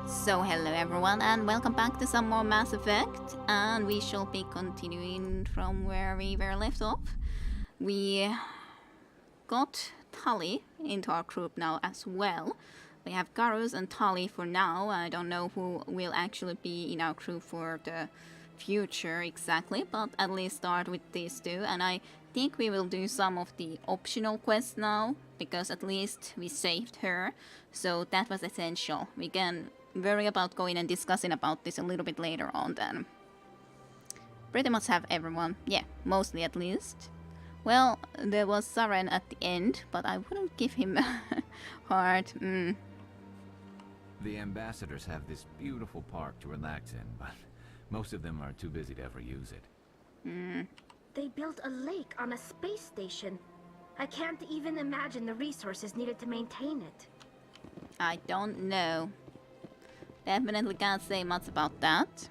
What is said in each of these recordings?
So hello everyone and welcome back to some more Mass Effect, and we shall be continuing from where we were left off. We got Tali into our group now as well. We have Garus and Tali for now. I don't know who will actually be in our group for the future exactly, but at least start with these two. And I think we will do some of the optional quests now, because at least we saved her, so that was essential. We can worry about going and discussing about this a little bit later on then. Pretty much have everyone, yeah, mostly at least. Well, there was Saren at the end, but I wouldn't give him a heart. The ambassadors have this beautiful park to relax in, but most of them are too busy to ever use it. They built a lake on a space station. I can't even imagine the resources needed to maintain it. I don't know. Definitely can't say much about that.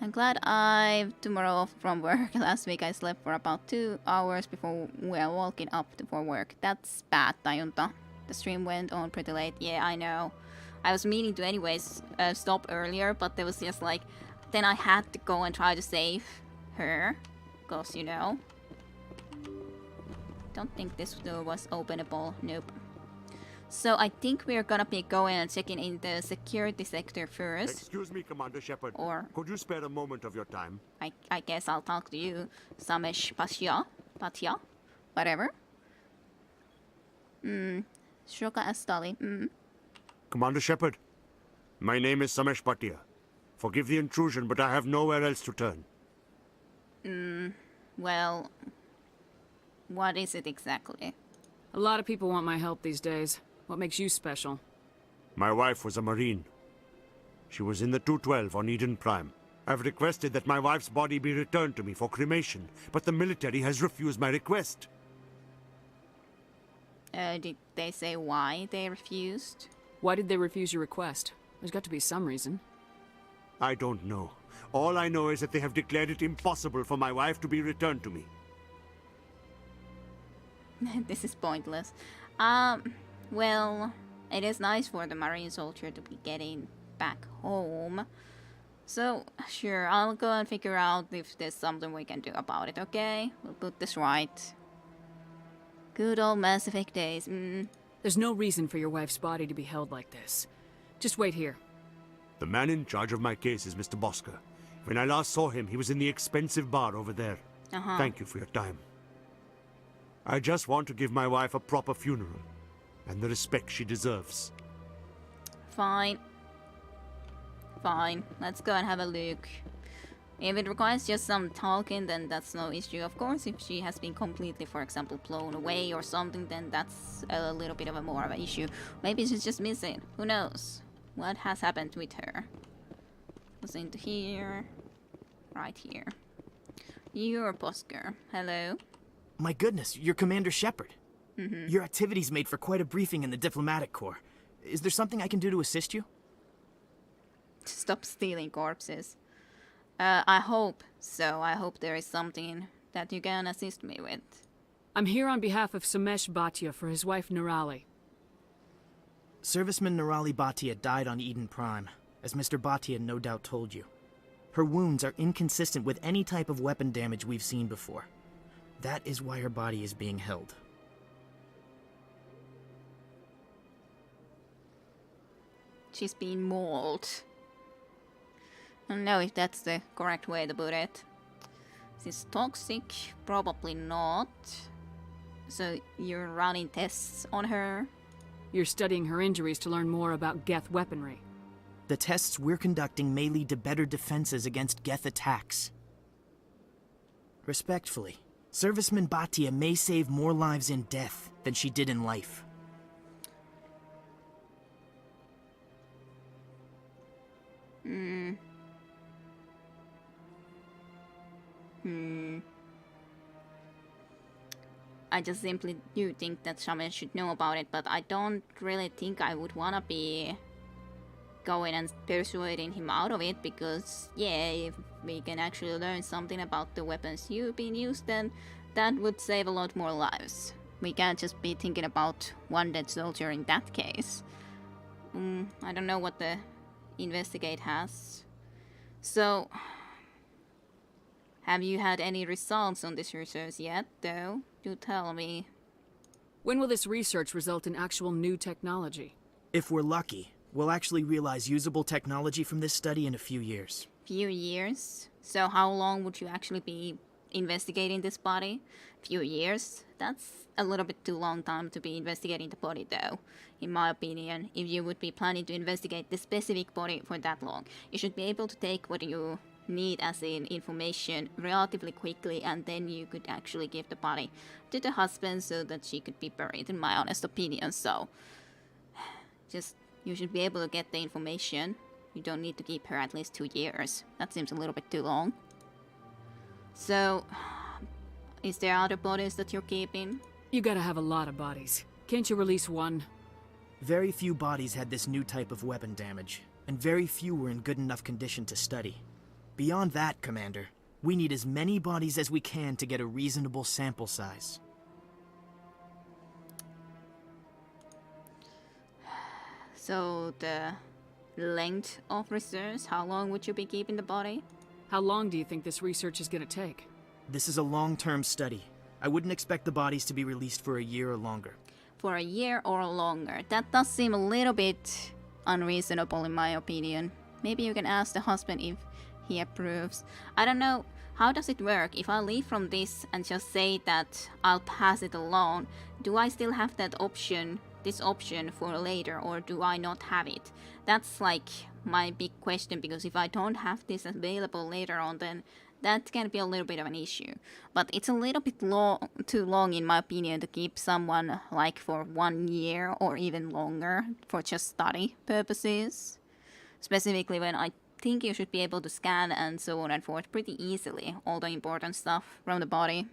I'm glad I've tomorrow off from work. Last week I slept for about 2 hours before walking up for work. That's bad, Tajunta. The stream went on pretty late. Yeah, I know. I was meaning to anyways stop earlier, but there was just like... Then I had to go and try to save her. Because, you know. Don't think this door was openable. Nope. So I think we're gonna be going and checking in the security sector first. Excuse me, Commander Shepard. Or... Could you spare a moment of your time? I guess I'll talk to you. Samesh Patya? Whatever. Shoka Astali. Commander Shepard, my name is Samesh Bhatia. Forgive the intrusion, but I have nowhere else to turn. Well... What is it exactly? A lot of people want my help these days. What makes you special? My wife was a Marine. She was in the 212 on Eden Prime. I've requested that my wife's body be returned to me for cremation, but the military has refused my request. Did they say why they refused? Why did they refuse your request? There's got to be some reason. I don't know. All I know is that they have declared it impossible for my wife to be returned to me. This is pointless. Well, it is nice for the Marine soldier to be getting back home. So, sure, I'll go and figure out if there's something we can do about it, okay? We'll put this right. Good old Mass Effect days. There's no reason for your wife's body to be held like this. Just wait here. The man in charge of my case is Mr. Bosker. When I last saw him, he was in the expensive bar over there. Thank you for your time. I just want to give my wife a proper funeral, and the respect she deserves. Fine. Fine. Let's go and have a look. If it requires just some talking, then that's no issue. Of course, if she has been completely, for example, blown away or something, then that's a little bit of a more of an issue. Maybe she's just missing. Who knows? What has happened with her? What's into here? Right here. You're Bosker. Hello. My goodness, you're Commander Shepard. Your activities made for quite a briefing in the diplomatic corps. Is there something I can do to assist you? Stop stealing corpses. I hope so. I hope there is something that you can assist me with. I'm here on behalf of Samesh Bhatia for his wife Nirali. Serviceman Nirali Bhatia died on Eden Prime, as Mr. Bhatia no doubt told you. Her wounds are inconsistent with any type of weapon damage we've seen before. That is why her body is being held. She's being mauled. I don't know if that's the correct way to put it. Is it toxic? Probably not. So you're running tests on her? You're studying her injuries to learn more about Geth weaponry. The tests we're conducting may lead to better defenses against Geth attacks. Respectfully, Serviceman Bhatia may save more lives in death than she did in life. I just simply do think that someone should know about it, but I don't really think I would wanna be going and persuading him out of it, because yeah, if we can actually learn something about the weapons you've been used, then that would save a lot more lives. We can't just be thinking about one dead soldier in that case. I don't know what the investigate has. So, have you had any results on this research yet, though? Do tell me. When will this research result in actual new technology? If we're lucky, we'll actually realize usable technology from this study in a few years. Few years? So how long would you actually be investigating this body? Few years? That's a little bit too long time to be investigating the body, though. In my opinion, if you would be planning to investigate the specific body for that long, you should be able to take what you need as in information relatively quickly, and then you could actually give the body to the husband so that she could be buried, in my honest opinion. So just you should be able to get the information. You don't need to keep her at least 2 years. That seems a little bit too long. So is there other bodies that you're keeping? You gotta have a lot of bodies. Can't you release one? Very few bodies had this new type of weapon damage, and very few were in good enough condition to study. Beyond that, Commander, we need as many bodies as we can to get a reasonable sample size. So the length of research, how long would you be keeping the body? How long do you think this research is gonna take? This is a long-term study. I wouldn't expect the bodies to be released for a year or longer. For a year or longer. That does seem a little bit unreasonable in my opinion. Maybe you can ask the husband if he approves. I don't know, how does it work? If I leave from this and just say that I'll pass it alone, do I still have that option, this option for later, or do I not have it? That's like my big question, because if I don't have this available later on, then that can be a little bit of an issue. But it's a little bit too long in my opinion to keep someone like for 1 year or even longer for just study purposes. Specifically when I think you should be able to scan and so on and forth pretty easily all the important stuff from the body.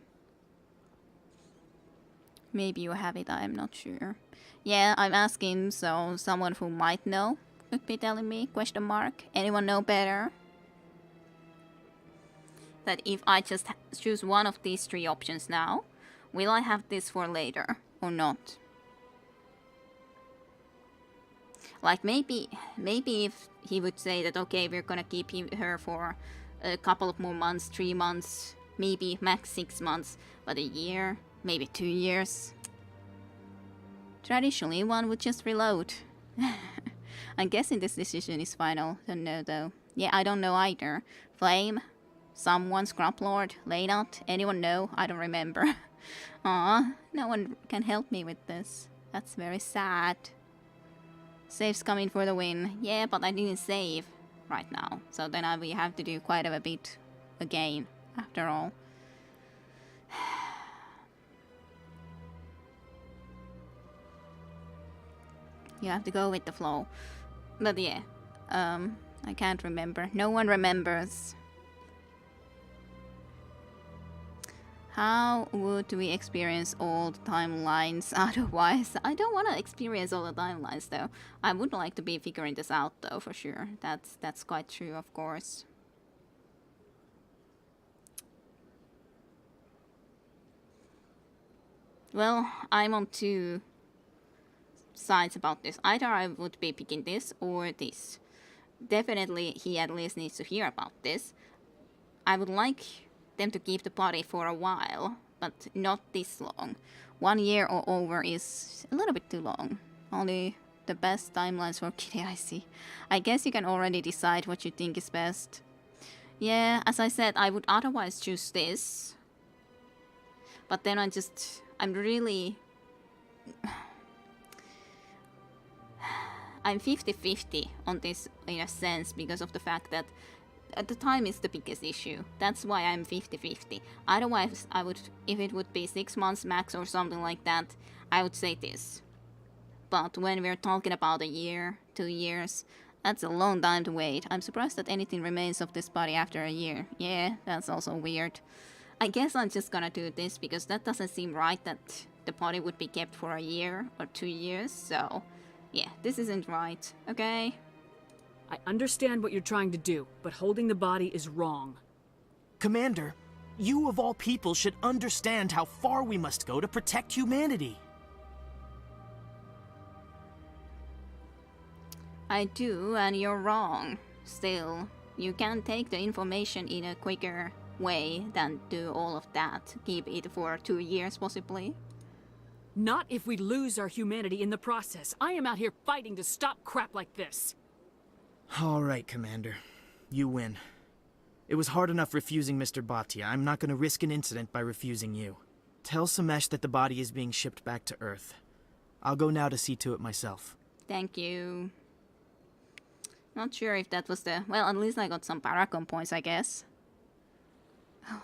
Maybe you have it, I'm not sure. Yeah, I'm asking, so someone who might know could be telling me, question mark. Anyone know better? That if I just choose one of these 3 options now, will I have this for later or not? Like maybe if he would say that okay, we're gonna keep her for a couple of more months, 3 months, maybe max 6 months, but a year, maybe 2 years. Traditionally, one would just reload. I'm guessing this decision is final. Don't know though. Yeah, I don't know either. Flame? Someone, Scrub Lord, Laynot, anyone know? I don't remember. Aw, no one can help me with this. That's very sad. Save's coming for the win. Yeah, but I didn't save right now. So then we have to do quite a bit again, after all. You have to go with the flow. But yeah, I can't remember. No one remembers. How would we experience all the timelines otherwise? I don't want to experience all the timelines though. I would like to be figuring this out though, for sure. That's quite true, of course. Well, I'm on 2 sides about this. Either I would be picking this or this. Definitely he at least needs to hear about this. I would like them to keep the body for a while, but not this long. 1 year or over is a little bit too long. Only the best timelines for Kitty, I see. I guess you can already decide what you think is best. Yeah, as I said, I would otherwise choose this. But then I'm really... I'm 50-50 on this in a sense, because of the fact that at the time is the biggest issue. That's why I'm 50-50. Otherwise, I would, if it would be 6 months max or something like that, I would say this. But when we're talking about a year, 2 years, that's a long time to wait. I'm surprised that anything remains of this body after a year. Yeah, that's also weird. I guess I'm just gonna do this because that doesn't seem right that the body would be kept for a year or 2 years, so yeah, this isn't right, okay? I understand what you're trying to do, but holding the body is wrong. Commander, you of all people should understand how far we must go to protect humanity. I do, and you're wrong. Still, you can take the information in a quicker way than do all of that. Keep it for 2 years, possibly. Not if we lose our humanity in the process. I am out here fighting to stop crap like this. All right, Commander. You win. It was hard enough refusing Mr. Bhatia. I'm not going to risk an incident by refusing you. Tell Samesh that the body is being shipped back to Earth. I'll go now to see to it myself. Thank you. Not sure if that was the... Well, at least I got some Paracon points, I guess.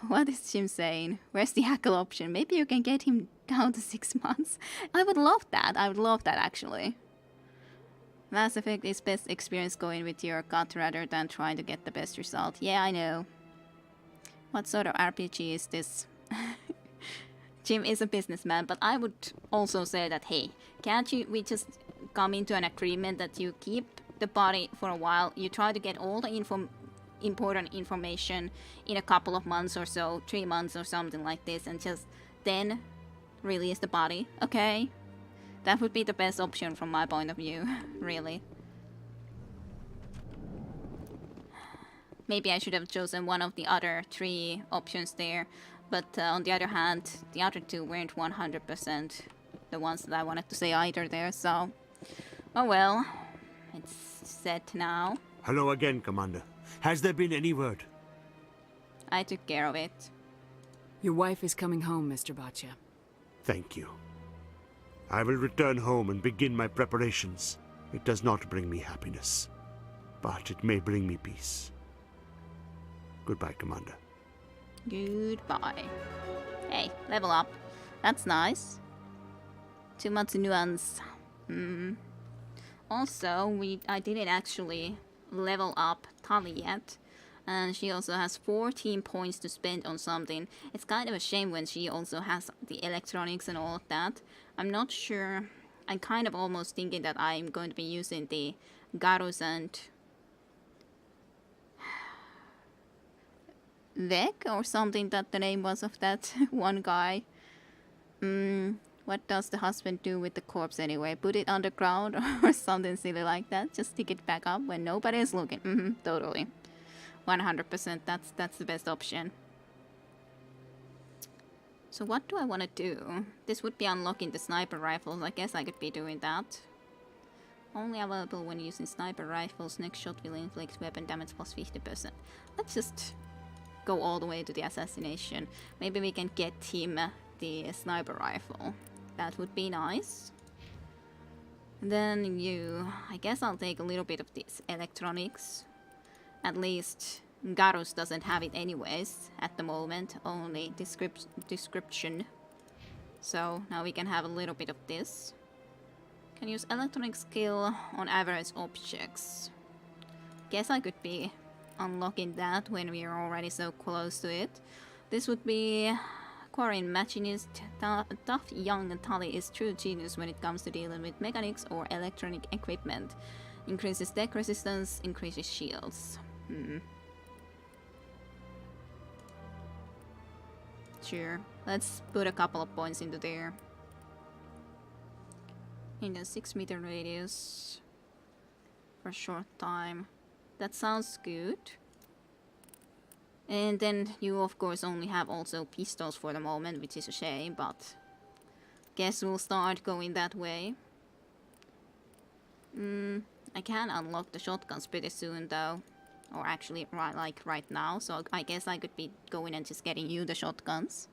What is Jim saying? Where's the hackle option? Maybe you can get him down to 6 months? I would love that. I would love that, actually. Mass Effect is best experience going with your gut rather than trying to get the best result. Yeah, I know. What sort of RPG is this? Jim is a businessman, but I would also say that, hey, can't we just come into an agreement that you keep the body for a while, you try to get all the important information in a couple of months or so, 3 months or something like this, and just then release the body, okay? That would be the best option from my point of view, really. Maybe I should have chosen one of the other 3 options there, but on the other hand, the other 2 weren't 100% the ones that I wanted to say either there, so... Oh well, it's set now. Hello again, Commander. Has there been any word? I took care of it. Your wife is coming home, Mr. Bhatia. Thank you. I will return home and begin my preparations. It does not bring me happiness, but it may bring me peace. Goodbye, Commander. Goodbye. Hey, level up. That's nice. Too much nuance. Also, I didn't actually level up Tali yet. And she also has 14 points to spend on something. It's kind of a shame when she also has the electronics and all of that. I'm not sure. I'm kind of almost thinking that I'm going to be using the Garus and Vec or something that the name was of that one guy. What does the husband do with the corpse anyway? Put it underground or something silly like that? Just stick it back up when nobody is looking. Totally. 100%, that's the best option. So what do I want to do? This would be unlocking the sniper rifles. I guess I could be doing that. Only available when using sniper rifles. Next shot will inflict weapon damage plus 50%. Let's just go all the way to the assassination. Maybe we can get him the sniper rifle. That would be nice. Then I guess I'll take a little bit of this electronics. At least Garus doesn't have it anyways at the moment, only description. So now we can have a little bit of this. Can use electronic skill on average objects. Guess I could be unlocking that when we are already so close to it. This would be Quarrying Machinist. Tough young Tali is true genius when it comes to dealing with mechanics or electronic equipment. Increases deck resistance, increases shields. Sure, let's put a couple of points into there. In a 6-meter radius for a short time. That sounds good. And then you of course only have also pistols for the moment, which is a shame, but guess we'll start going that way. I can unlock the shotguns pretty soon though. Or actually right now, so I guess I could be going and just getting you the shotguns.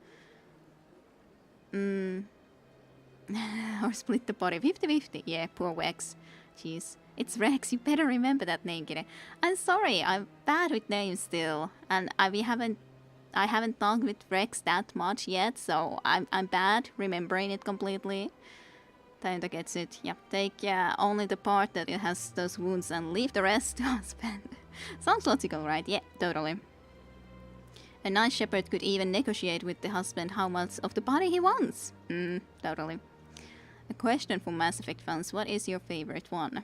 Or split the body 50-50. Yeah, poor Rex. Jeez. It's Rex, you better remember that name, Kire. I'm sorry, I'm bad with names still. And I haven't talked with Rex that much yet, so I'm bad remembering it completely. Time to get it. Yep, take only the part that it has those wounds and leave the rest to husband. Sounds logical, right? Yeah, totally. A nice shepherd could even negotiate with the husband how much of the body he wants. Totally. A question for Mass Effect fans, what is your favorite one?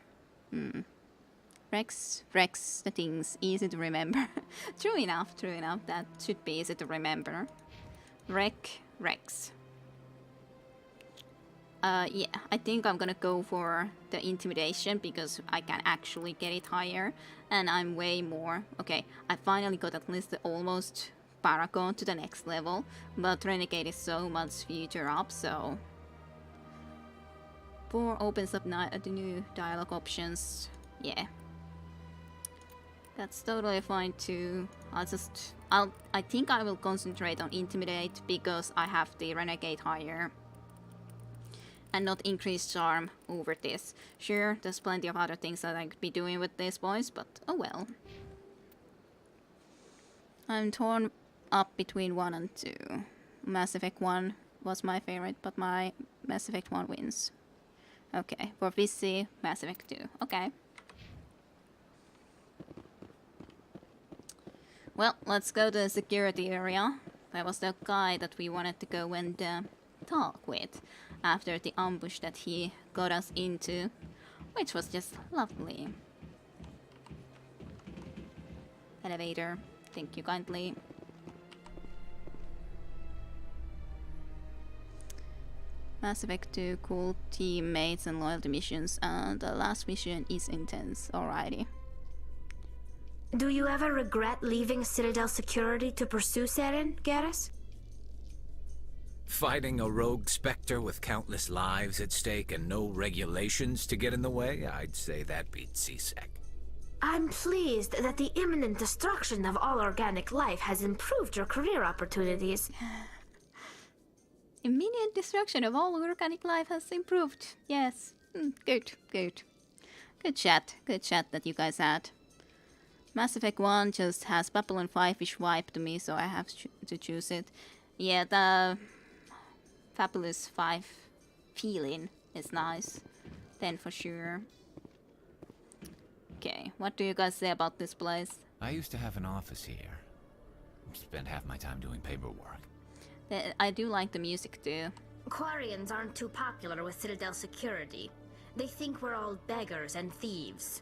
Rex, the things, easy to remember. True enough, that should be easy to remember. Rex. Yeah, I think I'm gonna go for the intimidation because I can actually get it higher, and I'm way more. Okay, I finally got at least the almost Paragon to the next level, but Renegade is so much future up, so 4 opens up the new dialogue options. Yeah, that's totally fine too. I think I will concentrate on Intimidate because I have the Renegade higher. And not increase charm over this. Sure, there's plenty of other things that I could be doing with these boys, but oh well. I'm torn up between 1 and 2. Mass Effect 1 was my favorite, but my Mass Effect 1 wins. Okay, for VC, Mass Effect 2. Okay. Well, let's go to the security area. That was the guy that we wanted to go and talk with after the ambush that he got us into, which was just lovely. Elevator, thank you kindly. Mass Effect 2, cool teammates and loyalty missions, and the last mission is intense. Alrighty. Do you ever regret leaving Citadel security to pursue Seren, Garrus? Fighting a rogue Spectre with countless lives at stake and no regulations to get in the way? I'd say that beats CSEC. I'm pleased that the imminent destruction of all organic life has improved your career opportunities. Immediate destruction of all organic life has improved. Yes. Good, good. Good chat that you guys had. Mass Effect 1 just has Babylon 5-ish vibe to me, so I have to choose it. Yeah, the Fabulous 5 feeling is nice. Then for sure. Okay, what do you guys say about this place? I used to have an office here. Spent half my time doing paperwork. I do like the music too. Quarians aren't too popular with Citadel security. They think we're all beggars and thieves.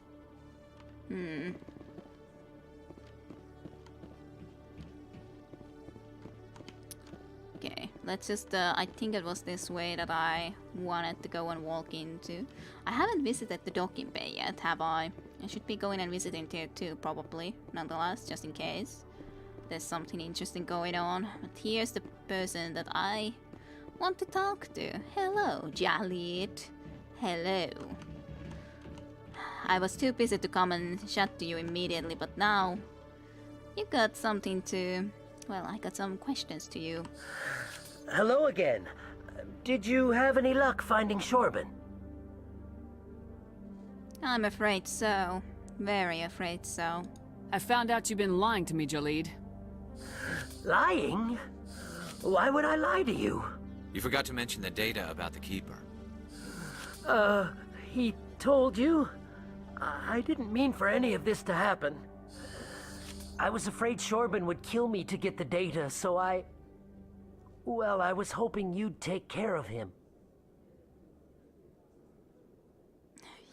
Okay, let's just, I think it was this way that I wanted to go and walk into. I haven't visited the docking bay yet, have I? I should be going and visiting Tier 2 probably, nonetheless, just in case there's something interesting going on. But here's the person that I want to talk to. Hello, Jalid. Hello. I was too busy to come and chat to you immediately, but now you got something to... Well, I got some questions to you. Hello again. Did you have any luck finding Shorban? I'm afraid so. Very afraid so. I found out you've been lying to me, Jalid. Lying? Why would I lie to you? You forgot to mention the data about the Keeper. He told you? I didn't mean for any of this to happen. I was afraid Shorban would kill me to get the data, so well, I was hoping you'd take care of him.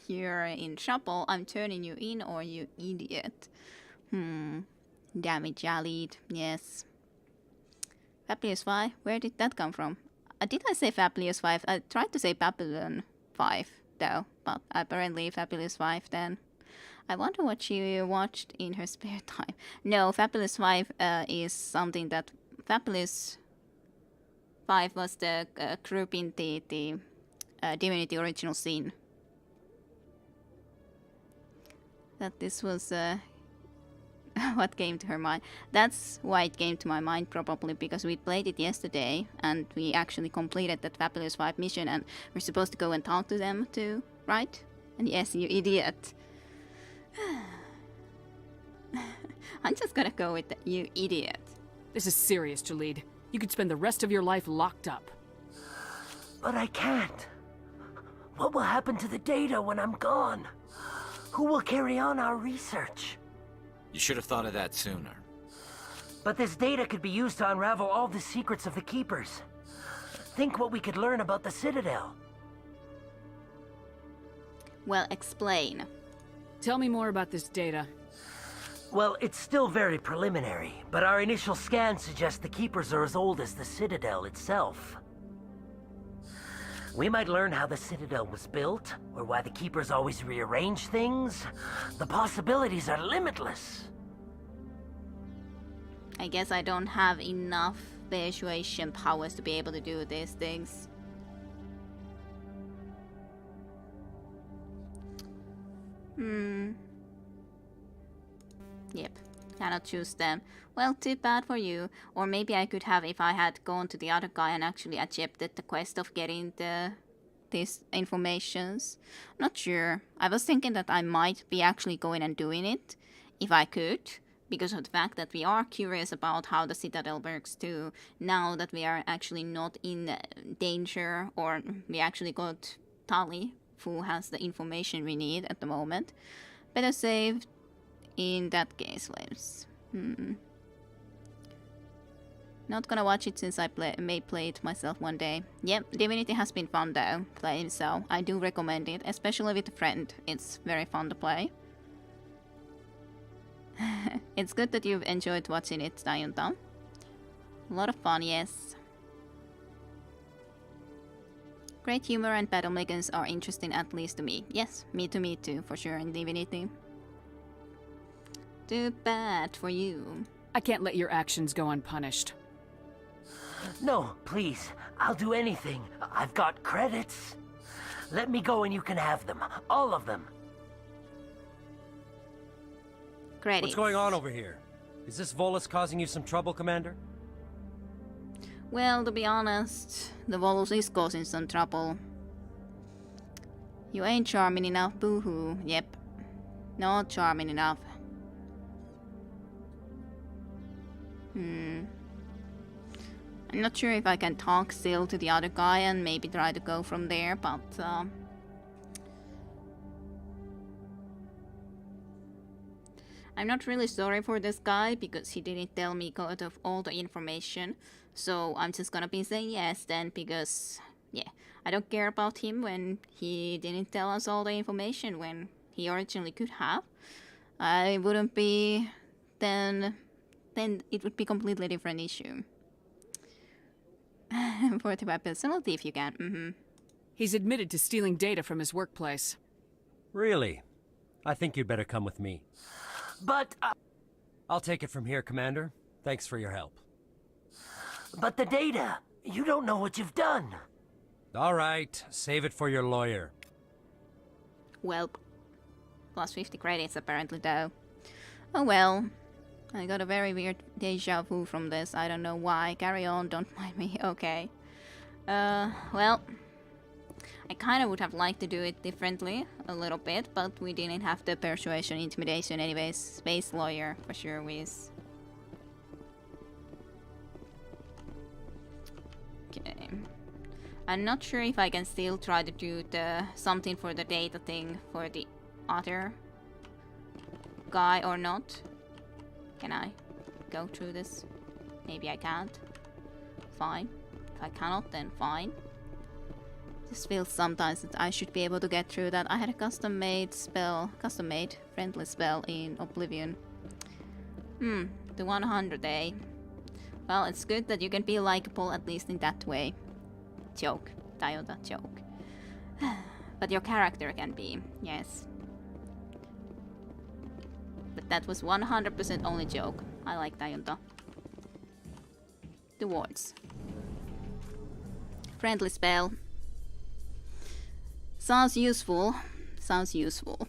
You're in trouble. I'm turning you in, or you idiot. Damn it, Jalid. Yes. Fabulous 5? Where did that come from? Did I say Fabulous 5? I tried to say Babylon 5, though, but apparently Fabulous 5 then. I wonder what she watched in her spare time. No, Fabulous 5 is something that... Fabulous 5 was the group in the Divinity Original Sin. That this was what came to her mind. That's why it came to my mind, probably, because we played it yesterday, and we actually completed that Fabulous 5 mission, and we're supposed to go and talk to them too, right? And yes, you idiot. I'm just gonna go with you idiot. This is serious, Jalid. You could spend the rest of your life locked up. But I can't. What will happen to the data when I'm gone? Who will carry on our research? You should have thought of that sooner. But this data could be used to unravel all the secrets of the Keepers. Think what we could learn about the Citadel. Well, explain. Tell me more about this data. Well, it's still very preliminary, but our initial scans suggest the Keepers are as old as the Citadel itself. We might learn how the Citadel was built, or why the Keepers always rearrange things. The possibilities are limitless. I guess I don't have enough persuasion powers to be able to do these things. Yep, cannot choose them. Well, too bad for you. Or maybe I could have if I had gone to the other guy and actually accepted the quest of getting these informations. Not sure. I was thinking that I might be actually going and doing it if I could, because of the fact that we are curious about how the Citadel works too. Now that we are actually not in danger, or we actually got Tali, who has the information we need at the moment. Better save in that case, let's... Not gonna watch it since I may play it myself one day. Yep, Divinity has been fun though, playing, so I do recommend it, especially with a friend. It's very fun to play. It's good that you've enjoyed watching it, Dayunta. A lot of fun, yes. Great humor and battle mechanics are interesting, at least to me. Yes, me too, for sure, in Divinity. Too bad for you. I can't let your actions go unpunished. No, please. I'll do anything. I've got credits. Let me go and you can have them. All of them. Credits. What's going on over here? Is this Volus causing you some trouble, Commander? Well, to be honest, the Volus is causing some trouble. You ain't charming enough, boo-hoo. Yep. Not charming enough. I'm not sure if I can talk still to the other guy and maybe try to go from there, but I'm not really sorry for this guy because he didn't tell me out of all the information. So I'm just gonna be saying yes then, because yeah, I don't care about him when he didn't tell us all the information when he originally could have. I wouldn't be then it would be completely different issue. 45 personality if you can. He's admitted to stealing data from his workplace. Really? I think you'd better come with me. But, I'll take it from here, Commander. Thanks for your help. But the data! You don't know what you've done! All right, save it for your lawyer. Well, plus 50 credits apparently though. Oh well. I got a very weird deja vu from this. I don't know why. Carry on, don't mind me. Okay. Well, I kind of would have liked to do it differently a little bit, but we didn't have the persuasion, intimidation anyways. Space lawyer for sure is. Okay. I'm not sure if I can still try to do the something for the data thing for the other guy or not. Can I go through this? Maybe I can't. Fine. If I cannot, then fine. Just feels sometimes that I should be able to get through that. I had a custom-made friendly spell in Oblivion. The 100, eh? Well, it's good that you can be likable at least in that way. Joke. Dayunta, joke. But your character can be, yes. But that was 100% only joke. I like Dayunta. The wards. Friendly spell. Sounds useful. Sounds useful.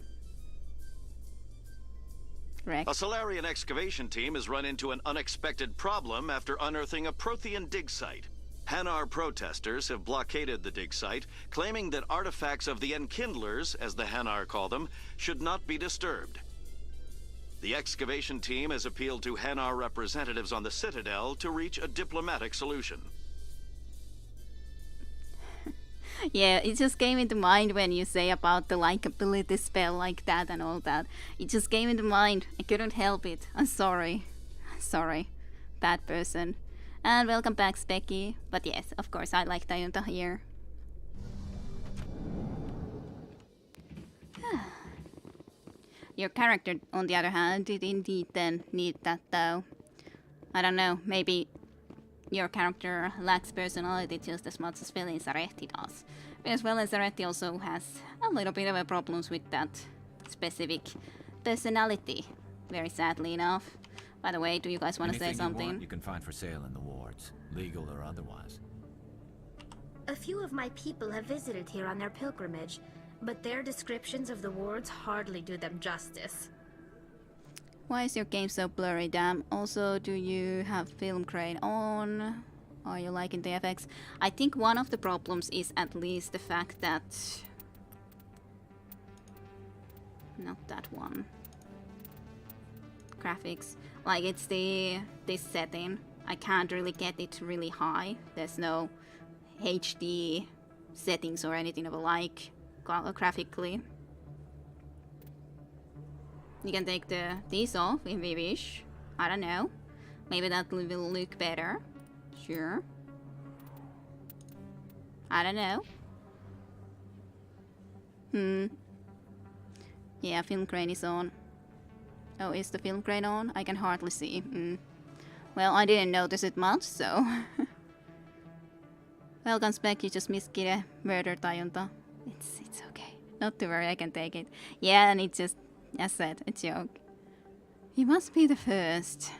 Rex. A Solarian excavation team has run into an unexpected problem after unearthing a Prothean dig site. Hanar protesters have blockaded the dig site, claiming that artifacts of the Enkindlers, as the Hanar call them, should not be disturbed. The excavation team has appealed to Hanar representatives on the Citadel to reach a diplomatic solution. Yeah, it just came into mind when you say about the likability spell like that and all that. It just came into mind. I couldn't help it. I'm sorry. Sorry. Bad person. And welcome back, Specky. But yes, of course, I like Dayunta here. Your character, on the other hand, did indeed then need that though. I don't know, maybe your character lacks personality just as much as Velisaretti does. As well as Zaretti also has a little bit of a problems with that specific personality, very sadly enough. By the way, do you guys want to say something? You can find for sale in the wards, legal or otherwise. A few of my people have visited here on their pilgrimage, but their descriptions of the wards hardly do them justice. Why is your game so blurry, damn? Also, do you have film crane on? Are you liking the FX? I think one of the problems is at least the fact that... Not that one. Graphics. Like, it's this setting. I can't really get it really high. There's no HD settings or anything of a like graphically. You can take these off if we wish. I don't know. Maybe that will look better. Sure. I don't know. Yeah, film crane is on. Oh, is the film crane on? I can hardly see. Well, I didn't notice it much, so... Welcome back, you just missed Kire. Murder tajunta. It's okay. Not to worry, I can take it. Yeah, and it's just, as said, a joke. You must be the first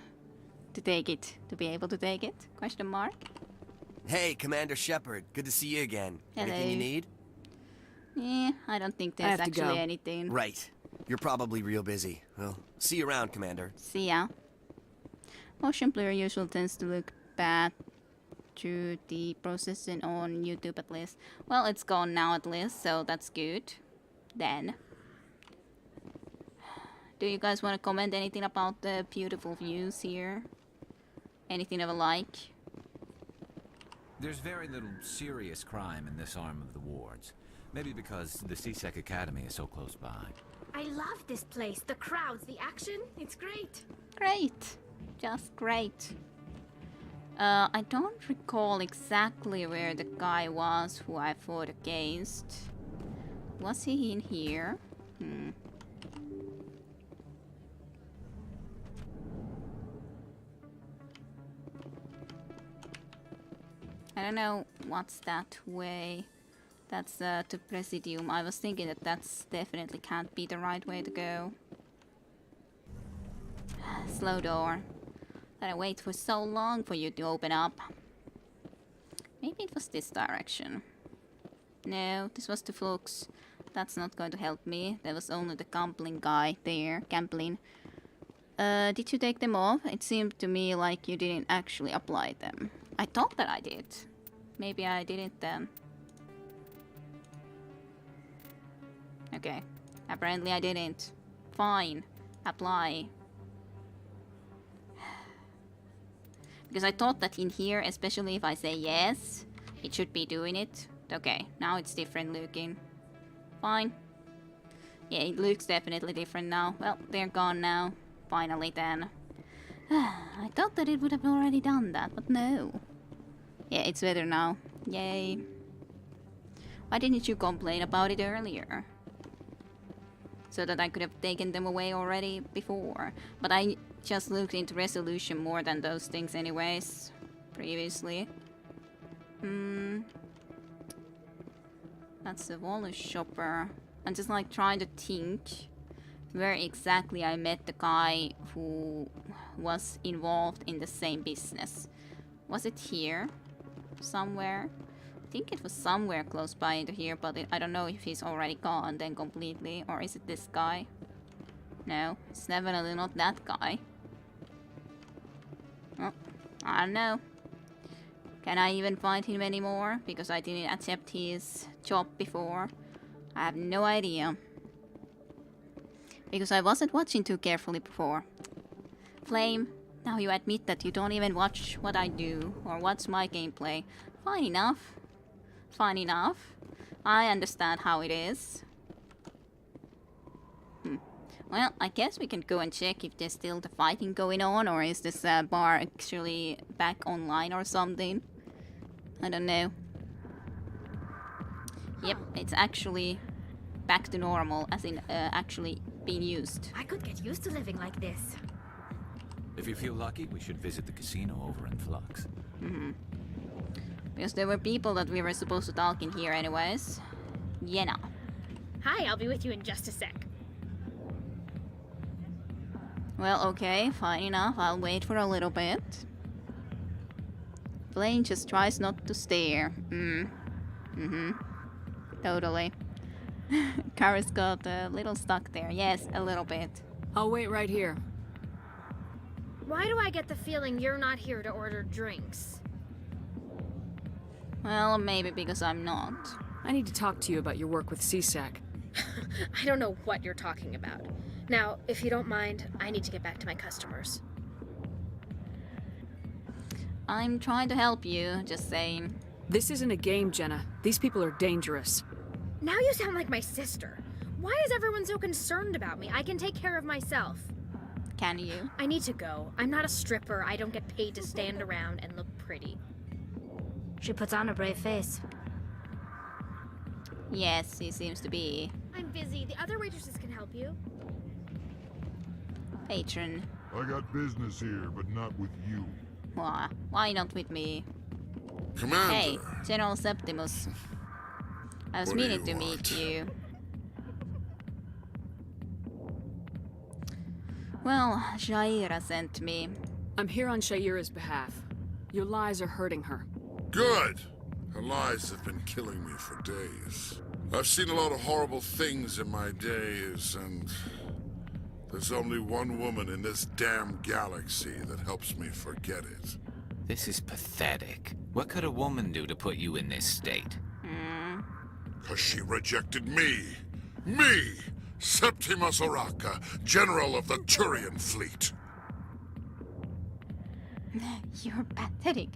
to take it. To be able to take it? Question mark? Hey, Commander Shepard. Good to see you again. Hello. Anything you need? Yeah, I don't think there's actually anything. Right. You're probably real busy. Well, see you around, Commander. See ya. Motion blur usually tends to look bad through the processing on YouTube at least. Well, it's gone now at least, so that's good. Then. Do you guys want to comment anything about the beautiful views here? Anything of a like? There's very little serious crime in this arm of the wards. Maybe because the CSEC Academy is so close by. I love this place. The crowds, the action. It's great. Great. Just great. I don't recall exactly where the guy was who I fought against. Was he in here? I don't know what's that way. That's to Presidium. I was thinking that that's definitely can't be the right way to go. Slow door. Gotta wait for so long for you to open up. Maybe it was this direction. No, this was the flux. That's not going to help me. There was only the gambling guy there. Gambling. Did you take them off? It seemed to me like you didn't actually apply them. I thought that I did. Maybe I didn't then. Okay. Apparently I didn't. Fine. Apply. Because I thought that in here, especially if I say yes, it should be doing it. Okay, now it's different looking. Fine. Yeah, it looks definitely different now. Well, they're gone now. Finally then. I thought that it would have already done that, but no. Yeah, it's better now. Yay. Why didn't you complain about it earlier? So that I could have taken them away already before. But I just looked into resolution more than those things anyways. Previously. That's the Wallace shopper. I'm just like trying to think where exactly I met the guy who was involved in the same business. Was it here? Somewhere? I think it was somewhere close by into here, but I don't know if he's already gone then completely, or is it this guy? No, it's definitely not that guy. Oh, I don't know. Can I even find him anymore? Because I didn't accept his job before. I have no idea. Because I wasn't watching too carefully before. Flame, now you admit that you don't even watch what I do or watch my gameplay. Fine enough. Fine enough. I understand how it is. Well, I guess we can go and check if there's still the fighting going on, or is this bar actually back online or something. I don't know. Yep, it's actually back to normal, as in actually being used. I could get used to living like this. If you feel lucky, we should visit the casino over in Flux. Because there were people that we were supposed to talk in here anyways. Yena. Hi, I'll be with you in just a sec. Well, okay, fine enough. I'll wait for a little bit. Blaine just tries not to stare. Totally. Kara's got a little stuck there. Yes, a little bit. I'll wait right here. Why do I get the feeling you're not here to order drinks? Well, maybe because I'm not. I need to talk to you about your work with CSAC. I don't know what you're talking about. Now, if you don't mind, I need to get back to my customers. I'm trying to help you, just saying. This isn't a game, Jenna. These people are dangerous. Now you sound like my sister. Why is everyone so concerned about me? I can take care of myself. Can you? I need to go. I'm not a stripper. I don't get paid to stand around and look pretty. She puts on a brave face. Yes, he seems to be. I'm busy. The other waitresses can help you. Patron. I got business here, but not with you. Why not with me? Commander! Hey, General Septimus. I was meaning to meet you. Well, Shaira sent me. I'm here on Shaira's behalf. Your lies are hurting her. Good! Her lies have been killing me for days. I've seen a lot of horrible things in my days, and there's only one woman in this damn galaxy that helps me forget it. This is pathetic. What could a woman do to put you in this state? 'Cause she rejected me! Me! Septimus Oraka, General of the Turian Fleet! You're pathetic.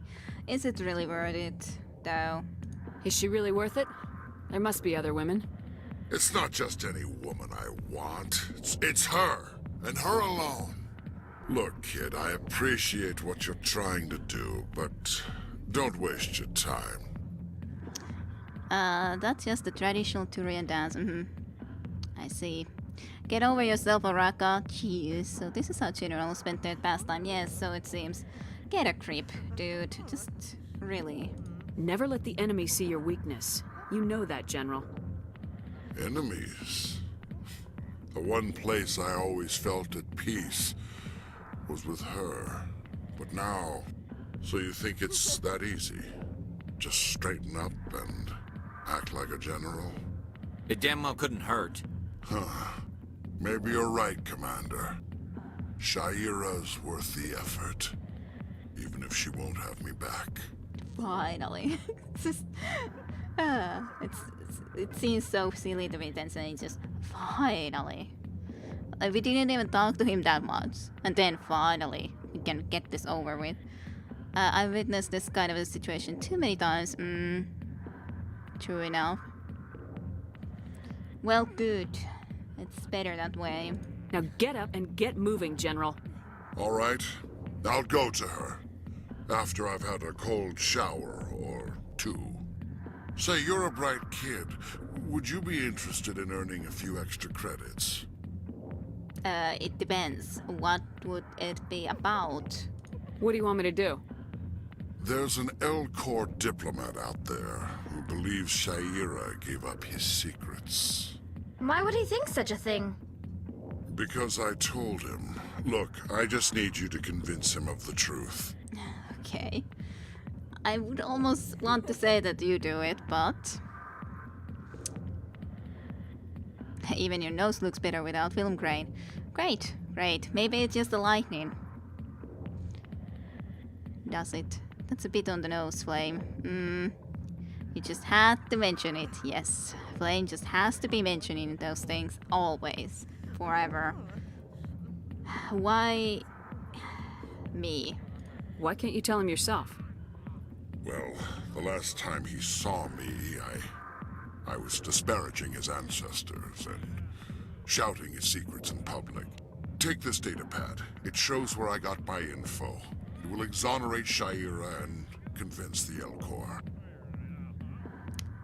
Is it really worth it, though? Is she really worth it? There must be other women. It's not just any woman I want. It's her, and her alone. Look, kid, I appreciate what you're trying to do, but don't waste your time. That's just the traditional Turian dance. I see. Get over yourself, Oraka. Jeez, so this is how generals spent their pastime. Yes, so it seems. Get a creep, dude. Just really. Never let the enemy see your weakness. You know that, General. Enemies? The one place I always felt at peace was with her. But now, so you think it's that easy? Just straighten up and act like a general? It damn well couldn't hurt. Huh. Maybe you're right, Commander. Shaira's worth the effort. Even if she won't have me back. Finally. It's just... it seems so silly to me then saying just finally. Like, we didn't even talk to him that much. And then finally, we can get this over with. I've witnessed this kind of a situation too many times. True enough. Well, good. It's better that way. Now get up and get moving, General. All right. I'll go to her. After I've had a cold shower or two. Say, you're a bright kid. Would you be interested in earning a few extra credits? It depends. What would it be about? What do you want me to do? There's an L-Corps diplomat out there who believes Shaira gave up his secrets. Why would he think such a thing? Because I told him. Look, I just need you to convince him of the truth. Okay. I would almost want to say that you do it, but... Even your nose looks better without film grain. Great, great. Maybe it's just the lightning. Does it? That's a bit on the nose, Flame. You just had to mention it, yes. Flame just has to be mentioning those things always. Forever. Why... me? Why can't you tell him yourself? Well, the last time he saw me, I was disparaging his ancestors and shouting his secrets in public. Take this data pad. It shows where I got my info. It will exonerate Shaira and convince the L-Corps.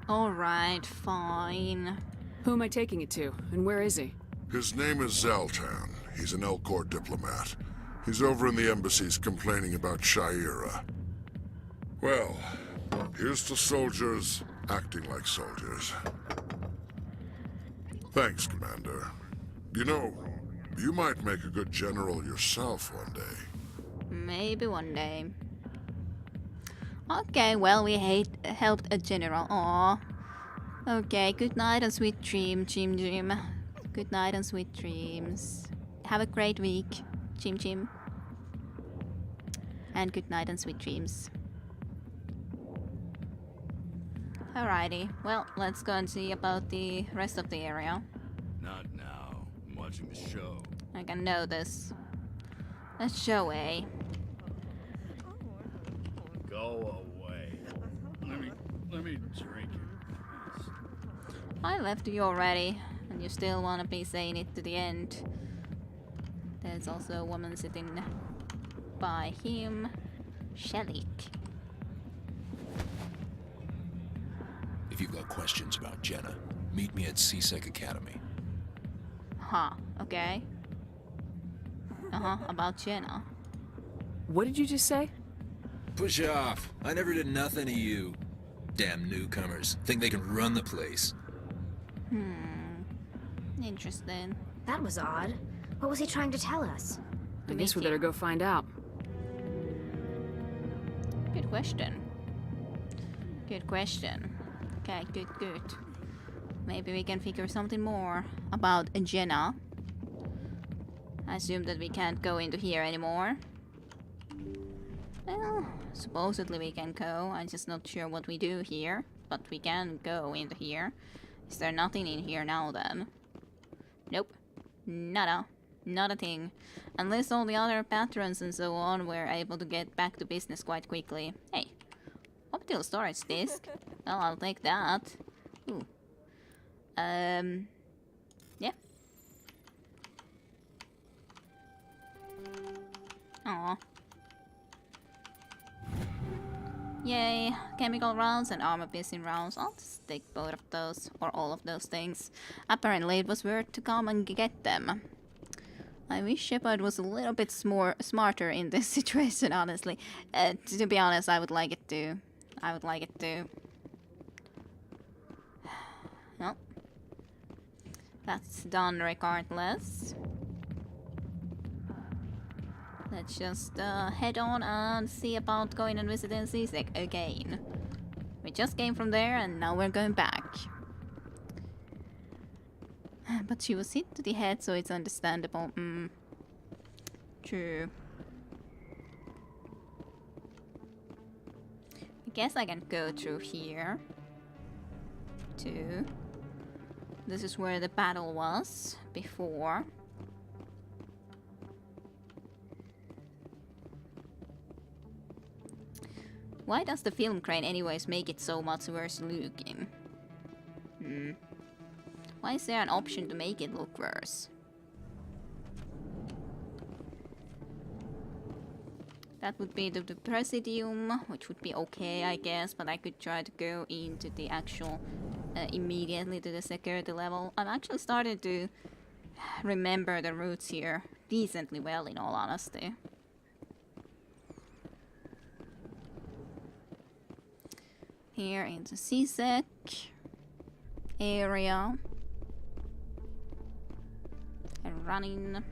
Alright, fine. Who am I taking it to, and where is he? His name is Zaltan. He's an L-Corps diplomat. He's over in the embassies complaining about Shaira. Well, here's to soldiers acting like soldiers. Thanks, Commander. You know, you might make a good general yourself one day. Maybe one day. Okay, well, we helped a general. Aww. Okay, good night and sweet dream, Jim. Good night and sweet dreams. Have a great week, Jim. And good night and sweet dreams. Alrighty, well, let's go and see about the rest of the area. Not now. I'm watching the show. I can know this. A show, eh? Go away. Let me drink it. I left you already, and you still wanna be saying it to the end. There's also a woman sitting by him. Shelik. If you've got questions about Jenna, meet me at CSEC Academy. Huh, okay. About Jenna. What did you just say? Push off. I never did nothing to you. Damn newcomers. Think they can run the place. Interesting. That was odd. What was he trying to tell us? I guess we better go find out. Good question. Good question. Okay, good. Maybe we can figure something more about Jenna. I assume that we can't go into here anymore. Well, supposedly we can go. I'm just not sure what we do here. But we can go into here. Is there nothing in here now then? Nope. Nada. Not a thing. Unless all the other patrons and so on were able to get back to business quite quickly. Hey. Optical storage disk. Well, I'll take that. Ooh. Yeah. Aw. Yay, chemical rounds and armor-piercing rounds. I'll just take both of those, or all of those things. Apparently it was worth to come and get them. I wish Shepard was a little bit smarter in this situation, honestly. To be honest, I would like it to. Well, that's done regardless. Let's just head on and see about going and visiting CSEC again. We just came from there and now we're going back. But she was hit to the head, so it's understandable. True. I guess I can go through here too. This is where the battle was before. Why does the film crane anyways make it so much worse looking? Why is there an option to make it look worse? That would be the Presidium, which would be okay, I guess, but I could try to go into the actual, immediately to the security level. I'm actually starting to remember the routes here decently well, in all honesty. Here in the CSEC area. And running.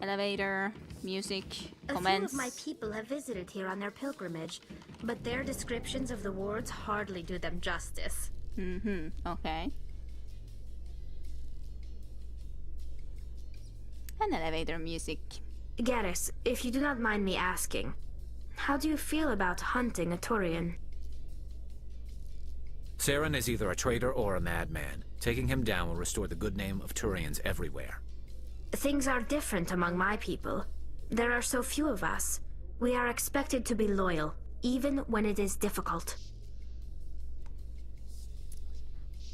Elevator. Music. Comments. A few of my people have visited here on their pilgrimage, but their descriptions of the wards hardly do them justice. Okay. And elevator music. Garrus, if you do not mind me asking, how do you feel about hunting a Turian? Saren is either a traitor or a madman. Taking him down will restore the good name of Turians everywhere. Things are different among my people. There are so few of us. We are expected to be loyal, even when it is difficult.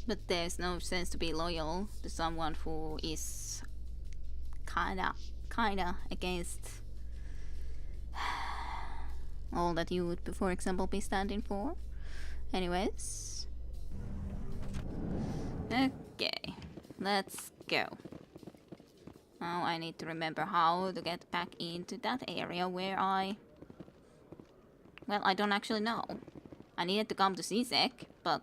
But there's no sense to be loyal to someone who is kinda against all that you would, for example, be standing for. Anyways. Okay, let's go. Now I need to remember how to get back into that area where I Well, I don't actually know. I needed to come to CSEC, but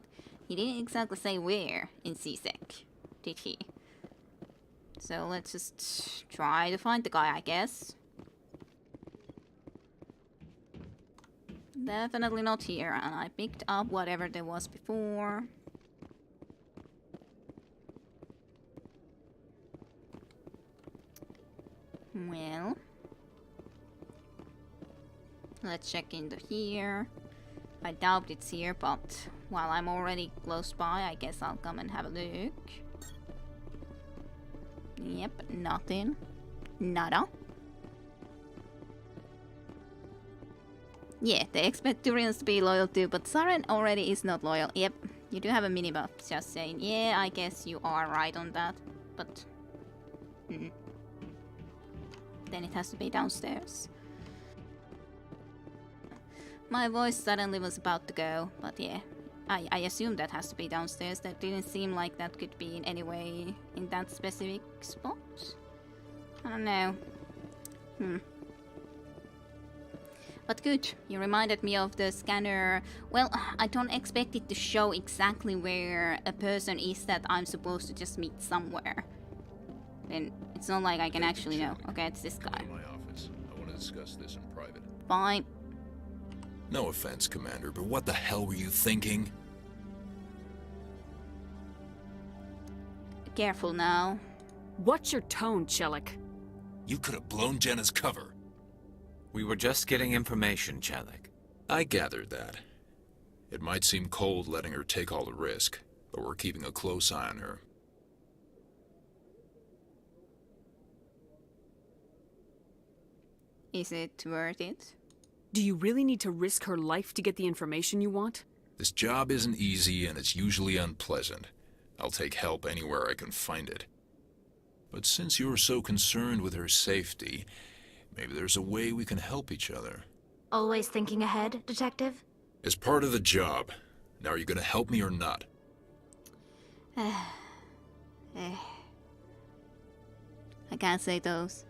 he didn't exactly say where in CSEC, did he? So let's just try to find the guy, I guess. Definitely not here, and I picked up whatever there was before. Well, let's check into here. I doubt it's here, but while I'm already close by, I guess I'll come and have a look. Yep, nothing. Nada. Yeah, they expect Turians to be loyal too, but Saren already is not loyal. Yep, you do have a mini-buff, just saying. Yeah, I guess you are right on that, but... Then it has to be downstairs. My voice suddenly was about to go, but yeah. I assume that has to be downstairs. That didn't seem like that could be in any way in that specific spot. I don't know. But good, you reminded me of the scanner. Well, I don't expect it to show exactly where a person is that I'm supposed to just meet somewhere. Then it's not like I can actually know. Okay, it's this guy. In my office. I want to discuss this in private. Fine. No offense, Commander, but what the hell were you thinking? Careful now. What's your tone, Chelik? You could have blown Jenna's cover. We were just getting information, Chelik. I gathered that. It might seem cold letting her take all the risk, but we're keeping a close eye on her. Is it worth it? Do you really need to risk her life to get the information you want? This job isn't easy and it's usually unpleasant. I'll take help anywhere I can find it. But since you're so concerned with her safety, maybe there's a way we can help each other. Always thinking ahead, Detective? As part of the job. Now are you gonna help me or not? I can't say those.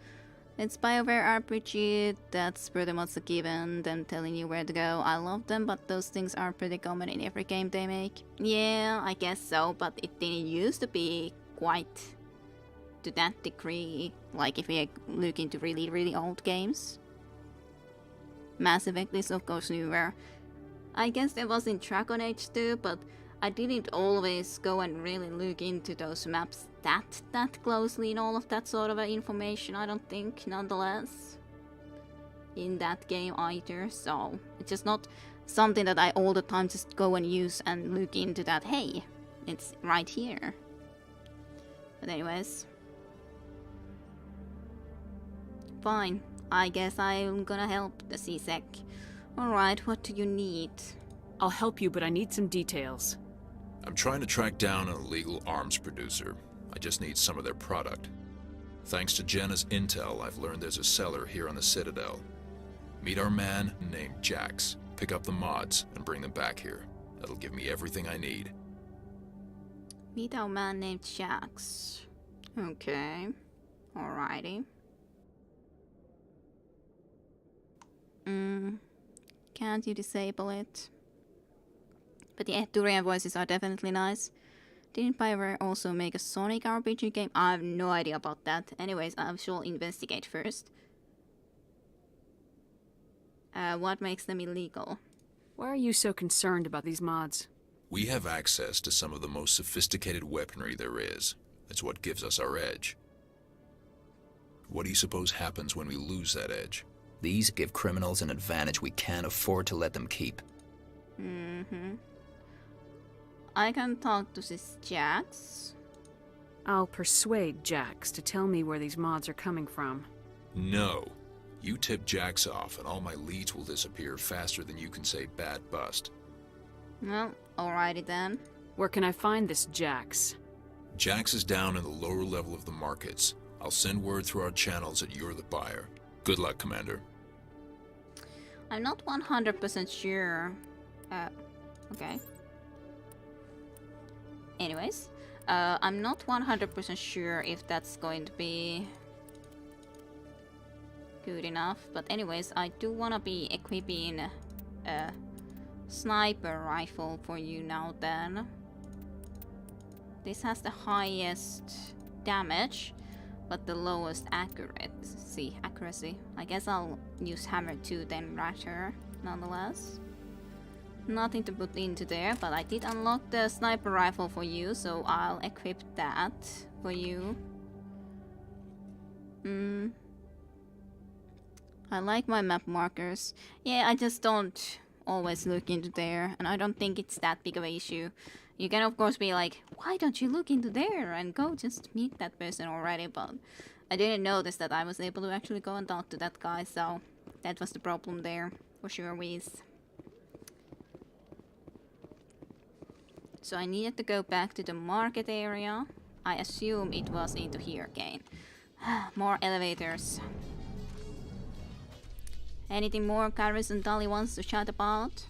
It's BioWare RPG, that's pretty much a given, them telling you where to go. I love them, but those things are pretty common in every game they make. Yeah, I guess so, but it didn't used to be quite to that degree, like if we look into really old games. Mass Effect is of course newer. I guess there was in Dragon Age too, but I didn't always go and really look into those maps that closely and all of that sort of information, I don't think, nonetheless. In that game either, so it's just not something that I all the time just go and use and look into that, hey, it's right here. But anyways. Fine, I guess I'm gonna help the CSEC. Alright, what do you need? I'll help you, but I need some details. I'm trying to track down an illegal arms producer. I just need some of their product. Thanks to Jenna's intel, I've learned there's a seller here on the Citadel. Meet our man named Jax. Pick up the mods and bring them back here. That'll give me everything I need. Meet our man named Jax. Okay. Alrighty. Can't you disable it? But yeah, Turian voices are definitely nice. Didn't BioWare also make a Sonic RPG game? I have no idea about that. Anyways, I shall investigate first. What makes them illegal? Why are you so concerned about these mods? We have access to some of the most sophisticated weaponry there is. That's what gives us our edge. What do you suppose happens when we lose that edge? These give criminals an advantage we can't afford to let them keep. I can talk to this Jax. I'll persuade Jax to tell me where these mods are coming from. No. You tip Jax off and all my leads will disappear faster than you can say bad bust. Well, alrighty then. Where can I find this Jax? Jax is down in the lower level of the markets. I'll send word through our channels that you're the buyer. Good luck, Commander. I'm not 100% sure. Okay. Anyways, I'm not 100% sure if that's going to be good enough. But anyways, I do want to be equipping a sniper rifle for you now then. This has the highest damage, but the lowest accuracy. I guess I'll use hammer 2 then rather, nonetheless. Nothing to put into there, but I did unlock the sniper rifle for you, so I'll equip that for you. I like my map markers. Yeah, I just don't always look into there, and I don't think it's that big of an issue. You can of course be like, why don't you look into there and go just meet that person already, but I didn't notice that I was able to actually go and talk to that guy, so that was the problem there, for sure, Whiz. So I needed to go back to the market area. I assume it was into here again. More elevators. Anything more Garrus and Dolly wants to chat about?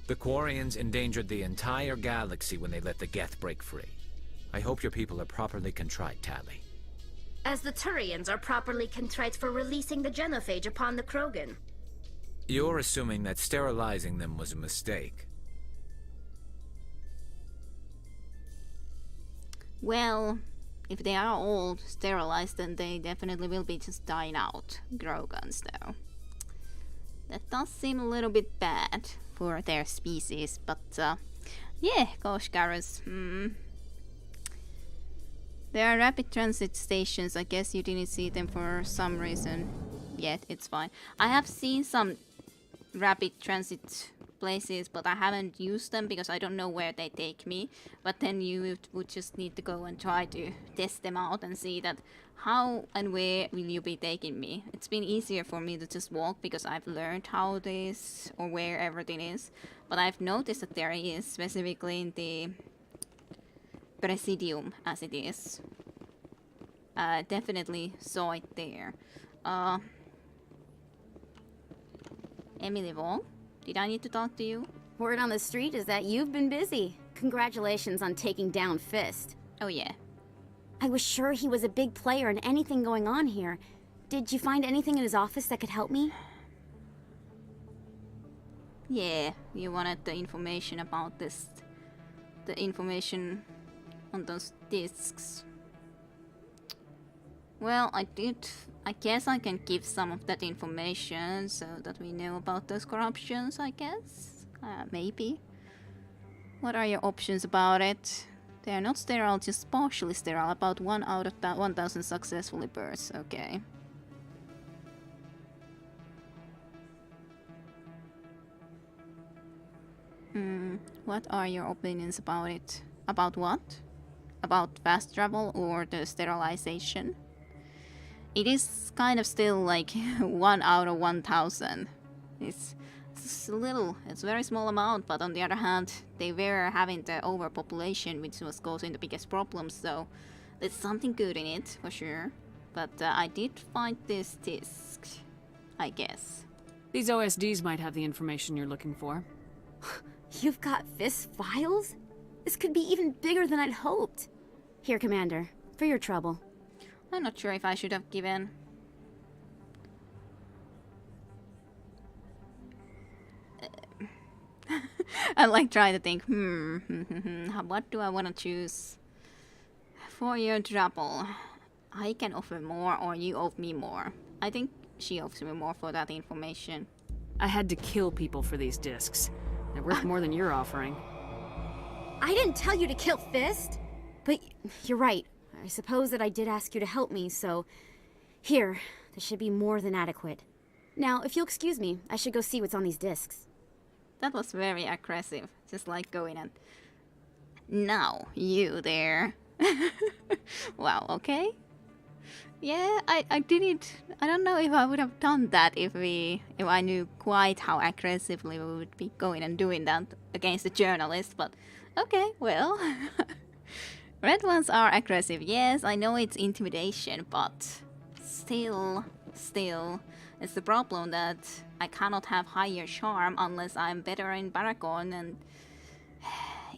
The Quarians endangered the entire galaxy when they let the Geth break free. I hope your people are properly contrite, Tally. As the Turians are properly contrite for releasing the genophage upon the Krogan. You're assuming that sterilizing them was a mistake. Well, if they are all sterilized, then they definitely will be just dying out. Grogans, though. That does seem a little bit bad for their species, but yeah, gosh, Garrus. There are rapid transit stations. I guess you didn't see them for some reason yet. It's fine. I have seen some rapid transit places, but I haven't used them because I don't know where they take me. But then you would just need to go and try to test them out and see that how and where will you be taking me. It's been easier for me to just walk because I've learned how this or where everything is. But I've noticed that there is, specifically in the Presidium as it is. Definitely saw it there. Emily Wong, did I need to talk to you? Word on the street is that you've been busy. Congratulations on taking down Fist. Oh yeah. I was sure he was a big player in anything going on here. Did you find anything in his office that could help me? Yeah, you wanted the information about this. The information on those discs. Well, I guess I can give some of that information so that we know about those corruptions, I guess. Maybe. What are your options about it? They are not sterile, just partially sterile. About 1 out of 1,000 successfully births. Okay. What are your opinions about it? About what? About fast travel or the sterilization? It is kind of still like 1 out of 1,000. It's a very small amount, but on the other hand, they were having the overpopulation, which was causing the biggest problems, so there's something good in it, for sure. But I did find this disc, I guess. These OSDs might have the information you're looking for. You've got Fist files? This could be even bigger than I'd hoped. Here, Commander, for your trouble. I'm not sure if I should have given. I like trying to think, what do I want to choose? For your trouble, I can offer more or you owe me more. I think she owes me more for that information. I had to kill people for these discs. They're worth more than you're offering. I didn't tell you to kill Fist! But you're right. I suppose that I did ask you to help me, so... Here, this should be more than adequate. Now, if you'll excuse me, I should go see what's on these discs. That was very aggressive. Just like going and... Now, you there. Wow, okay. Yeah, I didn't... I don't know if I would have done that if I knew quite how aggressively we would be going and doing that against the journalist, but... Okay, well... Red ones are aggressive, yes, I know it's intimidation, but... Still... It's the problem that I cannot have higher charm unless I'm better in Baragon, and...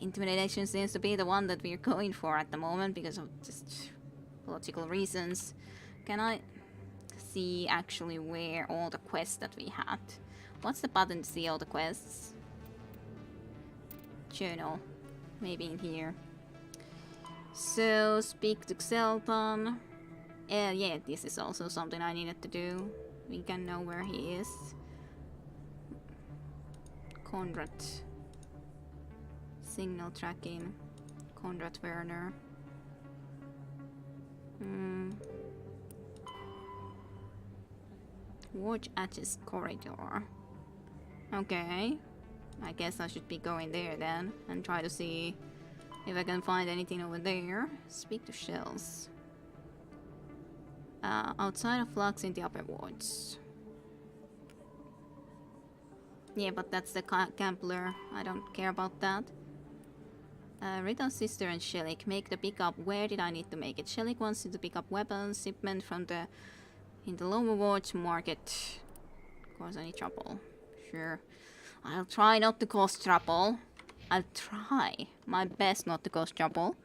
Intimidation seems to be the one that we're going for at the moment because of just... political reasons. Can I see actually where all the quests that we had. What's the button to see all the quests? Journal. Maybe in here. So, speak to Xelton. Yeah, this is also something I needed to do. We can know where he is. Conrad. Signal tracking. Conrad Werner. Watch at his corridor. Okay. I guess I should be going there then and try to see if I can find anything over there. Speak to Shells. Outside of Flux in the upper wards. Yeah, but that's the Gambler. I don't care about that. Rita's sister and Shelik make the pickup. Where did I need to make it? Shelik wants you to pick up weapons, shipment from the in the lower wards market. Cause any trouble. Sure. I'll try not to cause trouble. I'll try my best not to cause trouble.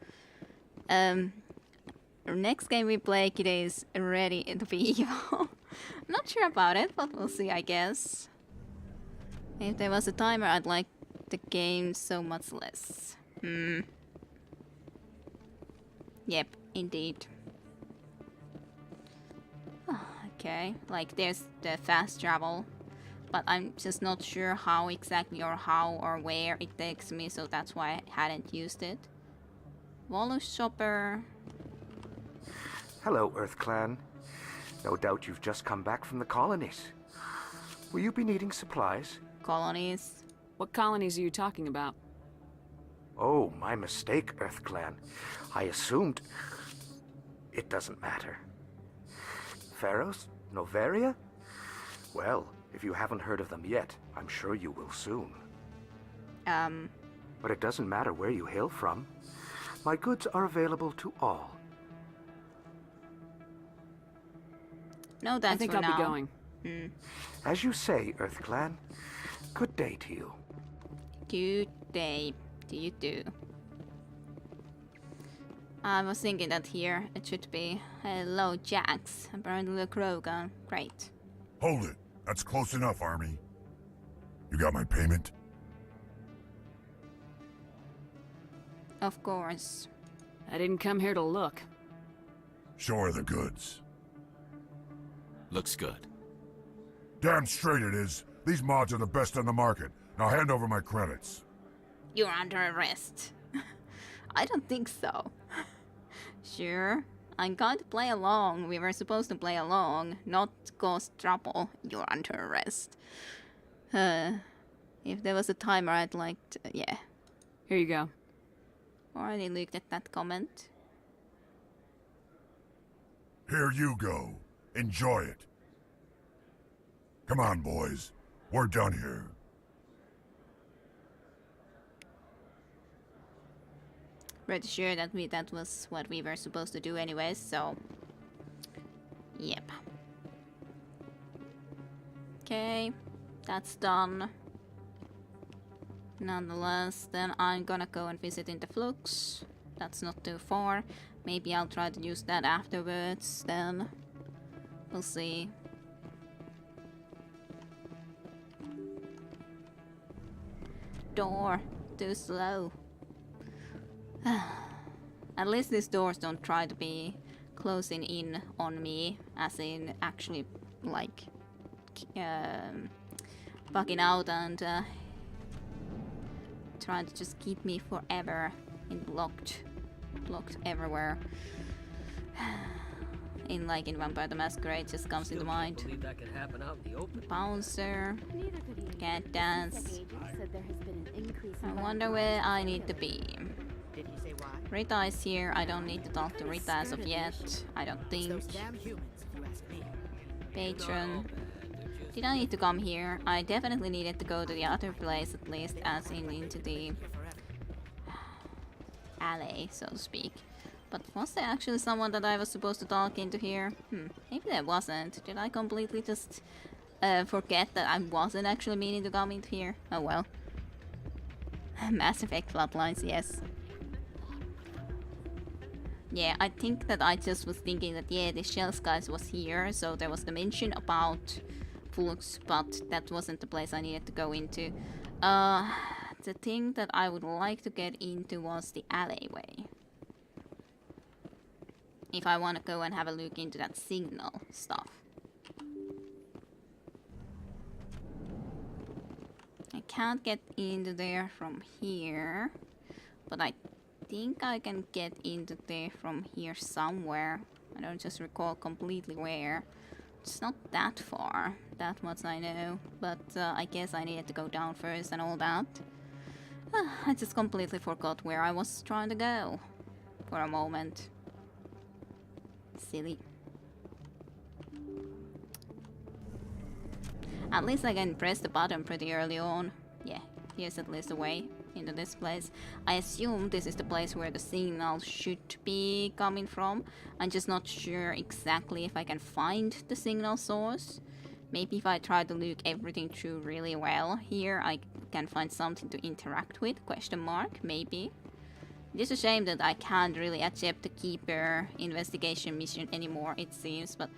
Next game we play, Kid is ready to be evil. Not sure about it, but we'll see, I guess. If there was a timer, I'd like the game so much less. Yep, indeed. Okay, like there's the fast travel, but I'm just not sure how exactly or how or where it takes me, so that's why I hadn't used it. Volus Shopper. Hello, Earth Clan. No doubt you've just come back from the colonies. Will you be needing supplies? Colonies? What colonies are you talking about? Oh, my mistake, Earth Clan. I assumed... It doesn't matter. Pharos? Noveria? Well, if you haven't heard of them yet, I'm sure you will soon. But it doesn't matter where you hail from. My goods are available to all. No, that's I think for I'll now. be going. As you say, Earth Clan. Good day to you. Good day to you too. I was thinking that here it should be hello Jax. Apparently the Krogan. Great. Hold it. That's close enough, Army. You got my payment? Of course. I didn't come here to look. Show her the goods. Looks good. Damn straight it is. These mods are the best on the market. Now hand over my credits. You're under arrest. I don't think so. Sure, I'm going to play along. We were supposed to play along, not cause trouble. You're under arrest. If there was a timer, I'd like to... yeah. Here you go. Already looked at that comment. Here you go. Enjoy it. Come on, boys. We're done here. Pretty sure that that was what we were supposed to do anyways, so... yep. Okay, that's done. Nonetheless, then I'm gonna go and visit in the Flux. That's not too far. Maybe I'll try to use that afterwards, then. We'll see. Door. Too slow. At least these doors don't try to be closing in on me, as in actually, like, bugging out and trying to just keep me forever in blocked everywhere. In Vampire the Masquerade just comes into mind. Bouncer, cat dance. I wonder where I need to be. Rita is here. I don't need to talk to Rita as of yet. I don't think. Patron. Did I need to come here? I definitely needed to go to the other place at least, as in into the alley, so to speak. But was there actually someone that I was supposed to talk into here? Maybe there wasn't. Did I completely just forget that I wasn't actually meaning to come into here? Oh well. Mass Effect Bloodlines, yes. Yeah, I think that I just was thinking that, yeah, the shell skies was here, so there was the mention about Flux, but that wasn't the place I needed to go into. The thing that I would like to get into was the alleyway. If I want to go and have a look into that signal stuff. I can't get into there from here, but I think I can get into there from here somewhere. I don't just recall completely where. It's not that far, that much I know, but I guess I needed to go down first and all that. I just completely forgot where I was trying to go for a moment. Silly. At least I can press the button pretty early on. Yeah, here's at least a way into this place. I assume this is the place where the signal should be coming from. I'm just not sure exactly if I can find the signal source. Maybe if I try to look everything through really well here, I can find something to interact with, question mark, maybe. It is a shame that I can't really accept the Keeper investigation mission anymore, it seems, but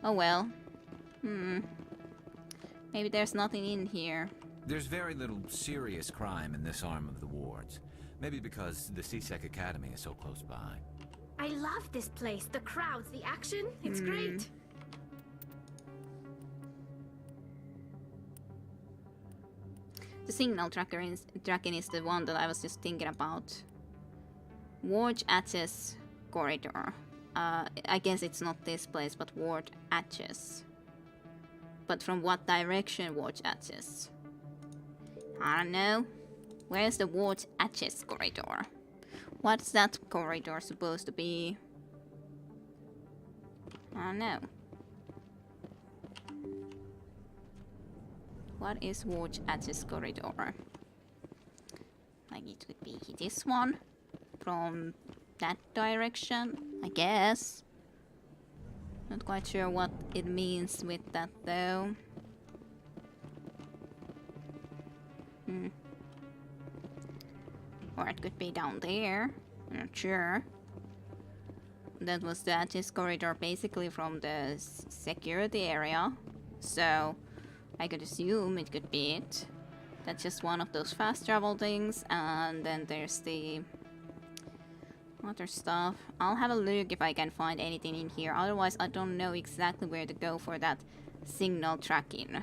oh well. Maybe there's nothing in here. There's very little serious crime in this arm of the wards. Maybe because the CSEC Academy is so close by. I love this place. The crowds, the action, it's great. The signal tracking is the one that I was just thinking about. Ward access corridor. I guess it's not this place, but ward access. But from what direction ward access? I don't know. Where's the ward access corridor? What's that corridor supposed to be? I don't know. What is ward access corridor? Like it would be this one. From that direction, I guess. Not quite sure what it means with that though. Or it could be down there. I'm not sure. That was the access corridor basically from the security area. So I could assume it could be it. That's just one of those fast travel things. And then there's the other stuff. I'll have a look if I can find anything in here. Otherwise, I don't know exactly where to go for that signal tracking.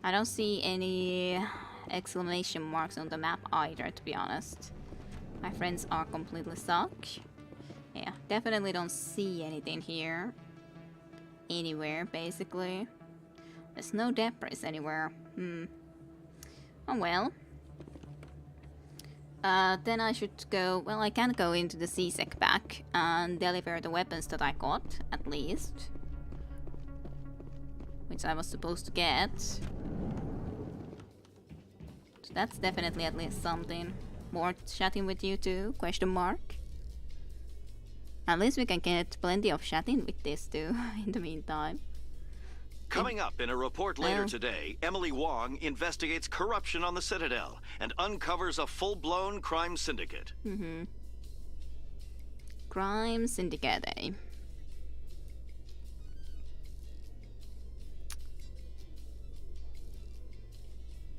I don't see any exclamation marks on the map either, to be honest. My friends are completely stuck. Yeah, definitely don't see anything here. Anywhere, basically. There's no debris anywhere. Oh well. Then I should go... Well, I can go into the CSEC back and deliver the weapons that I got, at least. Which I was supposed to get. So that's definitely at least something. More chatting with you too, question mark. At least we can get plenty of chatting with this too, in the meantime. Coming up in a report later today, Emily Wong investigates corruption on the Citadel and uncovers a full-blown crime syndicate. Crime syndicate, eh?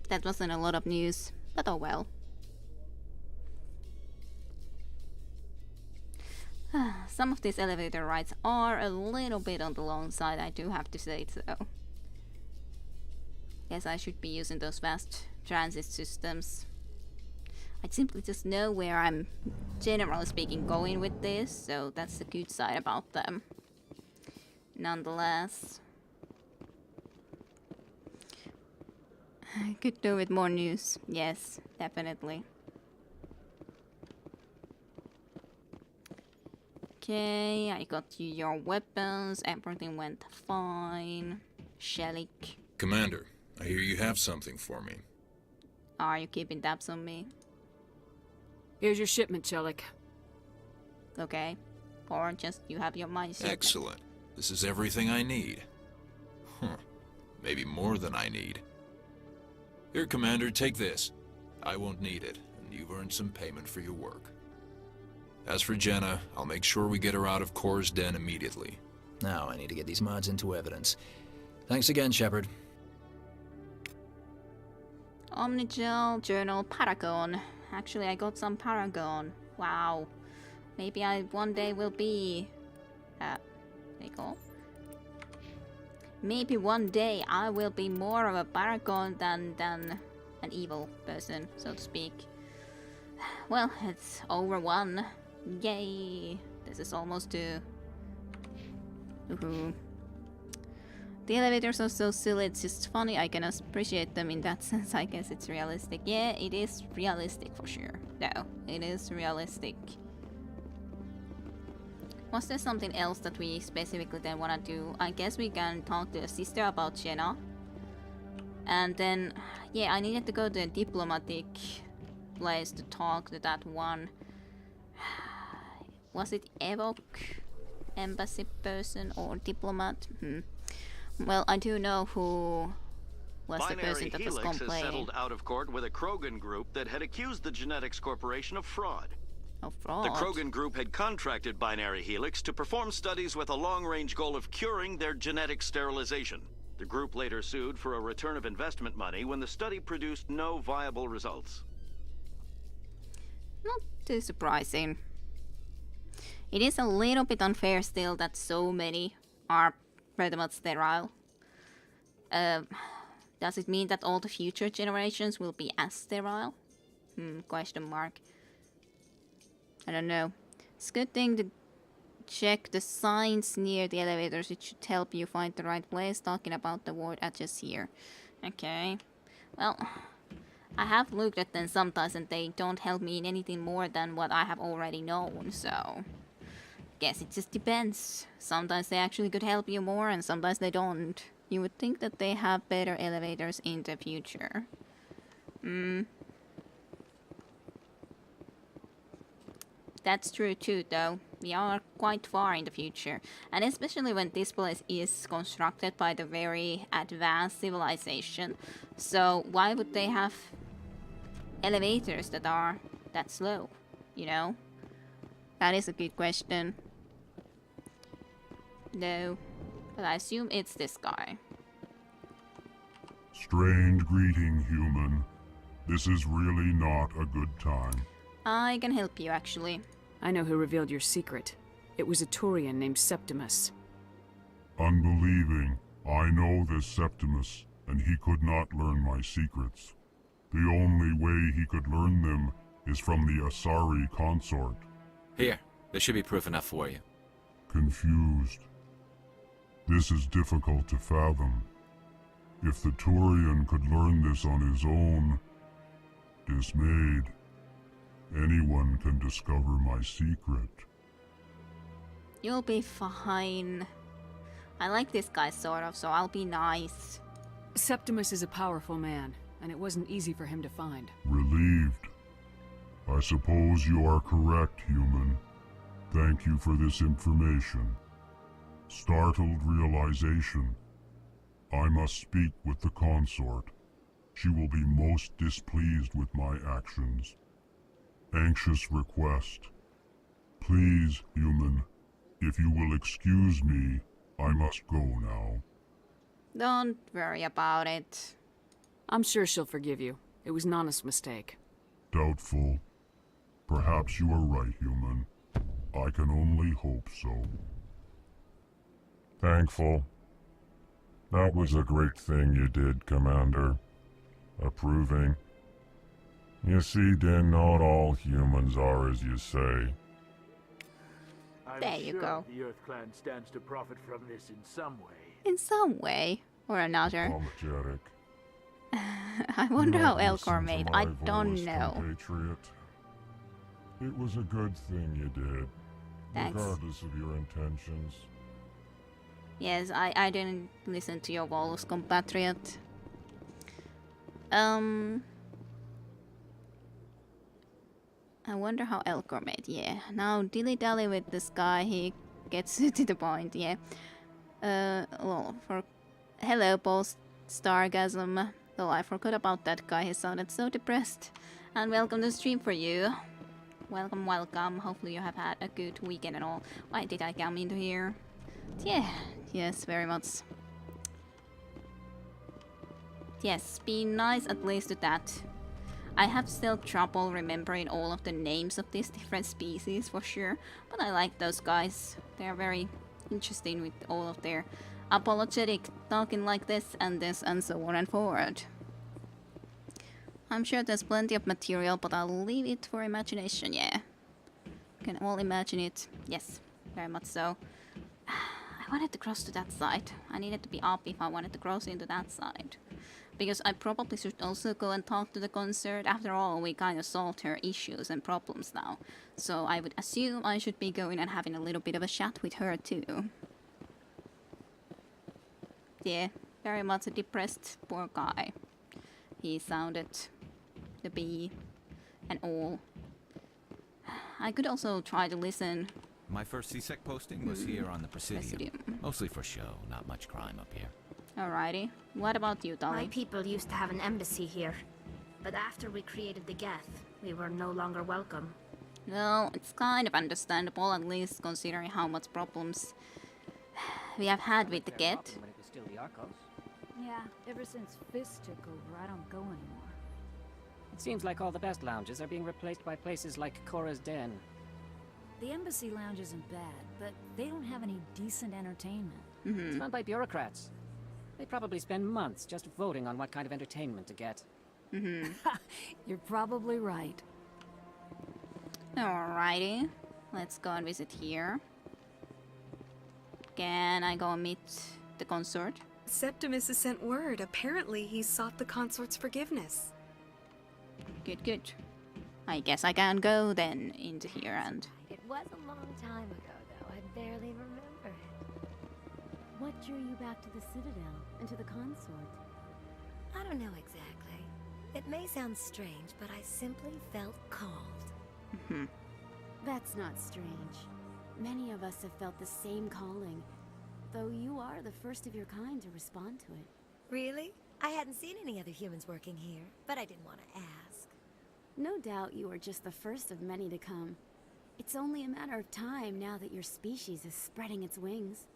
That wasn't a lot of news, but oh well. Some of these elevator rides are a little bit on the long side, I do have to say so. Guess I should be using those fast transit systems. I simply just know where I'm, generally speaking, going with this, so that's the good side about them. Nonetheless. Could do with more news. Yes, definitely. Okay, I got you your weapons. Everything went fine. Shelik. Commander, I hear you have something for me. Are you keeping tabs on me? Here's your shipment, Shelik. Okay. Or just you have your mind shipment. Excellent. This is everything I need. Maybe more than I need. Here, Commander, take this. I won't need it, and you've earned some payment for your work. As for Jenna, I'll make sure we get her out of Core's den immediately. Now I need to get these mods into evidence. Thanks again, Shepard. Omnigel Journal Paragon. Actually, I got some Paragon. Wow. Maybe I one day will be... there you go. Maybe one day I will be more of a Paragon than an evil person, so to speak. Well, it's over 1. Yay! This is almost 2. Woohoo. The elevators are so silly, it's just funny. I can appreciate them in that sense. I guess it's realistic. Yeah, it is realistic for sure. No, it is realistic. Was there something else that we specifically then want to do? I guess we can talk to the sister about Jenna. And then, yeah, I needed to go to a diplomatic place to talk to that one. Was it Evoke? Embassy person or diplomat? Well, I do know who was the person that was complaining. Binary Helix has settled out of court with a Krogan group that had accused the Genetics Corporation of fraud. Of fraud? The Krogan group had contracted Binary Helix to perform studies with a long-range goal of curing their genetic sterilization. The group later sued for a return of investment money when the study produced no viable results. Not too surprising. It is a little bit unfair still that so many are pretty much sterile. Does it mean that all the future generations will be as sterile? Question mark. I don't know. It's a good thing to check the signs near the elevators. It should help you find the right place. Talking about the ward address here. Okay. Well, I have looked at them sometimes and they don't help me in anything more than what I have already known, so... Guess it just depends. Sometimes they actually could help you more and sometimes they don't. You would think that they have better elevators in the future. That's true too, though. We are quite far in the future. And especially when this place is constructed by the very advanced civilization. So why would they have elevators that are that slow? You know? That is a good question. No. But I assume it's this guy. Strange greeting, human. This is really not a good time. I can help you, actually. I know who revealed your secret. It was a Turian named Septimus. Unbelieving. I know this Septimus, and he could not learn my secrets. The only way he could learn them is from the Asari consort. Here, this should be proof enough for you. Confused. This is difficult to fathom. If the Turian could learn this on his own, dismayed, anyone can discover my secret. You'll be fine. I like this guy sort of, so I'll be nice. Septimus is a powerful man, and it wasn't easy for him to find. Relieved. I suppose you are correct, human. Thank you for this information. Startled realization. I must speak with the consort. She will be most displeased with my actions. Anxious request. Please, human, if you will excuse me, I must go now. Don't worry about it. I'm sure she'll forgive you. It was Nana's mistake. Doubtful. Perhaps you are right, human. I can only hope so. Thankful. That was a great thing you did, Commander. Approving. You see, then not all humans are as you say. There you go. The Earth Clan stands to profit from this in some way. In some way or another. Apologetic. I wonder how Elcor made. I don't know. Compatriot. It was a good thing you did. Thanks. Regardless of your intentions. Yes, I didn't listen to your Volus compatriot. I wonder how Elcor made, yeah. Now dilly-dally with this guy, he gets to the point, yeah. Well, hello, post Stargasm. Though I forgot about that guy, he sounded so depressed. And welcome to stream for you. Welcome, welcome. Hopefully you have had a good weekend and all. Why did I come into here? Yeah, yes, very much. Yes, be nice at least to that. I have still trouble remembering all of the names of these different species for sure, but I like those guys. They are very interesting with all of their apologetic talking like this and so on and forward. I'm sure there's plenty of material, but I'll leave it for imagination, yeah. You can all imagine it. Yes, very much so. I wanted to cross to that side. I needed to be up if I wanted to cross into that side. Because I probably should also go and talk to the concert. After all, we kind of solved her issues and problems now. So I would assume I should be going and having a little bit of a chat with her too. Yeah, very much a depressed poor guy. He sounded to be and all. I could also try to listen. My first CSEC posting was here on the Presidium. Mostly for show, not much crime up here. Alrighty. What about you, Dolly? My people used to have an embassy here. But after we created the Geth, we were no longer welcome. Well, it's kind of understandable, at least considering how much problems we have had with the Geth. Yeah, ever since Fist took over, I don't go anymore. It seems like all the best lounges are being replaced by places like Cora's Den. The embassy lounge isn't bad, but they don't have any decent entertainment. It's run by bureaucrats. They probably spend months just voting on what kind of entertainment to get. You're probably right. Alrighty. Let's go and visit here. Can I go and meet the consort? Septimus has sent word. Apparently, he sought the consort's forgiveness. Good, good. I guess I can go then into here and... It was a long time ago, though. I barely remember it. What drew you back to the Citadel and to the consort? I don't know exactly. It may sound strange, but I simply felt called. That's not strange. Many of us have felt the same calling, though you are the first of your kind to respond to it. Really? I hadn't seen any other humans working here, but I didn't want to ask. No doubt you are just the first of many to come. It's only a matter of time now that your species is spreading its wings.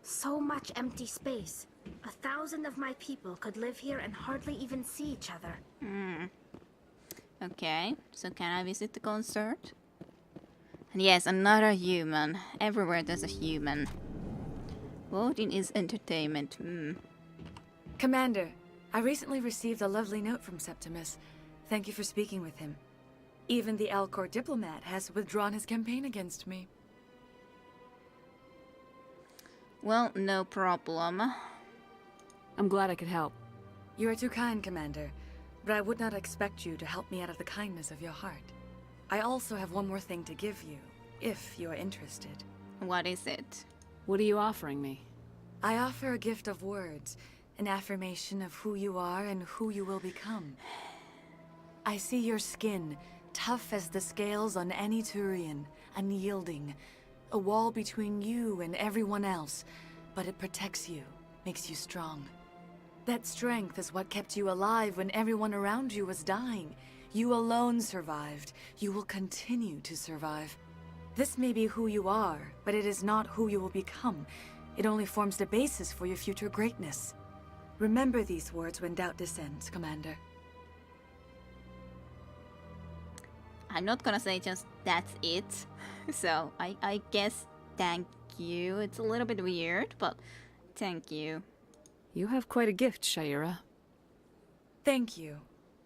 So much empty space. 1,000 of my people could live here and hardly even see each other. Okay, so can I visit the concert? And yes, another human. Everywhere there's a human. Voting is entertainment. Commander, I recently received a lovely note from Septimus. Thank you for speaking with him. Even the Alcor diplomat has withdrawn his campaign against me. Well, no problem. I'm glad I could help. You are too kind, Commander, but I would not expect you to help me out of the kindness of your heart. I also have one more thing to give you, if you are interested. What is it? What are you offering me? I offer a gift of words, an affirmation of who you are and who you will become. I see your skin, tough as the scales on any Turian, unyielding, a wall between you and everyone else, but it protects you, makes you strong. That strength is what kept you alive when everyone around you was dying. You alone survived. You will continue to survive. This may be who you are, but it is not who you will become. It only forms the basis for your future greatness. Remember these words when doubt descends, Commander. I'm not gonna say just that's it. So, I guess thank you. It's a little bit weird, but thank you. You have quite a gift, Shaira. Thank you.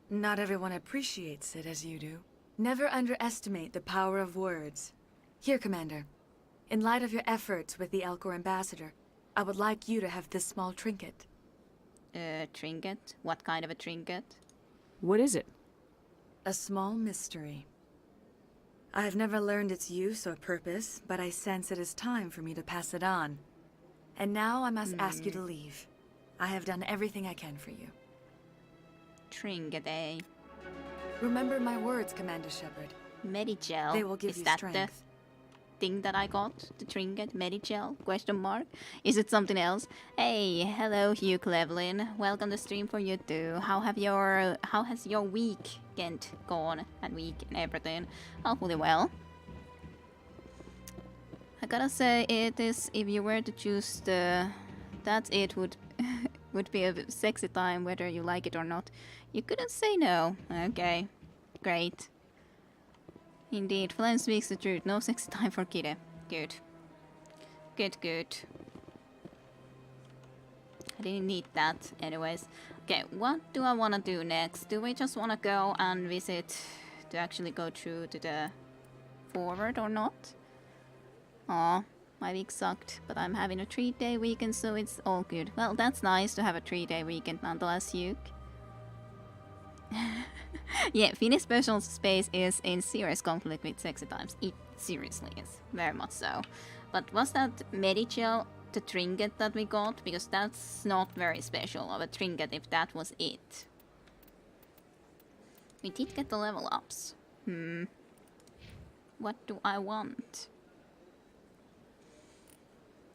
Not everyone appreciates it as you do. Never underestimate the power of words. Here, Commander. In light of your efforts with the Alcor ambassador, I would like you to have this small trinket. Trinket? What kind of a trinket? What is it? A small mystery. I have never learned its use or purpose, but I sense it is time for me to pass it on. And now I must ask you to leave. I have done everything I can for you. Trinket, eh? Remember my words, Commander Shepard. Medigel. They will give is you that strength. thing that I got? The trinket? Medicel? Question mark? Is it something else? Hey, hello Hugh Cleveland. Welcome to stream for you too. How has your weekend gone and week and everything? Hopefully well. I gotta say it is, if you were to choose that it would would be a sexy time whether you like it or not. You couldn't say no. Okay. Great. Indeed, Flame speaks the truth. No sexy time for Kide. Good. Good. I didn't need that anyways. Okay, what do I want to do next? Do we just want to go and visit to actually go through to the forward or not? Aw, my week sucked, but I'm having a 3-day weekend, so it's all good. Well, that's nice to have a 3-day weekend nonetheless, Hugh. Yeah, Finnish special space is in serious conflict with sexy times. It seriously is, very much so. But was that Medicel the trinket that we got? Because that's not very special of a trinket if that was it. We did get the level ups. What do I want?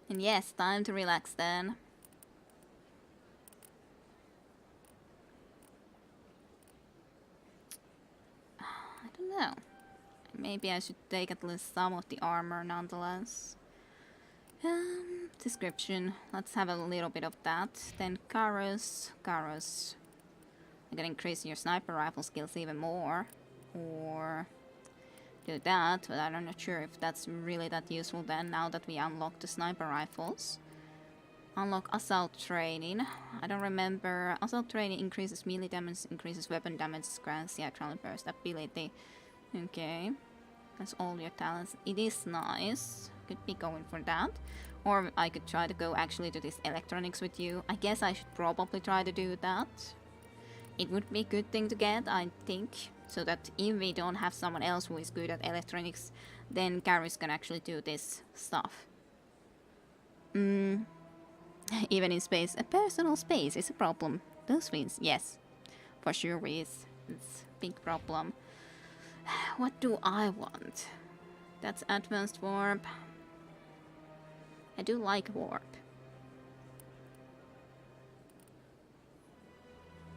And yes, time to relax then. I don't know. Maybe I should take at least some of the armor nonetheless. Description. Let's have a little bit of that. Then Karos. I can increase your sniper rifle skills even more. Or do that, but I'm not sure if that's really that useful then, now that we unlock the sniper rifles. Unlock assault training. I don't remember. Assault training increases melee damage, increases weapon damage, grants theatrical burst ability. Okay. That's all your talents. It is nice. Could be going for that. Or I could try to go actually to this electronics with you. I guess I should probably try to do that. It would be a good thing to get, I think. So that if we don't have someone else who is good at electronics, then Garrus can actually do this stuff. Even in space, a personal space is a problem. Those things, yes, for sure is. It's a big problem. What do I want? That's advanced warp. I do like warp.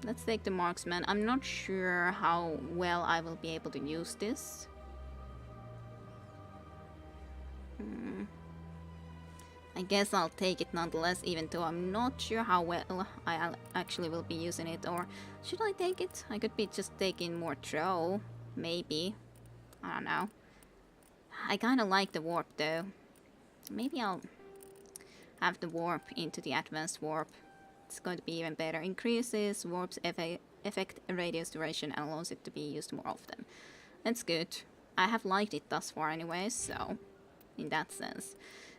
Let's take the marksman. I'm not sure how well I will be able to use this. I guess I'll take it nonetheless, even though I'm not sure how well I actually will be using it. Or should I take it? I could be just taking more throw, maybe. I don't know. I kind of like the warp though. Maybe I'll have the warp into the advanced warp. It's going to be even better. Increases warp's effect radius duration and allows it to be used more often. That's good. I have liked it thus far anyways, so in that sense.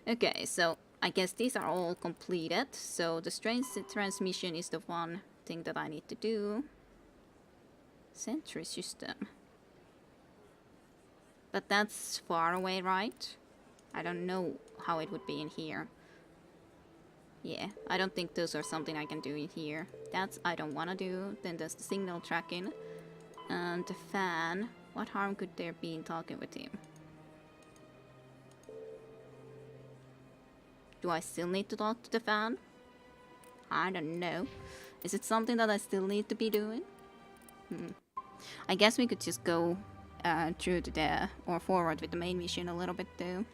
Okay, so I guess these are all completed. So the strange transmission is the one thing that I need to do. Sentry system. But that's far away, right? I don't know how it would be in here. Yeah, I don't think those are something I can do in here. That's I don't want to do. Then there's the signal tracking. And the fan. What harm could there be in talking with him? Do I still need to talk to the fan? I don't know. Is it something that I still need to be doing? I guess we could just go through to the, or forward with the main mission a little bit too.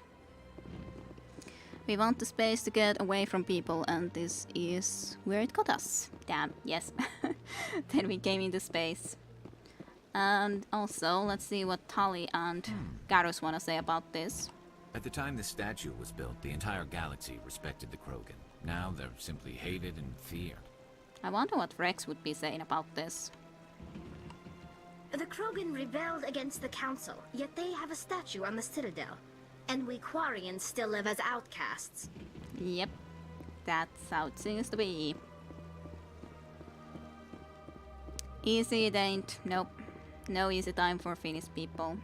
We want the space to get away from people, and this is where it got us. Damn, yes. Then we came into space. And also, let's see what Tali and Garrus want to say about this. At the time the statue was built, the entire galaxy respected the Krogan. Now they're simply hated and feared. I wonder what Rex would be saying about this. The Krogan rebelled against the Council, yet they have a statue on the Citadel. And we Quarians still live as outcasts. Yep, that's how it seems to be. Easy it ain't. Nope. No easy time for Finnish people.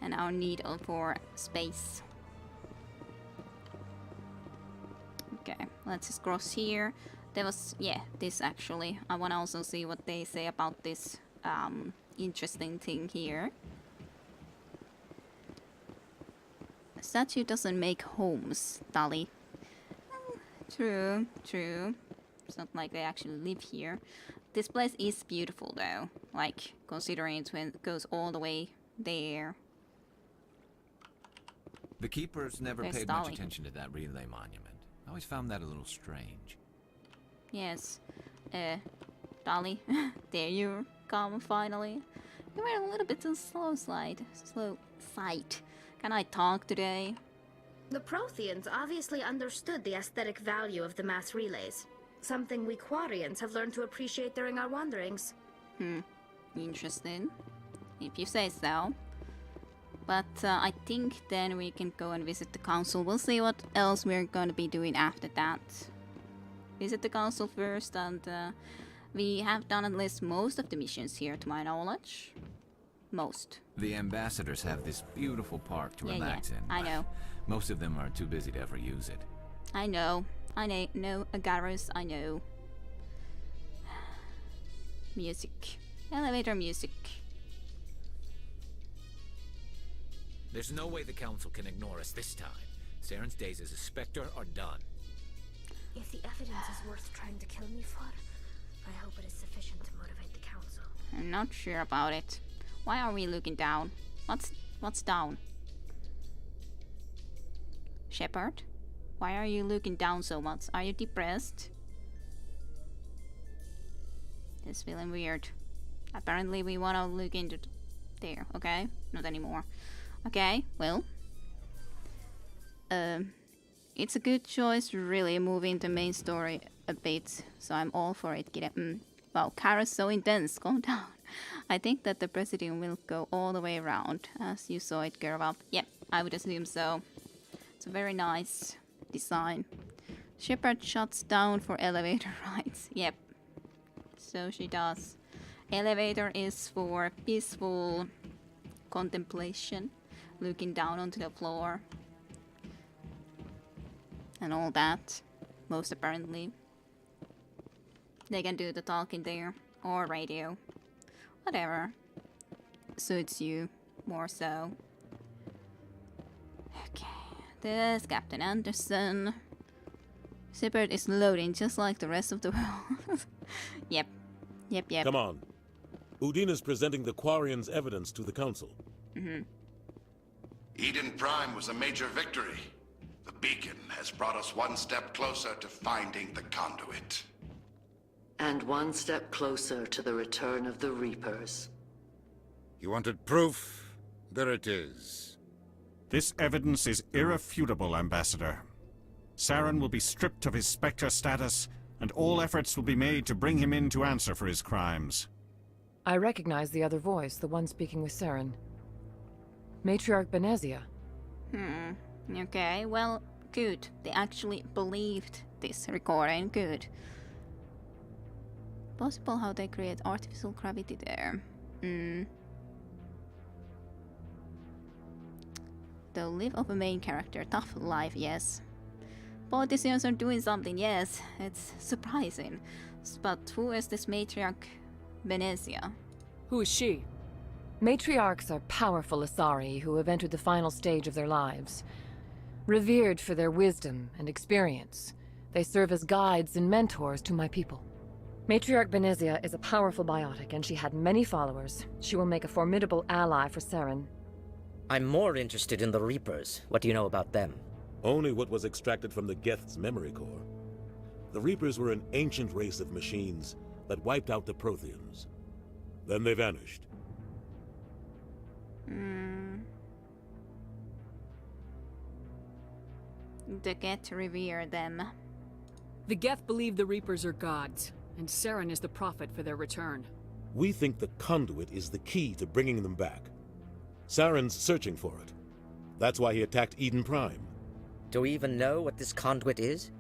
And our need for space. Okay, let's just cross here. There was, yeah, this actually. I want to also see what they say about this interesting thing here. statue doesn't make homes, Dolly. True, true. It's not like they actually live here. This place is beautiful though, like considering it goes all the way there. The keepers never There's paid Dolly. much attention to that relay monument. I always found that a little strange. Yes. Dolly, there you come finally. You were a little bit slow sight. Can I talk today? The Protheans obviously understood the aesthetic value of the mass relays. Something we Quarians have learned to appreciate during our wanderings. Interesting. If you say so. But I think then we can go and visit the council. We'll see what else we're going to be doing after that. Visit the council first, and we have done at least most of the missions here, to my knowledge. Most. The ambassadors have this beautiful park to Yeah, relax yeah, in. I know. Most of them are too busy to ever use it. I know, Agarus, I know. Music. Elevator music. There's no way the Council can ignore us this time. Saren's days as a Spectre are done. If the evidence is worth trying to kill me for, I hope it is sufficient to motivate the council. I'm not sure about it. Why are we looking down? What's down? Shepard? Why are you looking down so much? Are you depressed? It's feeling weird. Apparently we wanna look into there, okay? Not anymore. Okay, well. It's a good choice to really move into main story a bit, so I'm all for it. Wow, Kara's so intense, calm down. I think that the Presidium will go all the way around, as you saw it curve up. Yep, I would assume so. It's a very nice design. Shepard shuts down for elevator rides. Yep, so she does. Elevator is for peaceful contemplation, looking down onto the floor. And all that, most apparently. They can do the talking there, or radio. Whatever suits you more so. Okay, there's Captain Anderson. Shepard is loading just like the rest of the world. Yep. Come on. Udina's presenting the Quarians' evidence to the Council. Eden Prime was a major victory. The beacon has brought us one step closer to finding the conduit. And one step closer to the return of the Reapers. You wanted proof? There it is. This evidence is irrefutable, Ambassador. Saren will be stripped of his Spectre status, and all efforts will be made to bring him in to answer for his crimes. I recognize the other voice, the one speaking with Saren. Matriarch Benezia. Okay, well, good. They actually believed this recording. Good. Possible how they create artificial gravity there. The live of a main character. Tough life, yes. Politicians are doing something, yes. It's surprising. But who is this matriarch Benezia? Who is she? Matriarchs are powerful Asari who have entered the final stage of their lives. Revered for their wisdom and experience, they serve as guides and mentors to my people. Matriarch Benezia is a powerful biotic, and she had many followers. She will make a formidable ally for Saren. I'm more interested in the Reapers. What do you know about them? Only what was extracted from the Geth's memory core. The Reapers were an ancient race of machines that wiped out the Protheans. Then they vanished. The Geth revere them. The Geth believe the Reapers are gods, and Saren is the prophet for their return. We think the conduit is the key to bringing them back. Saren's searching for it. That's why he attacked Eden Prime. Do we even know what this conduit is?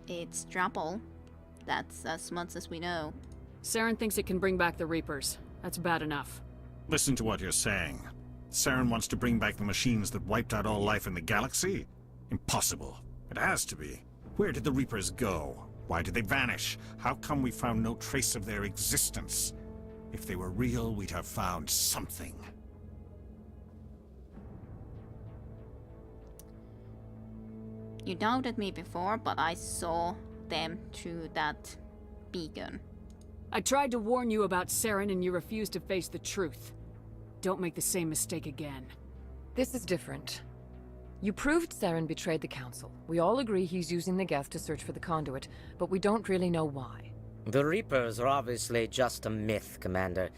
It's Drapple. That's as much as we know. Saren thinks it can bring back the Reapers. That's bad enough. Listen to what you're saying. Saren wants to bring back the machines that wiped out all life in the galaxy? Impossible. It has to be. Where did the Reapers go? Why did they vanish? How come we found no trace of their existence? If they were real, we'd have found something. You doubted me before, but I saw them through that beacon. I tried to warn you about Saren and you refused to face the truth. Don't make the same mistake again. This is different. You proved Saren betrayed the Council. We all agree he's using the Geth to search for the conduit, but we don't really know why. The Reapers are obviously just a myth, Commander.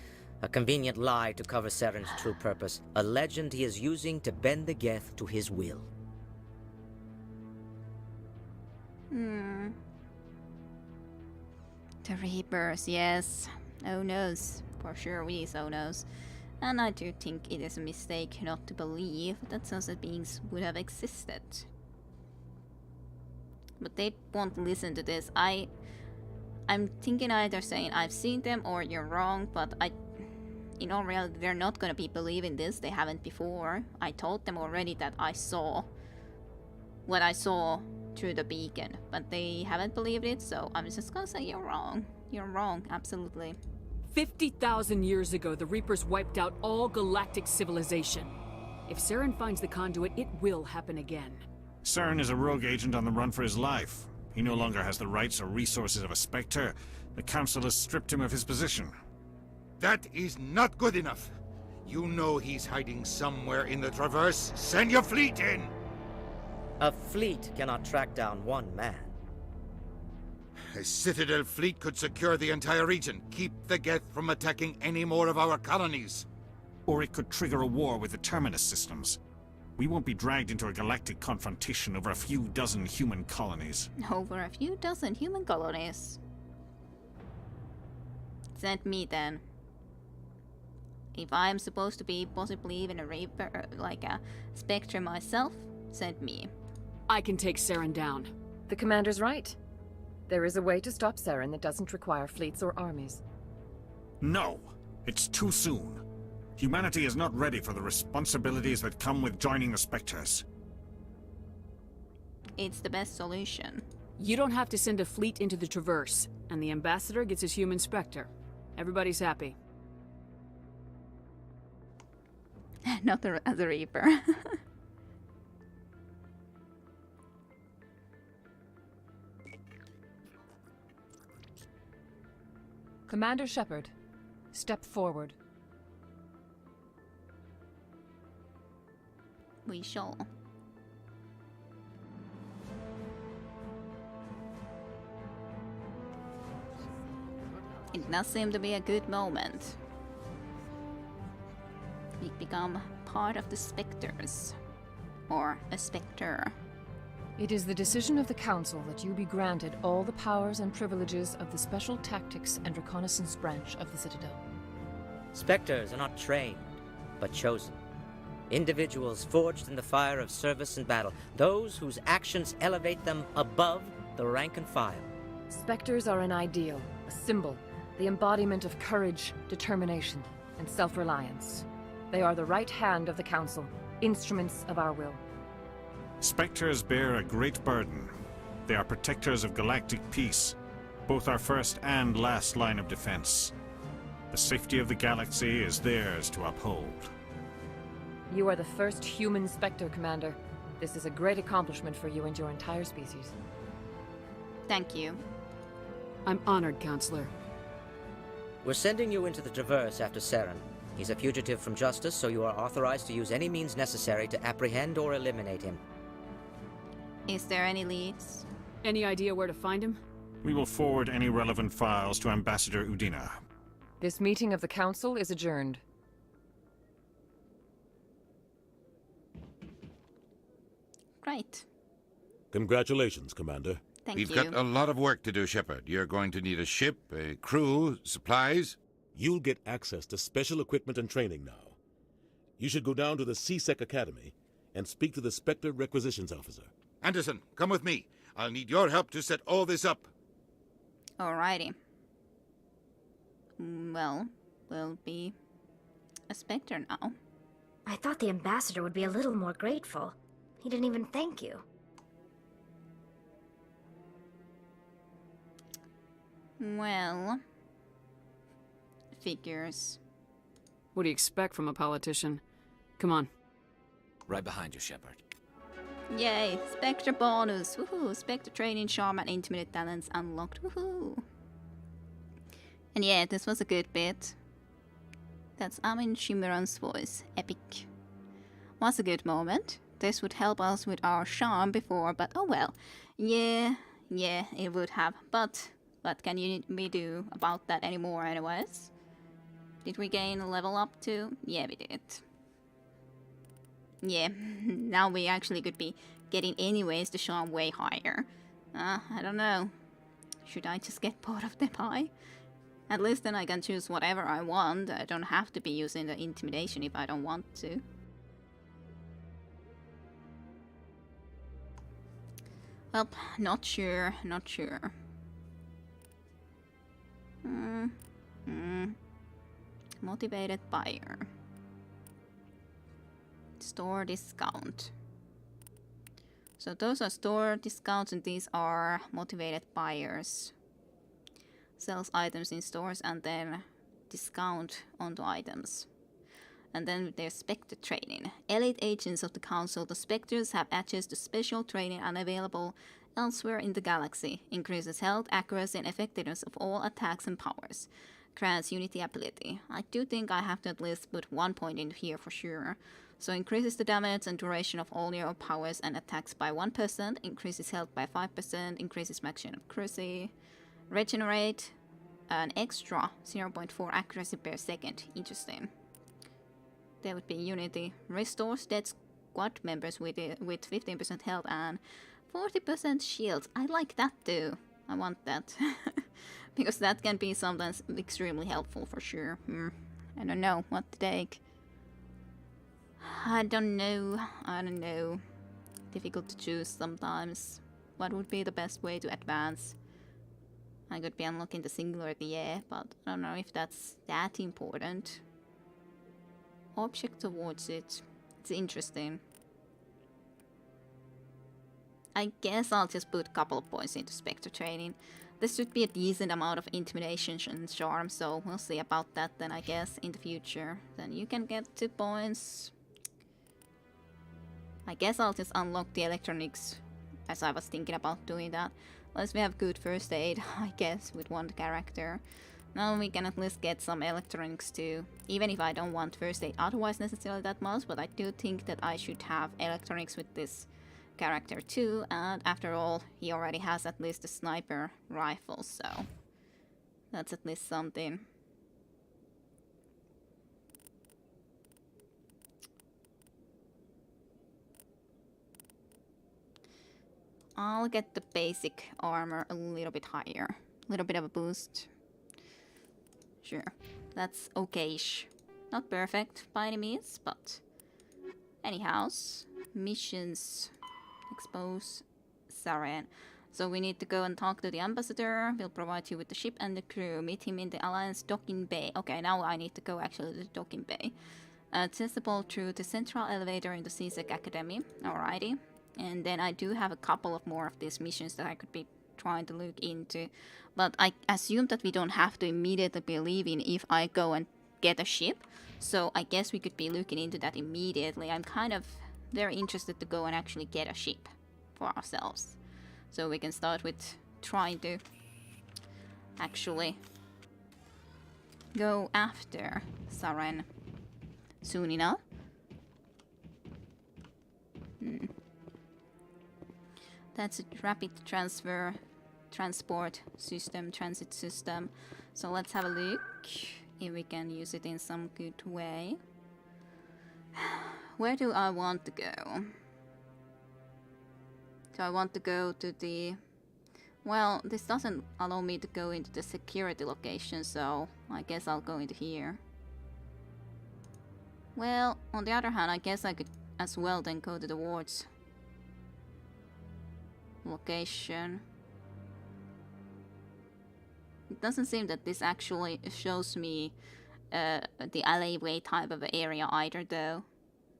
A convenient lie to cover Saren's true purpose. A legend he is using to bend the Geth to his will. The Reapers, yes. Oh noes. For sure we so knows. And I do think it is a mistake not to believe that sunset beings would have existed. But they won't listen to this. I'm thinking either saying I've seen them or you're wrong, but in all reality they're not gonna be believing this. They haven't before. I told them already that I saw what I saw through the beacon, but they haven't believed it, so I'm just gonna say you're wrong. You're wrong, absolutely. 50,000 years ago, the Reapers wiped out all galactic civilization. If Saren finds the conduit, it will happen again. Saren is a rogue agent on the run for his life. He no longer has the rights or resources of a Spectre. The Council has stripped him of his position. That is not good enough. You know he's hiding somewhere in the Traverse. Send your fleet in! A fleet cannot track down one man. A Citadel fleet could secure the entire region, keep the Geth from attacking any more of our colonies. Or it could trigger a war with the Terminus systems. We won't be dragged into a galactic confrontation over a few dozen human colonies. Over a few dozen human colonies. Send me then. If I am supposed to be possibly even a Reaper, like a Spectre myself, send me. I can take Saren down. The Commander's right. There is a way to stop Saren that doesn't require fleets or armies. No! It's too soon. Humanity is not ready for the responsibilities that come with joining the Spectres. It's the best solution. You don't have to send a fleet into the Traverse, and the Ambassador gets his human Spectre. Everybody's happy. Not as a Reaper. Commander Shepard, step forward. We shall. It does seem to be a good moment. We become part of the Spectres. Or a Spectre. It is the decision of the Council that you be granted all the powers and privileges of the Special Tactics and Reconnaissance branch of the Citadel. Spectres are not trained, but chosen. Individuals forged in the fire of service and battle. Those whose actions elevate them above the rank and file. Spectres are an ideal, a symbol, the embodiment of courage, determination, and self-reliance. They are the right hand of the Council, instruments of our will. Spectres bear a great burden. They are protectors of galactic peace, both our first and last line of defense. The safety of the galaxy is theirs to uphold. You are the first human Spectre, Commander. This is a great accomplishment for you and your entire species. Thank you. I'm honored, Counselor. We're sending you into the Traverse after Saren. He's a fugitive from justice, so you are authorized to use any means necessary to apprehend or eliminate him. Is there any leads? Any idea where to find him? We will forward any relevant files to Ambassador Udina. This meeting of the Council is adjourned. Right. Congratulations, Commander. Thank We've you. got a lot of work to do, Shepard. You're going to need a ship, a crew, supplies. You'll get access to special equipment and training now. You should go down to the C-Sec Academy and speak to the Spectre Requisitions Officer. Anderson, come with me. I'll need your help to set all this up. Alrighty. Well, we'll be a Spectre now. I thought the Ambassador would be a little more grateful. He didn't even thank you. Well... figures. What do you expect from a politician? Come on. Right behind you, Shepard. Yay! Spectre bonus! Woohoo! Spectre training, charm, and intimidate talents unlocked. Woohoo! And yeah, this was a good bit. That's Amin Shimmeran's voice. Epic. Was a good moment. This would help us with our charm before, but oh well. Yeah, it would have. But what can we do about that anymore anyways? Did we gain a level up too? Yeah, we did. Yeah, now we actually could be getting anyways the charm way higher. I don't know. Should I just get both of them high? At least then I can choose whatever I want. I don't have to be using the intimidation if I don't want to. Well, not sure. Motivated buyer. Store discount. So those are store discounts and these are motivated buyers. Sells items in stores and then discount on the items. And then there's Spectre training. Elite agents of the Council, the Spectres have access to special training unavailable elsewhere in the galaxy. Increases health, accuracy, and effectiveness of all attacks and powers. Grants unity ability. I do think I have to at least put 1 point in here for sure. So increases the damage and duration of all your powers and attacks by 1%, increases health by 5%, increases maximum accuracy. Regenerate an extra 0.4 accuracy per second. Interesting. There would be unity. Restores dead squad members with 15% health and 40% shields. I like that too. I want that. Because that can be sometimes extremely helpful for sure. I don't know what to take. I don't know. Difficult to choose sometimes. What would be the best way to advance? I could be unlocking the singularity, yeah, but I don't know if that's that important. Object towards it. It's interesting. I guess I'll just put a couple of points into Spectre training. There should be a decent amount of intimidation and charm, so we'll see about that then, I guess, in the future. Then you can get 2 points. I guess I'll just unlock the electronics, as I was thinking about doing that. Unless we have good first aid, I guess, with one character. Now we can at least get some electronics too. Even if I don't want first aid otherwise necessarily that much, but I do think that I should have electronics with this character too. And after all, he already has at least a sniper rifle, so that's at least something. I'll get the basic armor a little bit higher. A little bit of a boost. Sure, that's okay-ish. Not perfect by any means, but anyhow. Missions. Expose Saren. So we need to go and talk to the ambassador. We'll provide you with the ship and the crew. Meet him in the Alliance docking bay. Okay, now I need to go actually to the docking bay. Accessible through the central elevator in the CSEC Academy. Alrighty. And then I do have a couple of more of these missions that I could be trying to look into. But I assume that we don't have to immediately be leaving if I go and get a ship. So I guess we could be looking into that immediately. I'm kind of very interested to go and actually get a ship for ourselves. So we can start with trying to actually go after Saren soon enough. That's a rapid transport system, transit system. So let's have a look if we can use it in some good way. Where do I want to go? So I want to go to the... Well, this doesn't allow me to go into the security location, so I guess I'll go into here. Well, on the other hand, I guess I could as well then go to the wards location. It doesn't seem that this actually shows me the alleyway type of area either, though.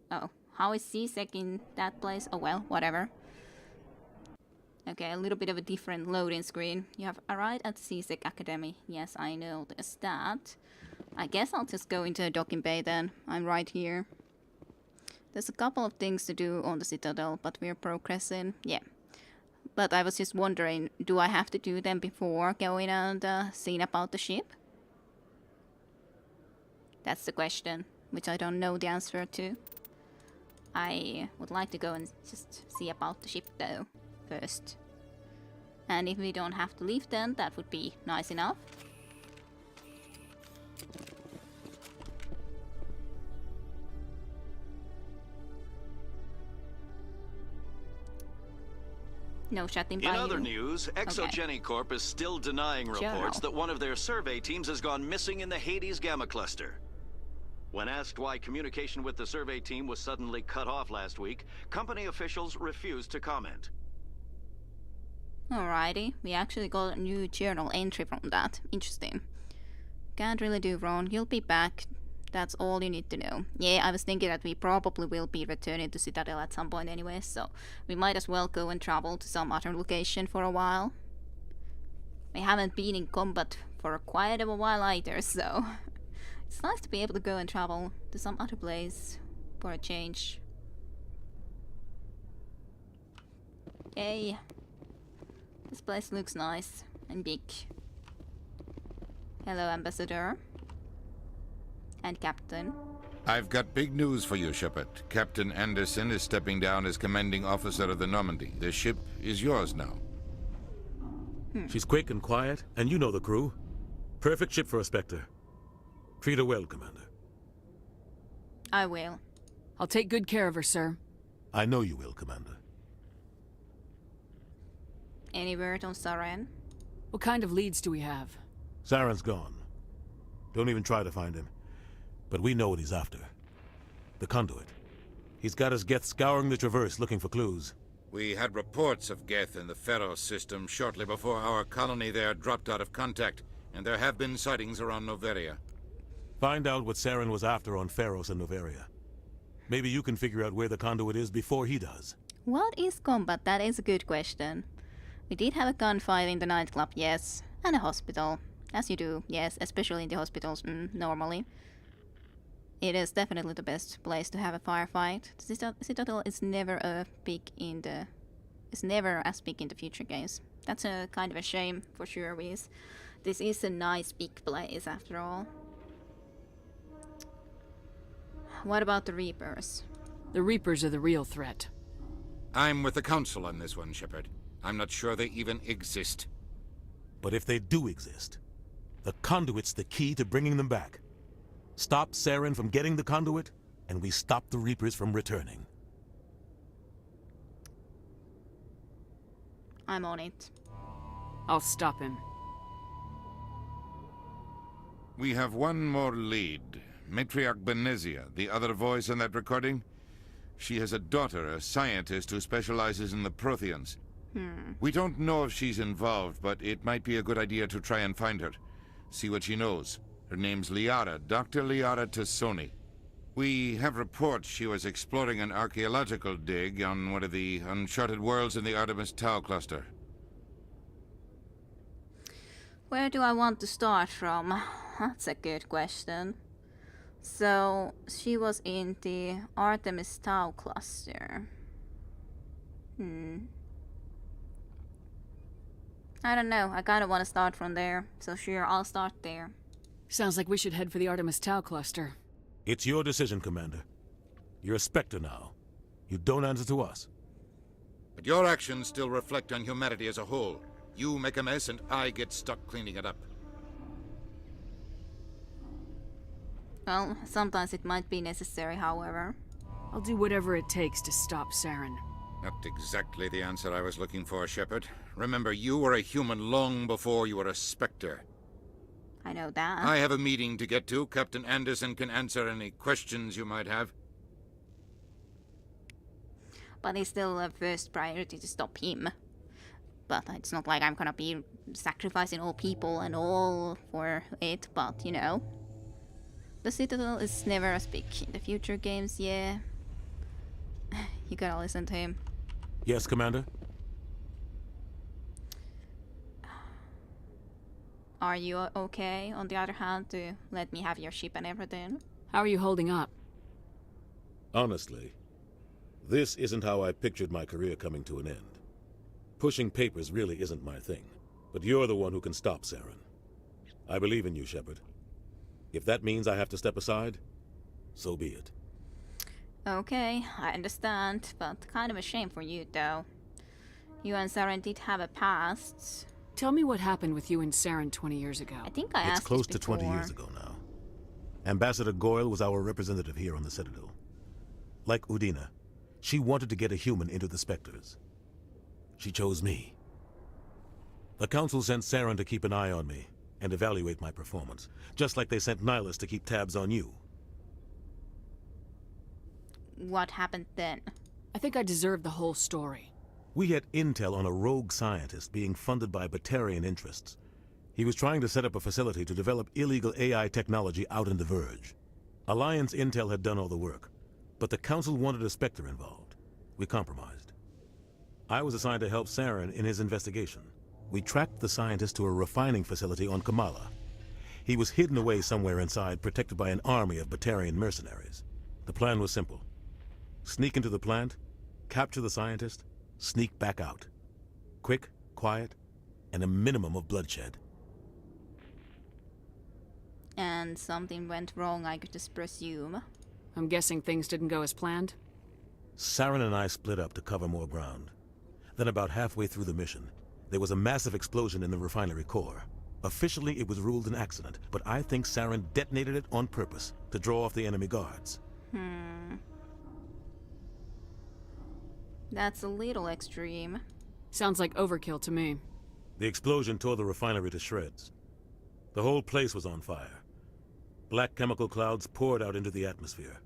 Oh, how is CSEC in that place? Oh well, whatever. Okay, a little bit of a different loading screen. You have arrived at CSEC Academy. Yes, I noticed that. I guess I'll just go into the docking bay then. I'm right here. There's a couple of things to do on the Citadel, but we're progressing. Yeah. But I was just wondering, do I have to do them before going and seeing about the ship? That's the question, which I don't know the answer to. I would like to go and just see about the ship though, first. And if we don't have to leave then, that would be nice enough. No shutting by In you. other news, Exogeny Okay. Corp is still denying reports that one of their survey teams has gone missing in the Hades Gamma Cluster. When asked why communication with the survey team was suddenly cut off last week, company officials refused to comment. Alrighty, we actually got a new journal entry from that. Interesting. Can't really do wrong. You'll be back. That's all you need to know. Yeah, I was thinking that we probably will be returning to Citadel at some point anyway, so we might as well go and travel to some other location for a while. We haven't been in combat for quite a while either, so it's nice to be able to go and travel to some other place for a change. Yay. This place looks nice and big. Hello, Ambassador. And Captain. I've got big news for you, Shepard. Captain Anderson is stepping down as commanding officer of the Normandy. The ship is yours now. She's quick and quiet, and you know the crew. Perfect ship for a Spectre. Treat her well, Commander. I will. I'll take good care of her, sir. I know you will, Commander. Any word on Saren? What kind of leads do we have? Saren's gone. Don't even try to find him. But we know what he's after. The conduit. He's got his Geth scouring the Traverse looking for clues. We had reports of Geth in the Pharos system shortly before our colony there dropped out of contact, and there have been sightings around Noveria. Find out what Saren was after on Pharos and Noveria. Maybe you can figure out where the conduit is before he does. What is combat? That is a good question. We did have a gunfight in the nightclub, yes. And a hospital. As you do, yes, especially in the hospitals, normally. It is definitely the best place to have a firefight. The Citadel is never as big in the future games. That's a kind of a shame for sure, because this is a nice big place after all. What about the Reapers? The Reapers are the real threat. I'm with the Council on this one, Shepard. I'm not sure they even exist. But if they do exist, the conduit's the key to bringing them back. Stop Saren from getting the conduit, and we stop the Reapers from returning. I'm on it. I'll stop him. We have one more lead. Matriarch Benezia, the other voice in that recording. She has a daughter, a scientist who specializes in the Protheans. We don't know if she's involved, but it might be a good idea to try and find her. See what she knows. Her name's Liara, Dr. Liara Tassoni. We have reports she was exploring an archaeological dig on one of the uncharted worlds in the Artemis Tau cluster. Where do I want to start from? That's a good question. So, she was in the Artemis Tau cluster. I don't know, I kinda wanna start from there, so sure, I'll start there. Sounds like we should head for the Artemis Tau cluster. It's your decision, Commander. You're a Spectre now. You don't answer to us. But your actions still reflect on humanity as a whole. You make a mess and I get stuck cleaning it up. Well, sometimes it might be necessary, however. I'll do whatever it takes to stop Saren. Not exactly the answer I was looking for, Shepard. Remember, you were a human long before you were a Spectre. I know that. I have a meeting to get to. Captain Anderson can answer any questions you might have. But it's still a first priority to stop him. But it's not like I'm gonna be sacrificing all people and all for it, but you know. The Citadel is never as big in the future games, yeah. You gotta listen to him. Yes, Commander? Are you okay, on the other hand, to let me have your ship and everything? How are you holding up? Honestly, This isn't how I pictured my career coming to an end. Pushing papers really isn't my thing, but you're the one who can stop Saren. I believe in you, Shepard. If that means I have to step aside, so be it. Okay, I understand, but kind of a shame for you, though. You and Saren did have a past. Tell me what happened with you and Saren 20 years ago. I think I asked It's close this to 20 before. years ago now. Ambassador Goyle was our representative here on the Citadel. Like Udina, she wanted to get a human into the Spectres. She chose me. The Council sent Saren to keep an eye on me and evaluate my performance, just like they sent Nihilus to keep tabs on you. What happened then? I think I deserve the whole story. We had intel on a rogue scientist being funded by Batarian interests. He was trying to set up a facility to develop illegal AI technology out in the Verge. Alliance intel had done all the work, but the Council wanted a Spectre involved. We compromised. I was assigned to help Saren in his investigation. We tracked the scientist to a refining facility on Kamala. He was hidden away somewhere inside, protected by an army of Batarian mercenaries. The plan was simple. Sneak into the plant, capture the scientist, sneak back out. Quick, quiet, and a minimum of bloodshed. And something went wrong, I could just presume. I'm guessing things didn't go as planned? Saren and I split up to cover more ground. Then about halfway through the mission, there was a massive explosion in the refinery core. Officially, it was ruled an accident, but I think Saren detonated it on purpose to draw off the enemy guards. That's a little extreme. Sounds like overkill to me. The explosion tore the refinery to shreds. The whole place was on fire. Black chemical clouds poured out into the atmosphere.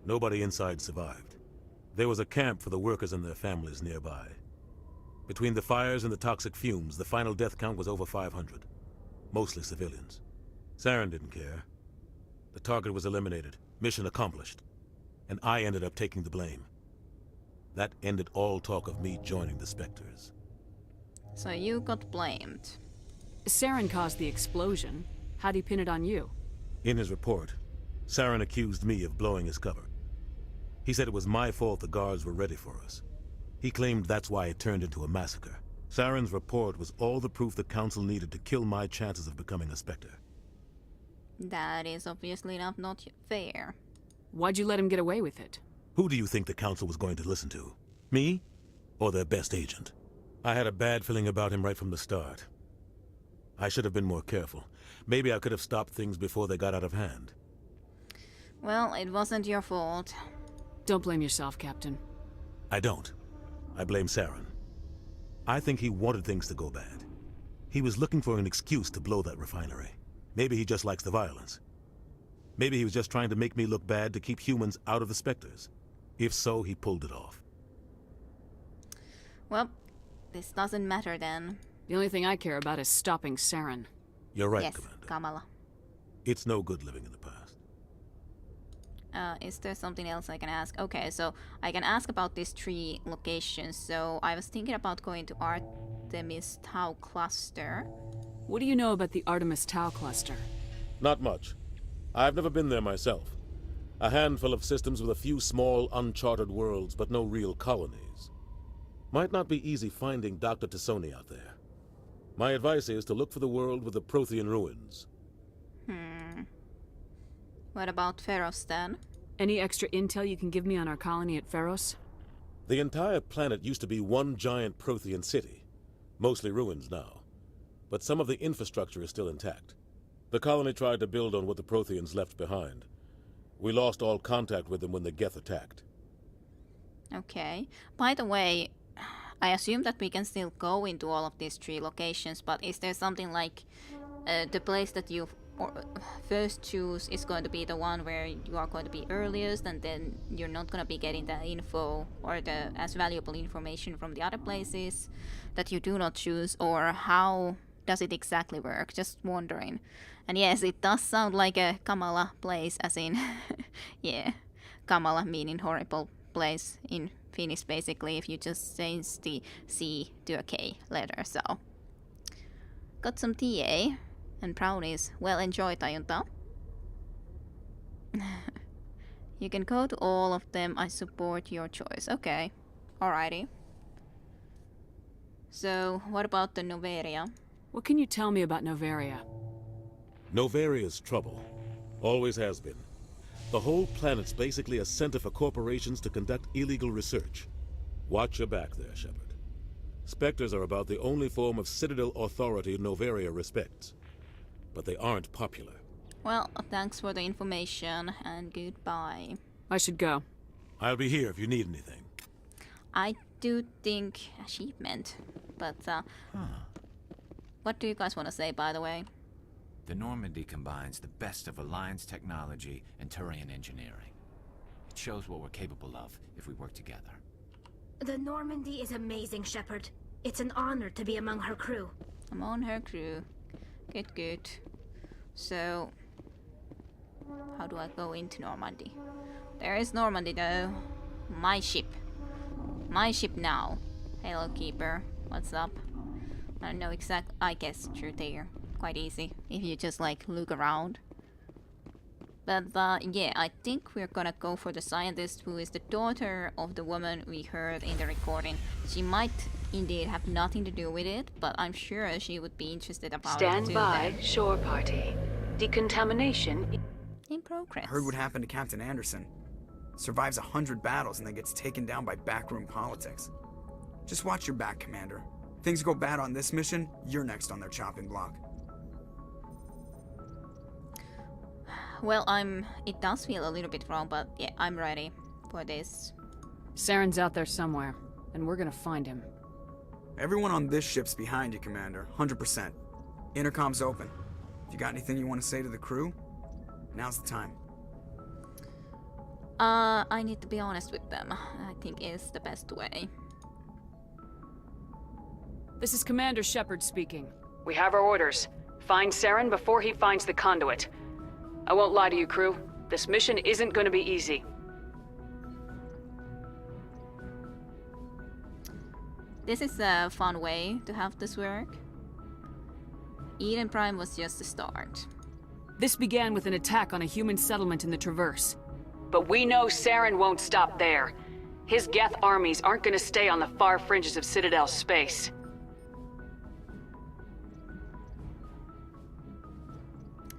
Nobody inside survived. There was a camp for the workers and their families nearby. Between the fires and the toxic fumes, the final death count was over 500. Mostly civilians. Saren didn't care. The target was eliminated, mission accomplished. And I ended up taking the blame. That ended all talk of me joining the Spectres. So you got blamed. Saren caused the explosion. How'd he pin it on you? In his report, Saren accused me of blowing his cover. He said it was my fault the guards were ready for us. He claimed that's why it turned into a massacre. Saren's report was all the proof the Council needed to kill my chances of becoming a Spectre. That is obviously not fair. Why'd you let him get away with it? Who do you think the Council was going to listen to? Me? Or their best agent? I had a bad feeling about him right from the start. I should have been more careful. Maybe I could have stopped things before they got out of hand. Well, it wasn't your fault. Don't blame yourself, Captain. I don't. I blame Saren. I think he wanted things to go bad. He was looking for an excuse to blow that refinery. Maybe he just likes the violence. Maybe he was just trying to make me look bad to keep humans out of the Spectres. If so, he pulled it off. Well, this doesn't matter then. The only thing I care about is stopping Saren. You're right, yes, Commander. Kamala. It's no good living in the past. Is there something else I can ask? Okay, so I can ask about these 3 locations. So I was thinking about going to Artemis Tau Cluster. What do you know about the Artemis Tau Cluster? Not much. I've never been there myself. A handful of systems with a few small, uncharted worlds, but no real colonies. Might not be easy finding Dr. Tassoni out there. My advice is to look for the world with the Prothean ruins. What about Pharos then? Any extra intel you can give me on our colony at Pharos? The entire planet used to be one giant Prothean city. Mostly ruins now. But some of the infrastructure is still intact. The colony tried to build on what the Protheans left behind. We lost all contact with them when the Geth attacked. Okay. By the way, I assume that we can still go into all of these 3 locations, but is there something like the place that you first choose is going to be the one where you are going to be earliest, and then you're not going to be getting the info or the as valuable information from the other places that you do not choose, or how does it exactly work? Just wondering. And yes, it does sound like a Kamala place, as in yeah, Kamala meaning horrible place in Finnish, basically, if you just change the C to a K letter. So got some TA and brownies. Well enjoyed, Tajunta. You can go to all of them. I support your choice. Okay. Alrighty. So, what about the Noveria? What can you tell me about Noveria? Novaria's trouble. Always has been. The whole planet's basically a center for corporations to conduct illegal research. Watch your back there, Shepard. Spectres are about the only form of Citadel authority Noveria respects. But they aren't popular. Well, thanks for the information, and goodbye. I should go. I'll be here if you need anything. I do think achievement, but what do you guys want to say, by the way? The Normandy combines the best of Alliance technology and Turian engineering. It shows what we're capable of if we work together. The Normandy is amazing, Shepard. It's an honor to be among her crew. I'm on her crew. Good, good. So, how do I go into Normandy? There is Normandy, though. My ship. My ship now. Hello, Keeper. What's up? I don't know exactly. I guess you're there. Quite easy if you just like look around. But yeah, I think we're gonna go for the scientist who is the daughter of the woman we heard in the recording. She might indeed have nothing to do with it, but I'm sure she would be interested about it too. Stand by, shore party. Decontamination in progress. Heard what happened to Captain Anderson. Survives 100 battles and then gets taken down by backroom politics. Just watch your back, Commander. Things go bad on this mission, you're next on their chopping block. Well, it does feel a little bit wrong, but yeah, I'm ready for this. Saren's out there somewhere, and we're gonna find him. Everyone on this ship's behind you, Commander. 100%. Intercom's open. If you got anything you want to say to the crew, now's the time. I need to be honest with them. I think is the best way. This is Commander Shepard speaking. We have our orders. Find Saren before he finds the conduit. I won't lie to you, crew. This mission isn't going to be easy. This is a fun way to have this work. Eden Prime was just the start. This began with an attack on a human settlement in the Traverse. But we know Saren won't stop there. His Geth armies aren't going to stay on the far fringes of Citadel space.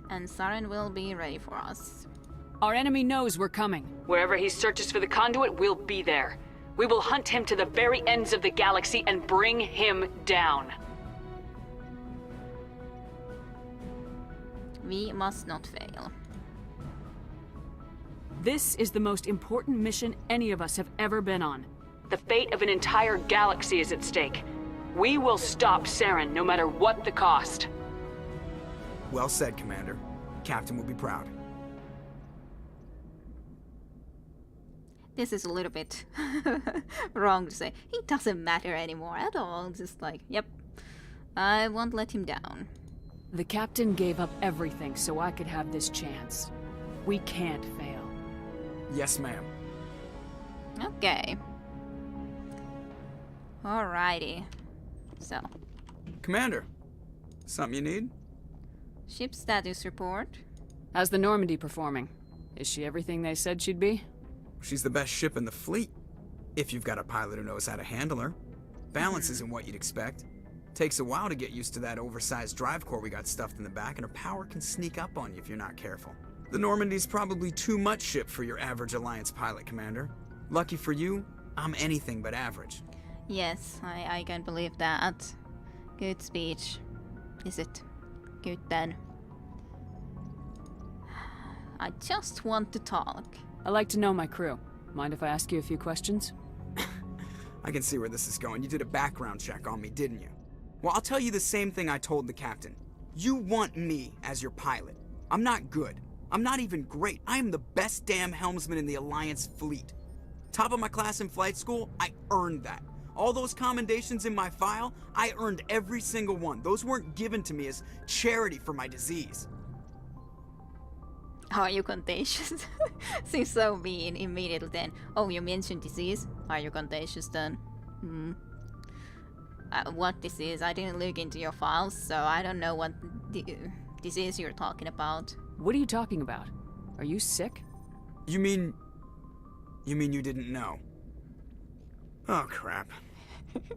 And Saren will be ready for us. Our enemy knows we're coming. Wherever he searches for the conduit, we'll be there. We will hunt him to the very ends of the galaxy and bring him down. We must not fail. This is the most important mission any of us have ever been on. The fate of an entire galaxy is at stake. We will stop Saren no matter what the cost. Well said, Commander. Captain will be proud. This is a little bit wrong to say. It doesn't matter anymore at all. Just like, yep, I won't let him down. The captain gave up everything so I could have this chance. We can't fail. Yes, ma'am. Okay. Alrighty. So. Commander, something you need? Ship status report. How's the Normandy performing? Is she everything they said she'd be? She's the best ship in the fleet. If you've got a pilot who knows how to handle her. Balance isn't what you'd expect. Takes a while to get used to that oversized drive core we got stuffed in the back, and her power can sneak up on you if you're not careful. The Normandy's probably too much ship for your average Alliance pilot, Commander. Lucky for you, I'm anything but average. Yes, I can believe that. Good speech. Is it? Good then. I just want to talk. I like to know my crew. Mind if I ask you a few questions? I can see where this is going. You did a background check on me, didn't you? Well, I'll tell you the same thing I told the captain. You want me as your pilot. I'm not good. I'm not even great. I am the best damn helmsman in the Alliance fleet. Top of my class in flight school, I earned that. All those commendations in my file, I earned every single one. Those weren't given to me as charity for my disease. Are you contagious? Seems so mean immediately then. Oh, you mentioned disease. Are you contagious then? What disease? I didn't look into your files, so I don't know what disease you're talking about. What are you talking about? Are you sick? You mean You mean you didn't know? Oh, crap.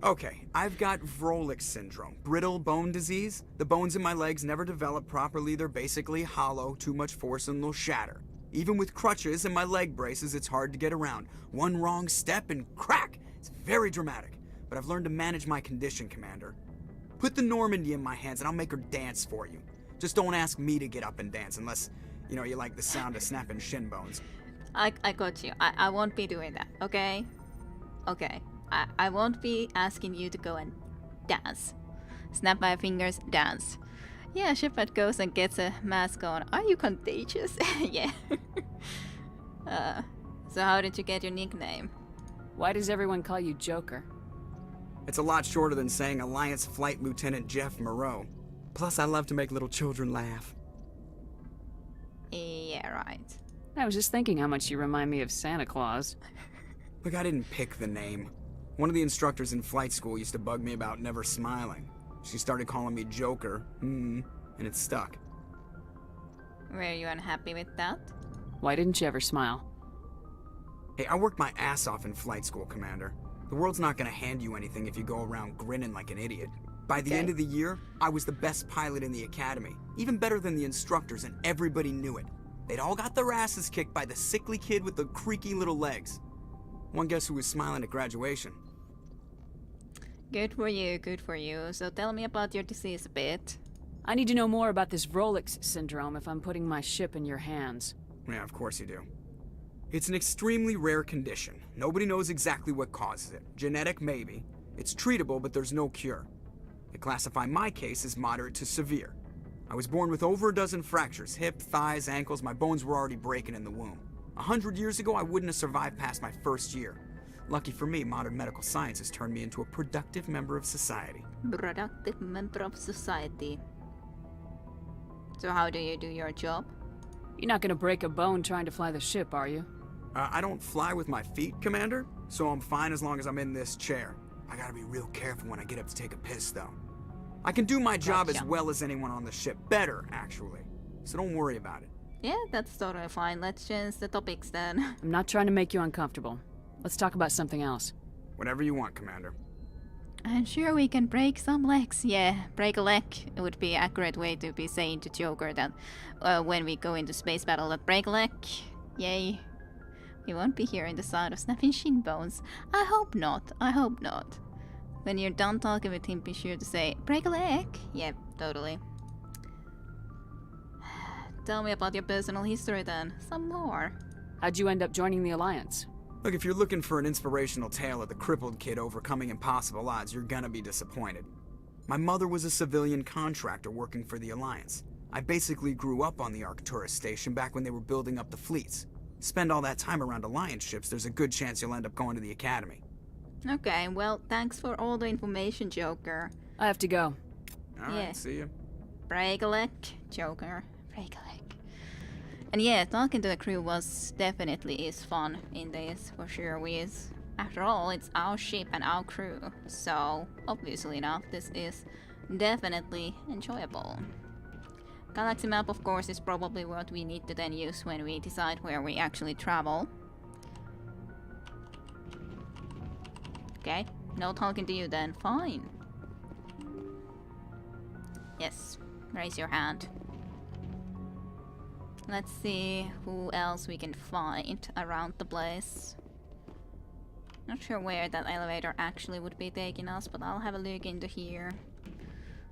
Okay, I've got Vrolik syndrome, brittle bone disease. The bones in my legs never develop properly. They're basically hollow, too much force and they'll shatter. Even with crutches and my leg braces, it's hard to get around. One wrong step and crack! It's very dramatic, but I've learned to manage my condition, Commander. Put the Normandy in my hands and I'll make her dance for you. Just don't ask me to get up and dance unless, you know, you like the sound of snapping shin bones. I got you. I won't be doing that, okay? Okay. I won't be asking you to go and dance. Snap my fingers, dance. Yeah, Shepard goes and gets a mask on. Are you contagious? Yeah. So how did you get your nickname? Why does everyone call you Joker? It's a lot shorter than saying Alliance Flight Lieutenant Jeff Moreau. Plus, I love to make little children laugh. Yeah, right. I was just thinking how much you remind me of Santa Claus. Look, I didn't pick the name. One of the instructors in flight school used to bug me about never smiling. She started calling me Joker, and it stuck. Were you unhappy with that? Why didn't you ever smile? Hey, I worked my ass off in flight school, Commander. The world's not gonna hand you anything if you go around grinning like an idiot. By the end of the year, I was the best pilot in the academy. Even better than the instructors, and everybody knew it. They'd all got their asses kicked by the sickly kid with the creaky little legs. One guess who was smiling at graduation? Good for you, good for you. So tell me about your disease a bit. I need to know more about this Vrolik syndrome if I'm putting my ship in your hands. Yeah, of course you do. It's an extremely rare condition. Nobody knows exactly what causes it. Genetic, maybe. It's treatable, but there's no cure. They classify my case as moderate to severe. I was born with over a dozen fractures, hip, thighs, ankles. My bones were already breaking in the womb. 100 years ago, I wouldn't have survived past my first year. Lucky for me, modern medical science has turned me into a productive member of society. Productive member of society. So how do you do your job? You're not gonna break a bone trying to fly the ship, are you? I don't fly with my feet, Commander, so I'm fine as long as I'm in this chair. I gotta be real careful when I get up to take a piss, though. I can do my job as well as anyone on the ship. Better, actually. So don't worry about it. Yeah, that's totally fine. Let's change the topics then. I'm not trying to make you uncomfortable. Let's talk about something else. Whatever you want, Commander. I'm sure we can break some legs. Yeah, break a leg. It would be an accurate way to be saying to Joker that when we go into space battle, that break a leg. Yay. We won't be hearing the sound of snapping shin bones. I hope not. I hope not. When you're done talking with him, be sure to say, break a leg. Yep, totally. Tell me about your personal history then. Some more. How'd you end up joining the Alliance? Look, if you're looking for an inspirational tale of the crippled kid overcoming impossible odds, you're gonna be disappointed. My mother was a civilian contractor working for the Alliance. I basically grew up on the Arcturus station back when they were building up the fleets. Spend all that time around Alliance ships, there's a good chance you'll end up going to the Academy. Okay, well, thanks for all the information, Joker. I have to go. Alright, see you. Break a leg, Joker. Break a leg. And yeah, talking to the crew was definitely is fun in this, for sure. After all, it's our ship and our crew. So, obviously enough, this is definitely enjoyable. Galaxy map, of course, is probably what we need to then use when we decide where we actually travel. Okay, no talking to you then. Fine. Yes, raise your hand. Let's see who else we can find around the place. Not sure where that elevator actually would be taking us, but I'll have a look into here.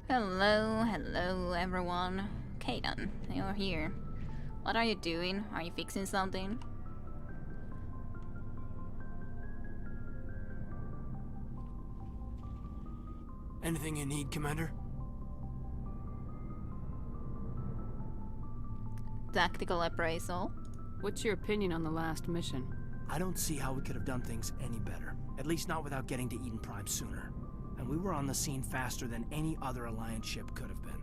Hello, hello everyone. Kaden, you're here. What are you doing? Are you fixing something? Anything you need, Commander? Tactical appraisal. What's your opinion on the last mission? I don't see how we could have done things any better. At least not without getting to Eden Prime sooner. And we were on the scene faster than any other Alliance ship could have been.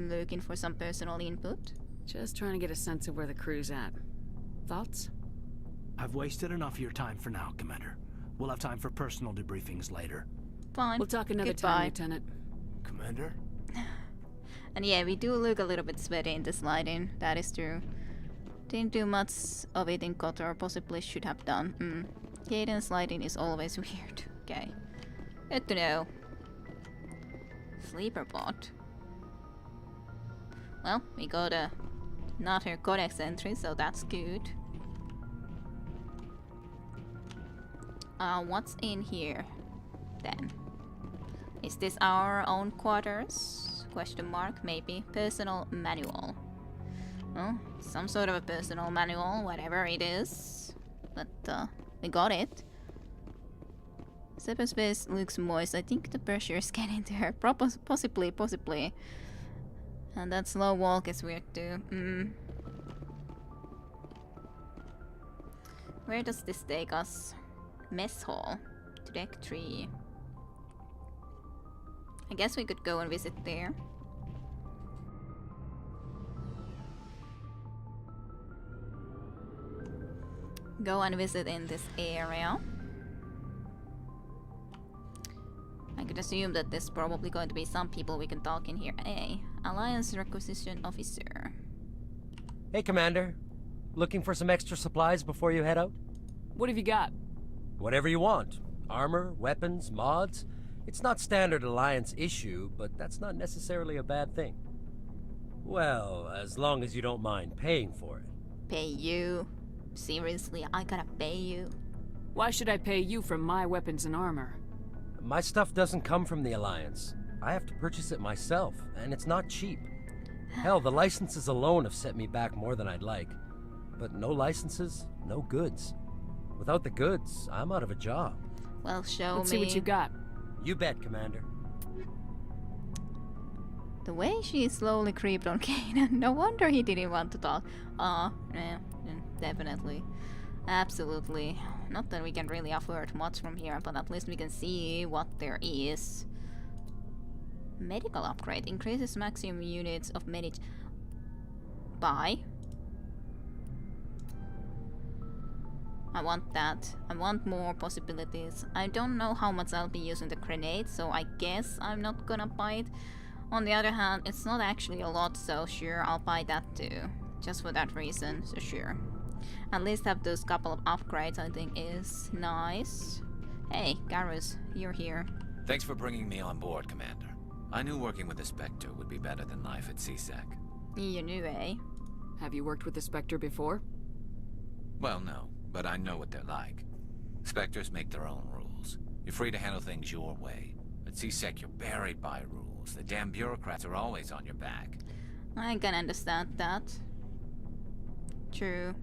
Looking for some personal input? Just trying to get a sense of where the crew's at. Thoughts? I've wasted enough of your time for now, Commander. We'll have time for personal debriefings later. Fine. We'll talk another time, Lieutenant. Commander? And yeah, we do look a little bit sweaty in this lighting. That is true. Didn't do much of it in Kotor, possibly should have done. Cadence lighting is always weird. Okay. Good to know. Sleeper bot. Well, we got another codex entry, so that's good. What's in here then? Is this our own quarters? Question mark, maybe. Personal manual. Oh, some sort of a personal manual, whatever it is. But we got it. Cyberspace looks moist. I think the pressure is getting there. Possibly. And that slow walk is weird too. Where does this take us? Mess hall. To deck 3. I guess we could go and visit there. Go and visit in this area. I could assume that there's probably going to be some people we can talk in here. Hey, Alliance Requisition Officer. Hey, Commander. Looking for some extra supplies before you head out? What have you got? Whatever you want. Armor, weapons, mods. It's not standard Alliance issue, but that's not necessarily a bad thing. Well, as long as you don't mind paying for it. Pay you? Seriously, I gotta pay you? Why should I pay you for my weapons and armor? My stuff doesn't come from the Alliance. I have to purchase it myself, and it's not cheap. Hell, the licenses alone have set me back more than I'd like. But no licenses, no goods. Without the goods, I'm out of a job. Well, show me. Let's see what you got. You bet, Commander. The way she slowly creeped on Kanan, no wonder he didn't want to talk. Yeah, definitely. Absolutely. Not that we can really afford much from here, but at least we can see what there is. Medical upgrade. Increases maximum units of Buy. I want that. I want more possibilities. I don't know how much I'll be using the grenade, so I guess I'm not gonna buy it. On the other hand, it's not actually a lot, so sure, I'll buy that too. Just for that reason, so sure. At least have those couple of upgrades, I think is nice. Hey, Garrus, you're here. Thanks for bringing me on board, Commander. I knew working with the Spectre would be better than life at CSEC. You knew, eh? Have you worked with the Spectre before? Well, no, but I know what they're like. Spectres make their own rules. You're free to handle things your way. At CSEC, you're buried by rules. The damn bureaucrats are always on your back. I can understand that. True.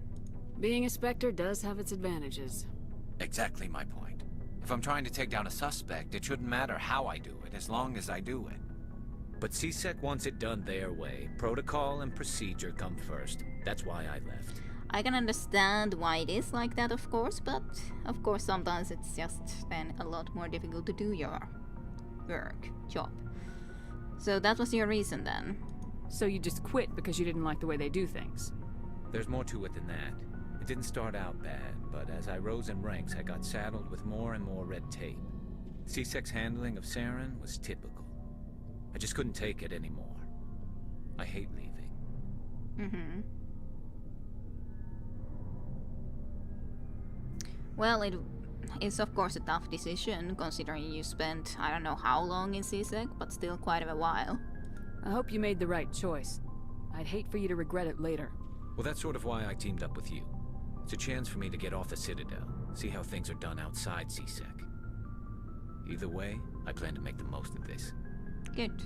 Being a Spectre does have its advantages. Exactly my point. If I'm trying to take down a suspect, it shouldn't matter how I do it, as long as I do it. But CSEC wants it done their way. Protocol and procedure come first. That's why I left. I can understand why it is like that, of course, but of course sometimes it's just then a lot more difficult to do your job. So that was your reason then? So you just quit because you didn't like the way they do things? There's more to it than that. It didn't start out bad, but as I rose in ranks, I got saddled with more and more red tape. CSEC's handling of Saren was typical. I just couldn't take it anymore. I hate leaving. Mm-hmm. Well, it is of course a tough decision, considering you spent I don't know how long in CSEC, but still quite a while. I hope you made the right choice. I'd hate for you to regret it later. Well, that's sort of why I teamed up with you. It's a chance for me to get off the Citadel, see how things are done outside CSEC. Either way, I plan to make the most of this. Good.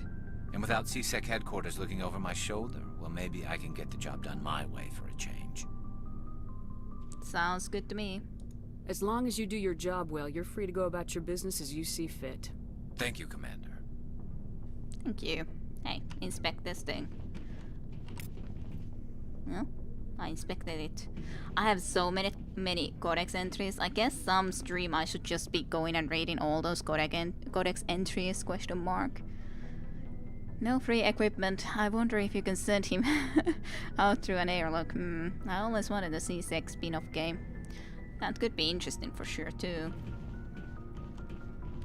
And without CSEC headquarters looking over my shoulder, well, maybe I can get the job done my way for a change. Sounds good to me. As long as you do your job well, you're free to go about your business as you see fit. Thank you, Commander. Thank you. Hey, inspect this thing. Well, I inspected it. I have so many codex entries. I guess some stream I should just be going and reading all those codex entries, question mark. No free equipment. I wonder if you can send him out through an airlock. I always wanted a C6 spin-off game. That could be interesting for sure too.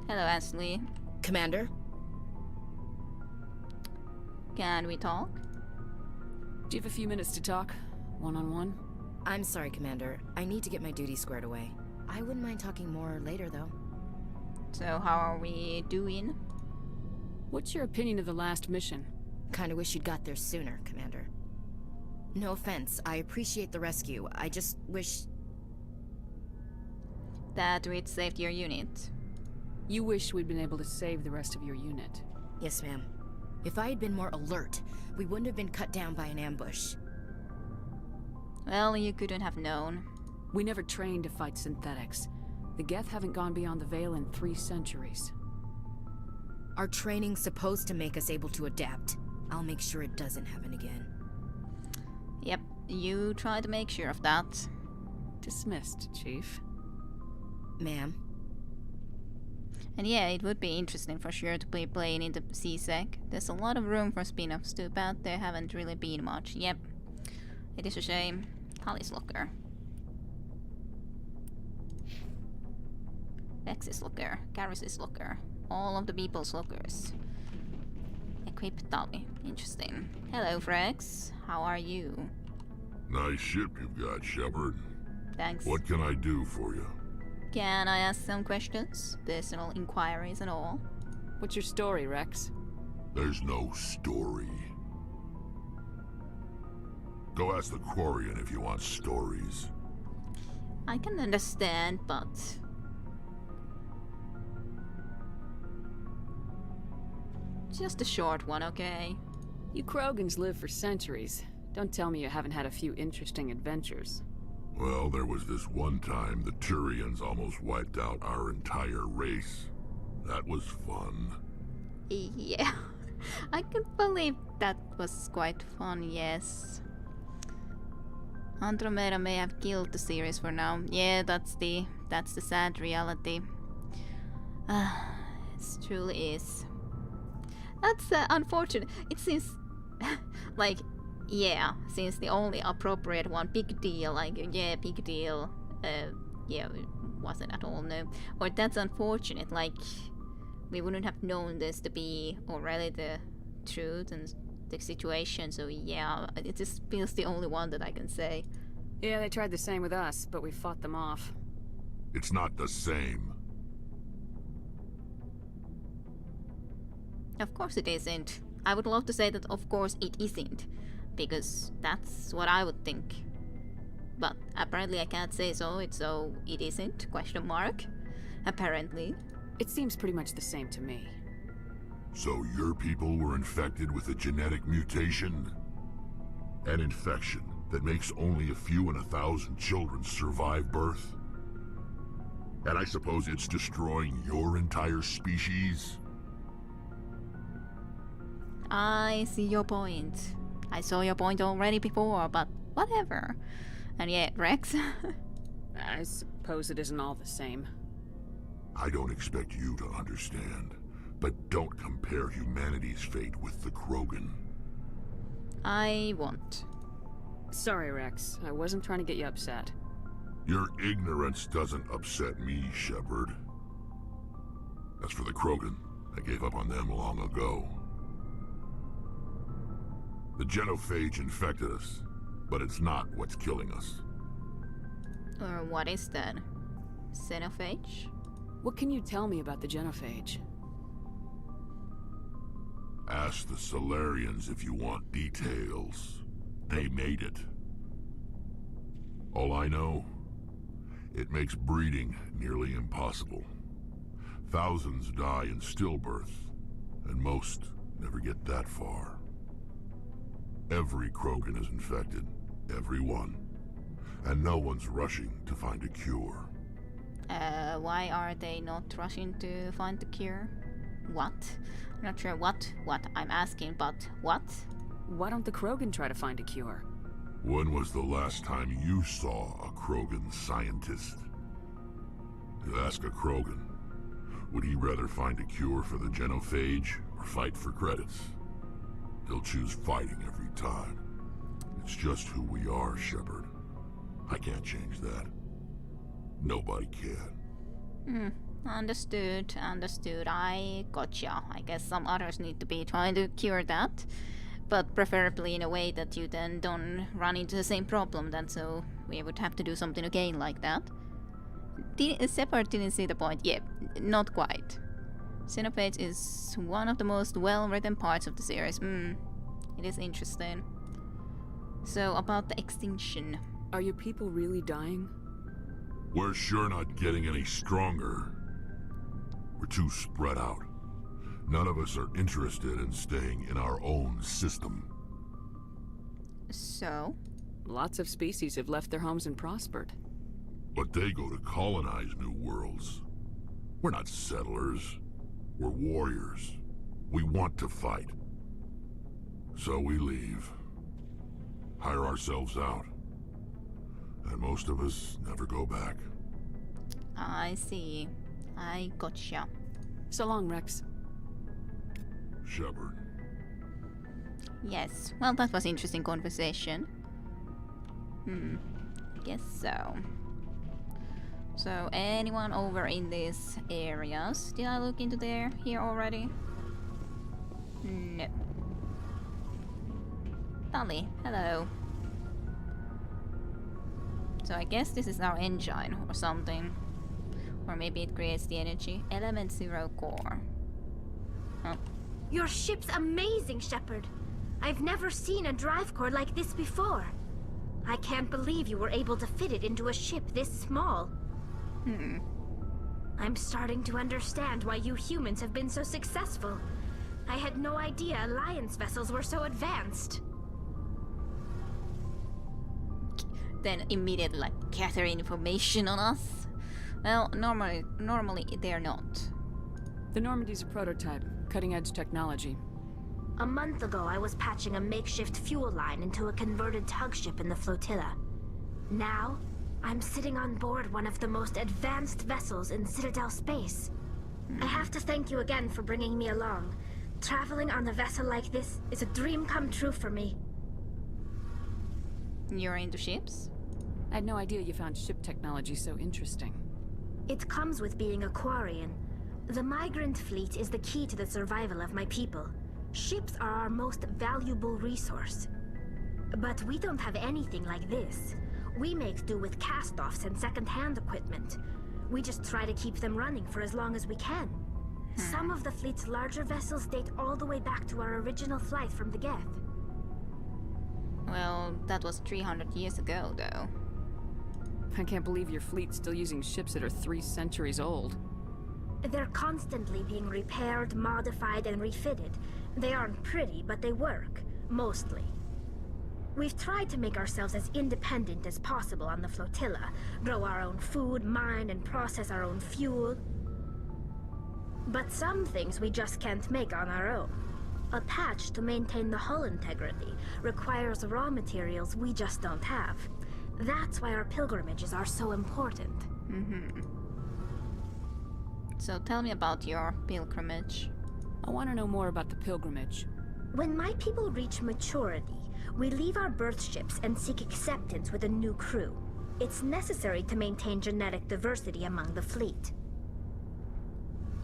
Hello, Ashley. Commander? Can we talk? Do you have a few minutes to talk? One-on-one? I'm sorry, Commander. I need to get my duty squared away. I wouldn't mind talking more later, though. So how are we doing? What's your opinion of the last mission? Kinda wish you'd got there sooner, Commander. No offense, I appreciate the rescue. I just wish... That we'd saved your unit. You wish we'd been able to save the rest of your unit. Yes, ma'am. If I had been more alert, we wouldn't have been cut down by an ambush. Well, you couldn't have known. We never trained to fight synthetics. The Geth haven't gone beyond the Veil in 3 centuries. Our training's supposed to make us able to adapt. I'll make sure it doesn't happen again. Yep, you try to make sure of that. Dismissed, Chief. Ma'am. And yeah, it would be interesting for sure to be playing in the CSEC. There's a lot of room for spin-offs too, but there haven't really been much. Yep. It is a shame. Tally's locker. Rex's locker. Garrus's locker. All of the people's lockers. Equip Tally. Interesting. Hello, Rex. How are you? Nice ship you've got, Shepard. Thanks. What can I do for you? Can I ask some questions? Personal inquiries and all? What's your story, Rex? There's no story. Go ask the Quarian if you want stories. I can understand, but... just a short one, okay? You Krogans live for centuries. Don't tell me you haven't had a few interesting adventures. Well, there was this one time the Turians almost wiped out our entire race. That was fun. Yeah, I can believe that was quite fun, yes. Andromeda may have killed the series for now. Yeah, that's the sad reality. It truly is. That's unfortunate. It seems like, yeah, since the only appropriate one, big deal, like, yeah, big deal. Yeah, it wasn't at all, no. Or that's unfortunate, like, we wouldn't have known this to be already the truth and the situation, so yeah, it just feels the only one that I can say. Yeah, they tried the same with us, but we fought them off. It's not the same. Of course it isn't. I would love to say that of course it isn't, because that's what I would think. But apparently I can't say so it isn't, question mark. Apparently. It seems pretty much the same to me. So your people were infected with a genetic mutation? An infection that makes only a few in 1,000 children survive birth? And I suppose it's destroying your entire species? I see your point. I saw your point already before, but whatever. And yeah, Rex? I suppose it isn't all the same. I don't expect you to understand, but don't compare humanity's fate with the Krogan. I won't. Sorry, Rex. I wasn't trying to get you upset. Your ignorance doesn't upset me, Shepard. As for the Krogan, I gave up on them long ago. The genophage infected us, but it's not what's killing us. Or what is that? Xenophage? What can you tell me about the genophage? Ask the Solarians if you want details. They made it. All I know, it makes breeding nearly impossible. Thousands die in stillbirth, and most never get that far. Every Krogan is infected. Every one. And no one's rushing to find a cure. Why are they not rushing to find the cure? What? I'm not sure what I'm asking, but what? Why don't the Krogan try to find a cure? When was the last time you saw a Krogan scientist? You ask a Krogan, would he rather find a cure for the genophage or fight for credits? He'll choose fighting every time. It's just who we are, Shepard. I can't that. Nobody can. Understood. I gotcha. I guess some others need to be trying to cure that. But preferably in a way that you then don't run into the same problem then, so we would have to do something again like that. Shepard didn't see the point. Yeah, not quite. Xenophage is one of the most well-written parts of the series. It is interesting. So, about the extinction. Are your people really dying? We're sure not getting any stronger. We're too spread out. None of us are interested in staying in our own system. So? Lots of species have left their homes and prospered. But they go to colonize new worlds. We're not settlers. We're warriors. We want to fight. So we leave. Hire ourselves out. And most of us never go back. I see. I gotcha. So long, Rex. Shepard. Yes. Well, that was interesting conversation. Guess so. So, anyone over in these areas? Did I look into here already? No. Tully, hello. So I guess this is our engine or something. Or maybe it creates the energy. Element 0 core. Oh. Your ship's amazing, Shepard. I've never seen a drive core like this before. I can't believe you were able to fit it into a ship this small. I'm starting to understand why you humans have been so successful. I had no idea Alliance vessels were so advanced. Then immediately like gather information on us. Well, normally they're not. The Normandy's a prototype, cutting-edge technology. A month ago, I was patching a makeshift fuel line into a converted tug ship in the flotilla. Now, I'm sitting on board one of the most advanced vessels in Citadel space. I have to thank you again for bringing me along. Traveling on a vessel like this is a dream come true for me. You're into ships? I had no idea you found ship technology so interesting. It comes with being a Quarian. The migrant fleet is the key to the survival of my people. Ships are our most valuable resource. But we don't have anything like this. We make do with cast-offs and second-hand equipment. We just try to keep them running for as long as we can. Some of the fleet's larger vessels date all the way back to our original flight from the Geth. Well, that was 300 years ago, though. I can't believe your fleet's still using ships that are 3 centuries old. They're constantly being repaired, modified, and refitted. They aren't pretty, but they work. Mostly. We've tried to make ourselves as independent as possible on the flotilla. Grow our own food, mine, and process our own fuel. But some things we just can't make on our own. A patch to maintain the hull integrity requires raw materials we just don't have. That's why our pilgrimages are so important. So tell me about your pilgrimage. I want to know more about the pilgrimage. When my people reach maturity, we leave our birth ships and seek acceptance with a new crew. It's necessary to maintain genetic diversity among the fleet.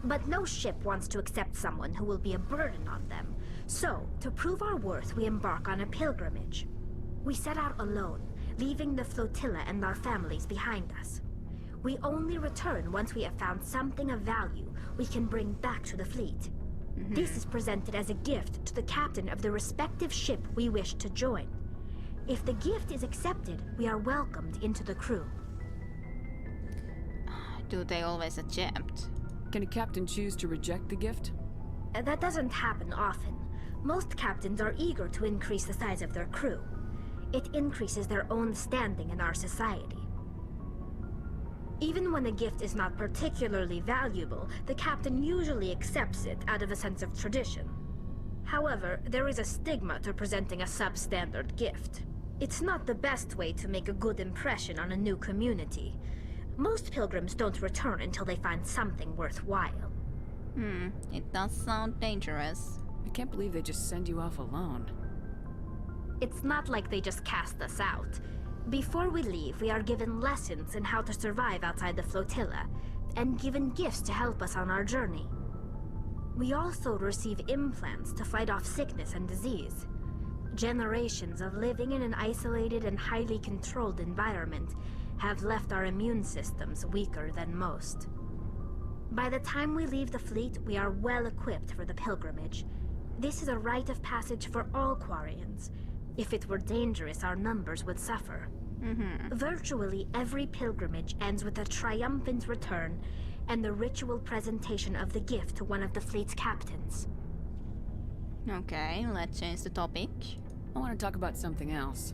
But no ship wants to accept someone who will be a burden on them. So, to prove our worth, we embark on a pilgrimage. We set out alone, leaving the flotilla and our families behind us. We only return once we have found something of value we can bring back to the fleet. This is presented as a gift to the captain of the respective ship we wish to join. If the gift is accepted, we are welcomed into the crew. Do they always accept? Can a captain choose to reject the gift? That doesn't happen often. Most captains are eager to increase the size of their crew. It increases their own standing in our society. Even when a gift is not particularly valuable, the captain usually accepts it out of a sense of tradition. However, there is a stigma to presenting a substandard gift. It's not the best way to make a good impression on a new community. Most pilgrims don't return until they find something worthwhile. It does sound dangerous. I can't believe they just send you off alone. It's not like they just cast us out. Before we leave, we are given lessons in how to survive outside the flotilla, and given gifts to help us on our journey. We also receive implants to fight off sickness and disease. Generations of living in an isolated and highly controlled environment have left our immune systems weaker than most. By the time we leave the fleet, we are well equipped for the pilgrimage. This is a rite of passage for all Quarians. If it were dangerous, our numbers would suffer. Virtually every pilgrimage ends with a triumphant return and the ritual presentation of the gift to one of the fleet's captains. Okay, let's change the topic. I want to talk about something else.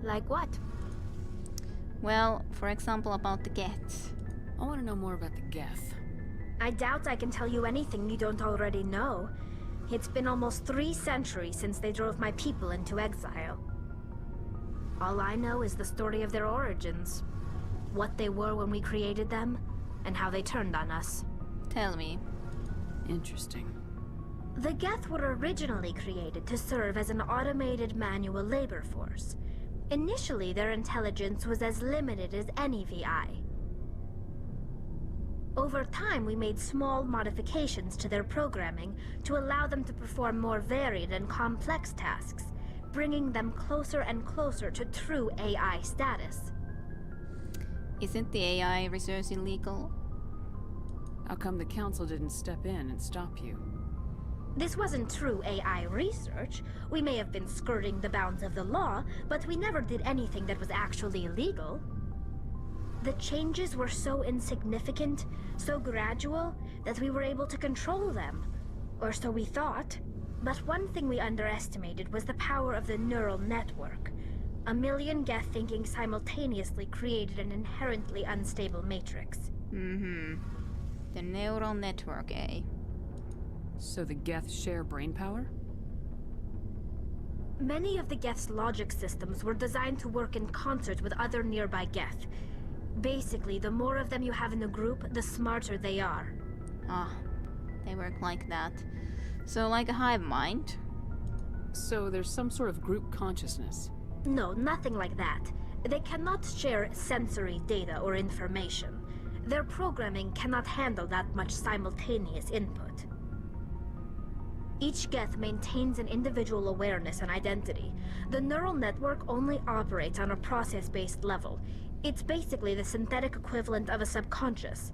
Like what? Well, for example, about the Geth. I want to know more about the Geth. I doubt I can tell you anything you don't already know. It's been almost 3 centuries since they drove my people into exile. All I know is the story of their origins. What they were when we created them, and how they turned on us. Tell me. Interesting. The Geth were originally created to serve as an automated manual labor force. Initially, their intelligence was as limited as any VI. Over time, we made small modifications to their programming to allow them to perform more varied and complex tasks, bringing them closer and closer to true AI status. Isn't the AI research illegal? How come the Council didn't step in and stop you? This wasn't true AI research. We may have been skirting the bounds of the law, but we never did anything that was actually illegal. The changes were so insignificant, so gradual, that we were able to control them. Or so we thought. But one thing we underestimated was the power of the neural network. 1 million Geth thinking simultaneously created an inherently unstable matrix. The neural network, eh? So the Geth share brainpower? Many of the Geth's logic systems were designed to work in concert with other nearby Geth. Basically, the more of them you have in a group, the smarter they are. Ah, they work like that. So like a hive mind? So there's some sort of group consciousness? No, nothing like that. They cannot share sensory data or information. Their programming cannot handle that much simultaneous input. Each Geth maintains an individual awareness and identity. The neural network only operates on a process-based level. It's basically the synthetic equivalent of a subconscious.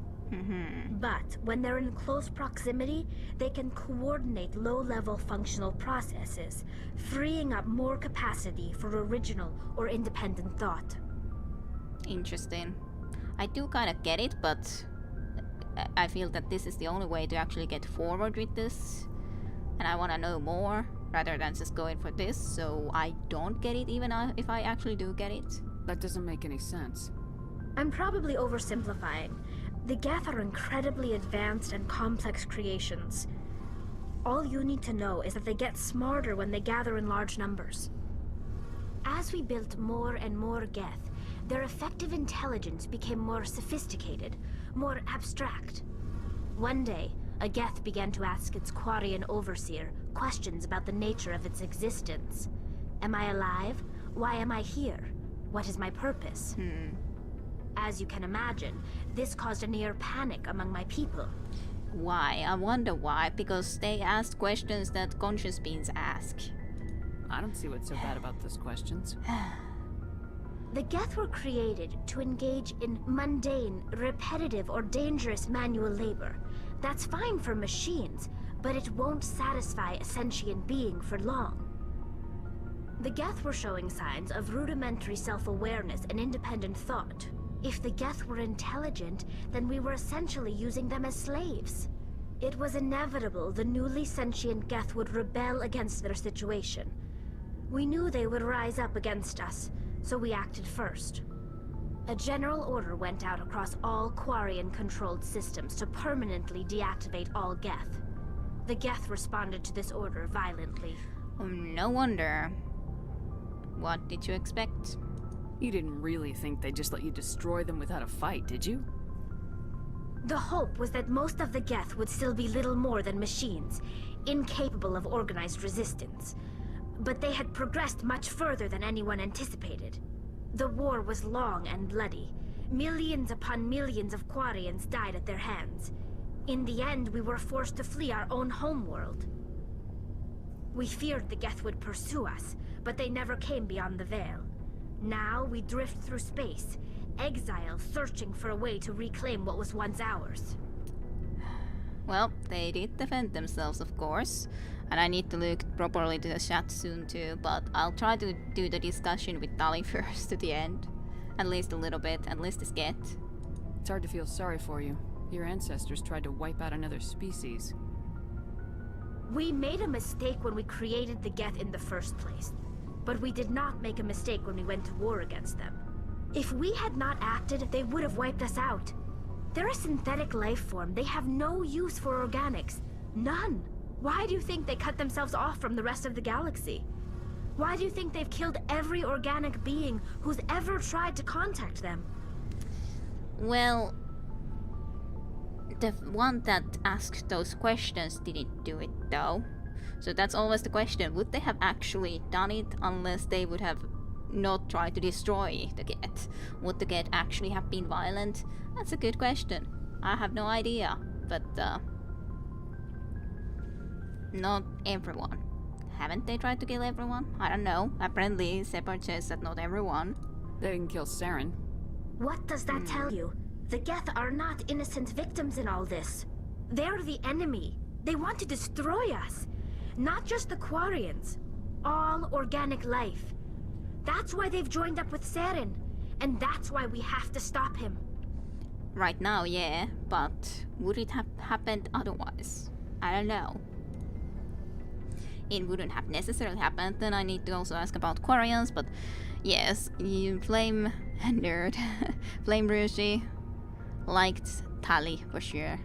But when they're in close proximity, they can coordinate low-level functional processes, freeing up more capacity for original or independent thought. Interesting. I do kind of get it, but I feel that this is the only way to actually get forward with this. And I want to know more, rather than just going for this, so I don't get it even if I actually do get it. That doesn't make any sense. I'm probably oversimplifying. The Geth are incredibly advanced and complex creations. All you need to know is that they get smarter when they gather in large numbers. As we built more and more Geth, their effective intelligence became more sophisticated, more abstract. One day, a Geth began to ask its Quarian overseer questions about the nature of its existence. Am I alive? Why am I here? What is my purpose? As you can imagine, this caused a near panic among my people. Why? I wonder why, because they asked questions that conscious beings ask. I don't see what's so bad about those questions. The Geth were created to engage in mundane, repetitive, or dangerous manual labor. That's fine for machines, but it won't satisfy a sentient being for long. The Geth were showing signs of rudimentary self-awareness and independent thought. If the Geth were intelligent, then we were essentially using them as slaves. It was inevitable the newly sentient Geth would rebel against their situation. We knew they would rise up against us, so we acted first. A general order went out across all Quarian-controlled systems to permanently deactivate all Geth. The Geth responded to this order violently. No wonder. What did you expect? You didn't really think they'd just let you destroy them without a fight, did you? The hope was that most of the Geth would still be little more than machines, incapable of organized resistance. But they had progressed much further than anyone anticipated. The war was long and bloody. Millions upon millions of Quarians died at their hands. In the end, we were forced to flee our own homeworld. We feared the Geth would pursue us, but they never came beyond the Veil. Now we drift through space, exile searching for a way to reclaim what was once ours. Well, they did defend themselves, of course. And I need to look properly to the chat soon too, but I'll try to do the discussion with Tali first to the end. At least a little bit, at least this get. It's hard to feel sorry for you. Your ancestors tried to wipe out another species. We made a mistake when we created the Geth in the first place. But we did not make a mistake when we went to war against them. If we had not acted, they would have wiped us out. They're a synthetic life form. They have no use for organics. None. Why do you think they cut themselves off from the rest of the galaxy? Why do you think they've killed every organic being who's ever tried to contact them? Well, the one that asked those questions didn't do it though. So that's always the question. Would they have actually done it unless they would have not tried to destroy the Geth? Would the Geth actually have been violent? That's a good question. I have no idea. But, not everyone. Haven't they tried to kill everyone? I don't know. Apparently, Shepard says that not everyone. They didn't kill Saren. What does that tell you? The Geth are not innocent victims in all this. They're the enemy. They want to destroy us. Not just the Quarians. All organic life. That's why they've joined up with Saren. And that's why we have to stop him. Right now, yeah. But would it have happened otherwise? I don't know. It wouldn't have necessarily happened. Then I need to also ask about Quarians. But yes, you Flame Nerd. Flame Rushi liked Tali for sure.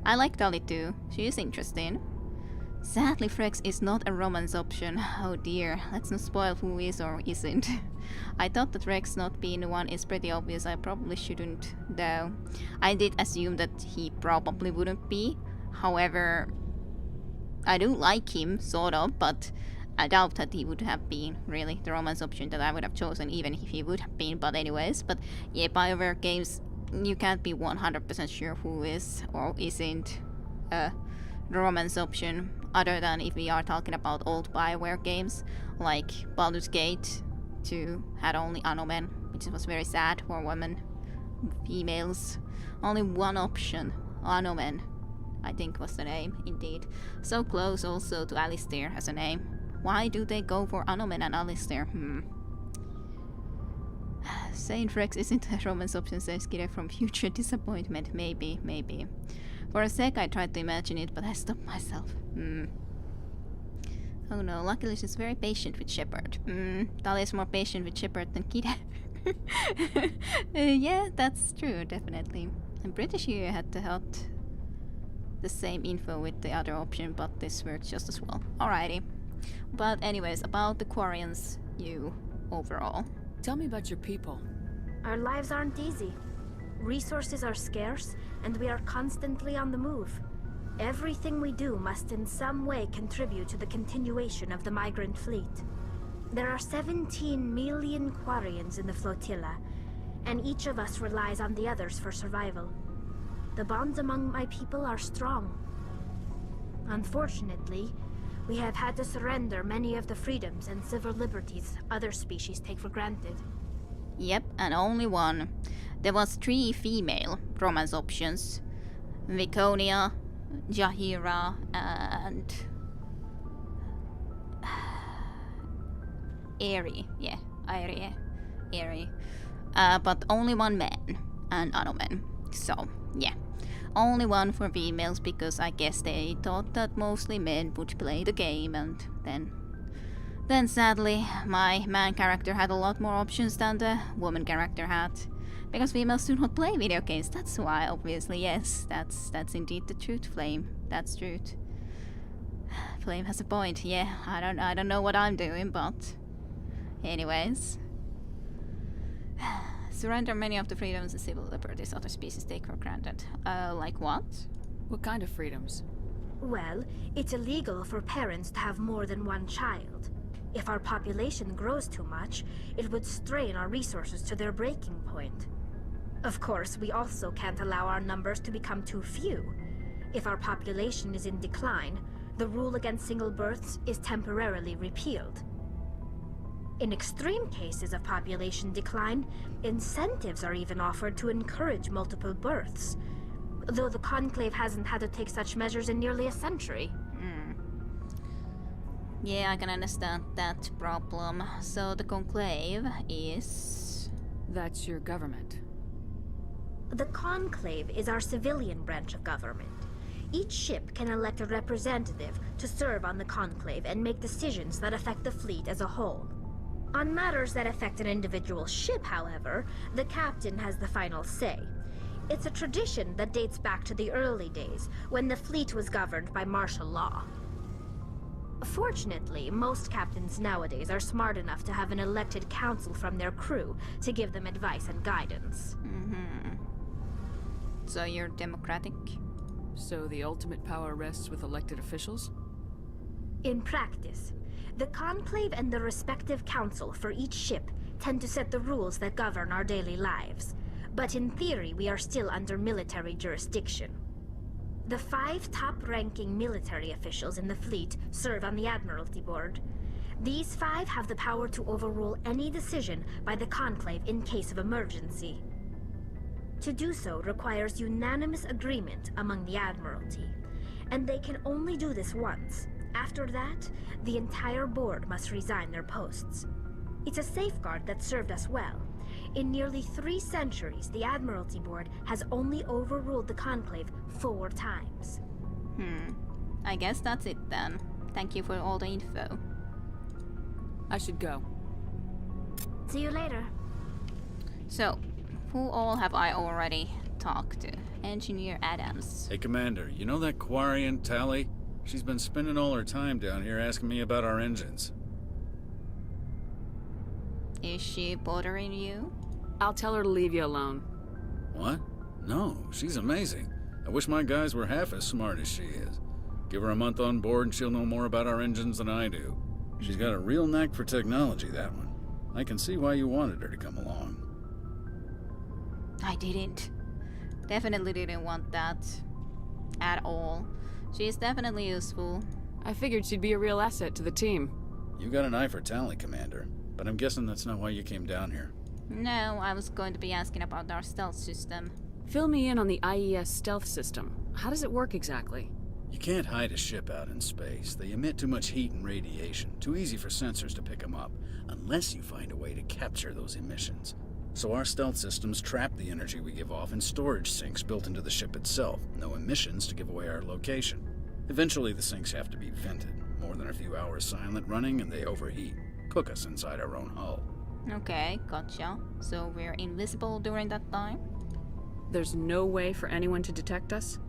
I like Tali too. She is interesting. Sadly, Frex is not a romance option. Oh dear, let's not spoil who is or isn't. I thought that Rex not being the one is pretty obvious. I probably shouldn't, though. I did assume that he probably wouldn't be. However, I do like him, sort of, but I doubt that he would have been really the romance option that I would have chosen, even if he would have been. But anyways, but yeah, BioWare games, you can't be 100% sure who is or isn't the romance option, other than if we are talking about old BioWare games, like Baldur's Gate 2 had only Anomen, which was very sad for women, females. Only one option, Anomen, I think was the name, indeed. So close also to Alistair as a name. Why do they go for Anomen and Alistair? Saint Rex isn't a romance option, says Kira from Future Disappointment. Maybe. For a sec I tried to imagine it, but I stopped myself. Oh no, luckily she's very patient with Shepard. Tali is more patient with Shepard than Kira. Yeah, that's true, definitely. I'm pretty sure you had to have the same info with the other option, but this works just as well. Alrighty. But anyways, about the Quarians, you, overall. Tell me about your people. Our lives aren't easy. Resources are scarce, and we are constantly on the move. Everything we do must in some way contribute to the continuation of the migrant fleet. There are 17 million Quarians in the flotilla, and each of us relies on the others for survival. The bonds among my people are strong. Unfortunately, we have had to surrender many of the freedoms and civil liberties other species take for granted. Yep, and only one. There was 3 female romance options. Viconia, Jahira, and Aerie. Yeah, Aerie. But only one man, and Anomen. So, yeah. Only one for females, because I guess they thought that mostly men would play the game, and then sadly, my man character had a lot more options than the woman character had. Because females do not play video games, that's why, obviously, yes. That's indeed the truth, Flame. That's truth. Flame has a point, yeah. I don't know what I'm doing, but anyways. Surrender many of the freedoms and civil liberties other species take for granted. Like what? What kind of freedoms? Well, it's illegal for parents to have more than one child. If our population grows too much, it would strain our resources to their breaking point. Of course, we also can't allow our numbers to become too few. If our population is in decline, the rule against single births is temporarily repealed. In extreme cases of population decline, incentives are even offered to encourage multiple births, though the Conclave hasn't had to take such measures in nearly a century. Yeah, I can understand that problem. So the Conclave is... That's your government. The Conclave is our civilian branch of government. Each ship can elect a representative to serve on the Conclave and make decisions that affect the fleet as a whole. On matters that affect an individual ship, however, the captain has the final say. It's a tradition that dates back to the early days, when the fleet was governed by martial law. Fortunately, most captains nowadays are smart enough to have an elected council from their crew to give them advice and guidance. So you're democratic? So the ultimate power rests with elected officials? In practice, the Conclave and the respective council for each ship tend to set the rules that govern our daily lives. But in theory, we are still under military jurisdiction. The 5 top-ranking military officials in the fleet serve on the Admiralty Board. These 5 have the power to overrule any decision by the Conclave in case of emergency. To do so requires unanimous agreement among the Admiralty, and they can only do this once. After that, the entire board must resign their posts. It's a safeguard that served us well. In nearly 3 centuries, the Admiralty Board has only overruled the Conclave 4 times. I guess that's it then. Thank you for all the info. I should go. See you later. So, who all have I already talked to? Engineer Adams. Hey, Commander, you know that Quarian, Tally? She's been spending all her time down here asking me about our engines. Is she bothering you? I'll tell her to leave you alone. What? No, she's amazing. I wish my guys were half as smart as she is. Give her a month on board and she'll know more about our engines than I do. She's got a real knack for technology, that one. I can see why you wanted her to come along. I didn't. Definitely didn't want that. At all. She is definitely useful. I figured she'd be a real asset to the team. You got an eye for Tally, Commander. But I'm guessing that's not why you came down here. No, I was going to be asking about our stealth system. Fill me in on the IES stealth system. How does it work exactly? You can't hide a ship out in space. They emit too much heat and radiation. Too easy for sensors to pick them up, unless you find a way to capture those emissions. So our stealth systems trap the energy we give off in storage sinks built into the ship itself. No emissions to give away our location. Eventually the sinks have to be vented. More than a few hours silent running and they overheat. Cook us inside our own hull. Okay, gotcha. So we're invisible during that time? There's no way for anyone to detect us?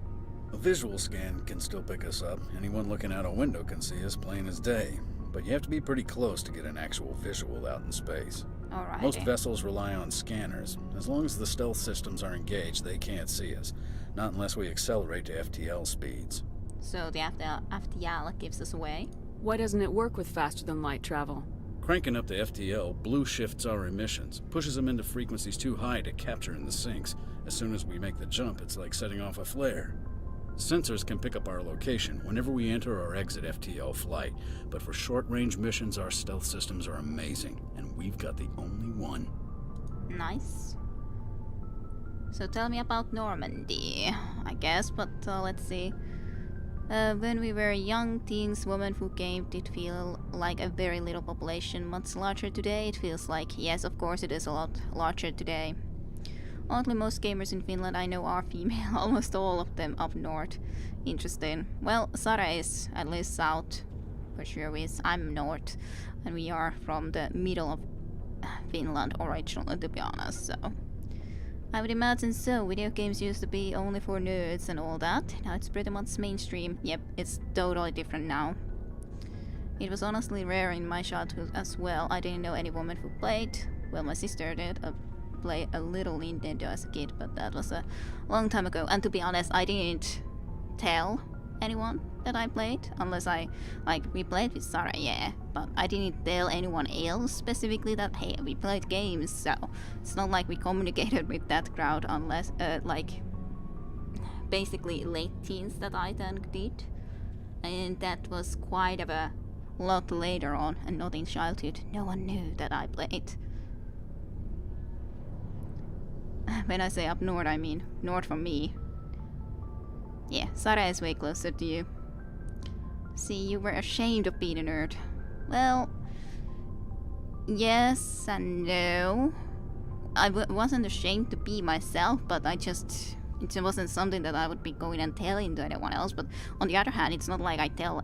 A visual scan can still pick us up. Anyone looking out a window can see us plain as day. But you have to be pretty close to get an actual visual out in space. Alright. Most vessels rely on scanners. As long as the stealth systems are engaged, they can't see us. Not unless we accelerate to FTL speeds. So the FTL gives us away? Why doesn't it work with faster-than-light travel? Cranking up the FTL blue shifts our emissions, pushes them into frequencies too high to capture in the sinks. As soon as we make the jump, it's like setting off a flare. Sensors can pick up our location whenever we enter or exit FTL flight, but for short-range missions, our stealth systems are amazing, and we've got the only one. Nice. So tell me about Normandy, I guess, but let's see. When we were young teens, women who came did feel like a very little population. Much larger today, it feels like. Yes, of course it is a lot larger today. Oddly, most gamers in Finland I know are female, almost all of them up north. Interesting. Well, Sara is at least south, for sure is. I'm north, and we are from the middle of Finland originally, to be honest, so... I would imagine so. Video games used to be only for nerds and all that. Now it's pretty much mainstream. Yep, it's totally different now. It was honestly rare in my childhood as well. I didn't know any woman who played. Well, my sister did play a little Nintendo as a kid, but that was a long time ago. And to be honest, I didn't tell anyone that I played, unless we played with Sarah, yeah, but I didn't tell anyone else specifically that, hey, we played games, so it's not like we communicated with that crowd unless, basically late teens that I then did. and that was quite of a lot later on, and not in childhood. No one knew that I played. When I say up north, I mean north from me. Yeah, Sarah is way closer to you. See, you were ashamed of being a nerd. Well, yes and no. I wasn't ashamed to be myself, but it wasn't something that I would be going and telling to anyone else. But on the other hand, it's not like I tell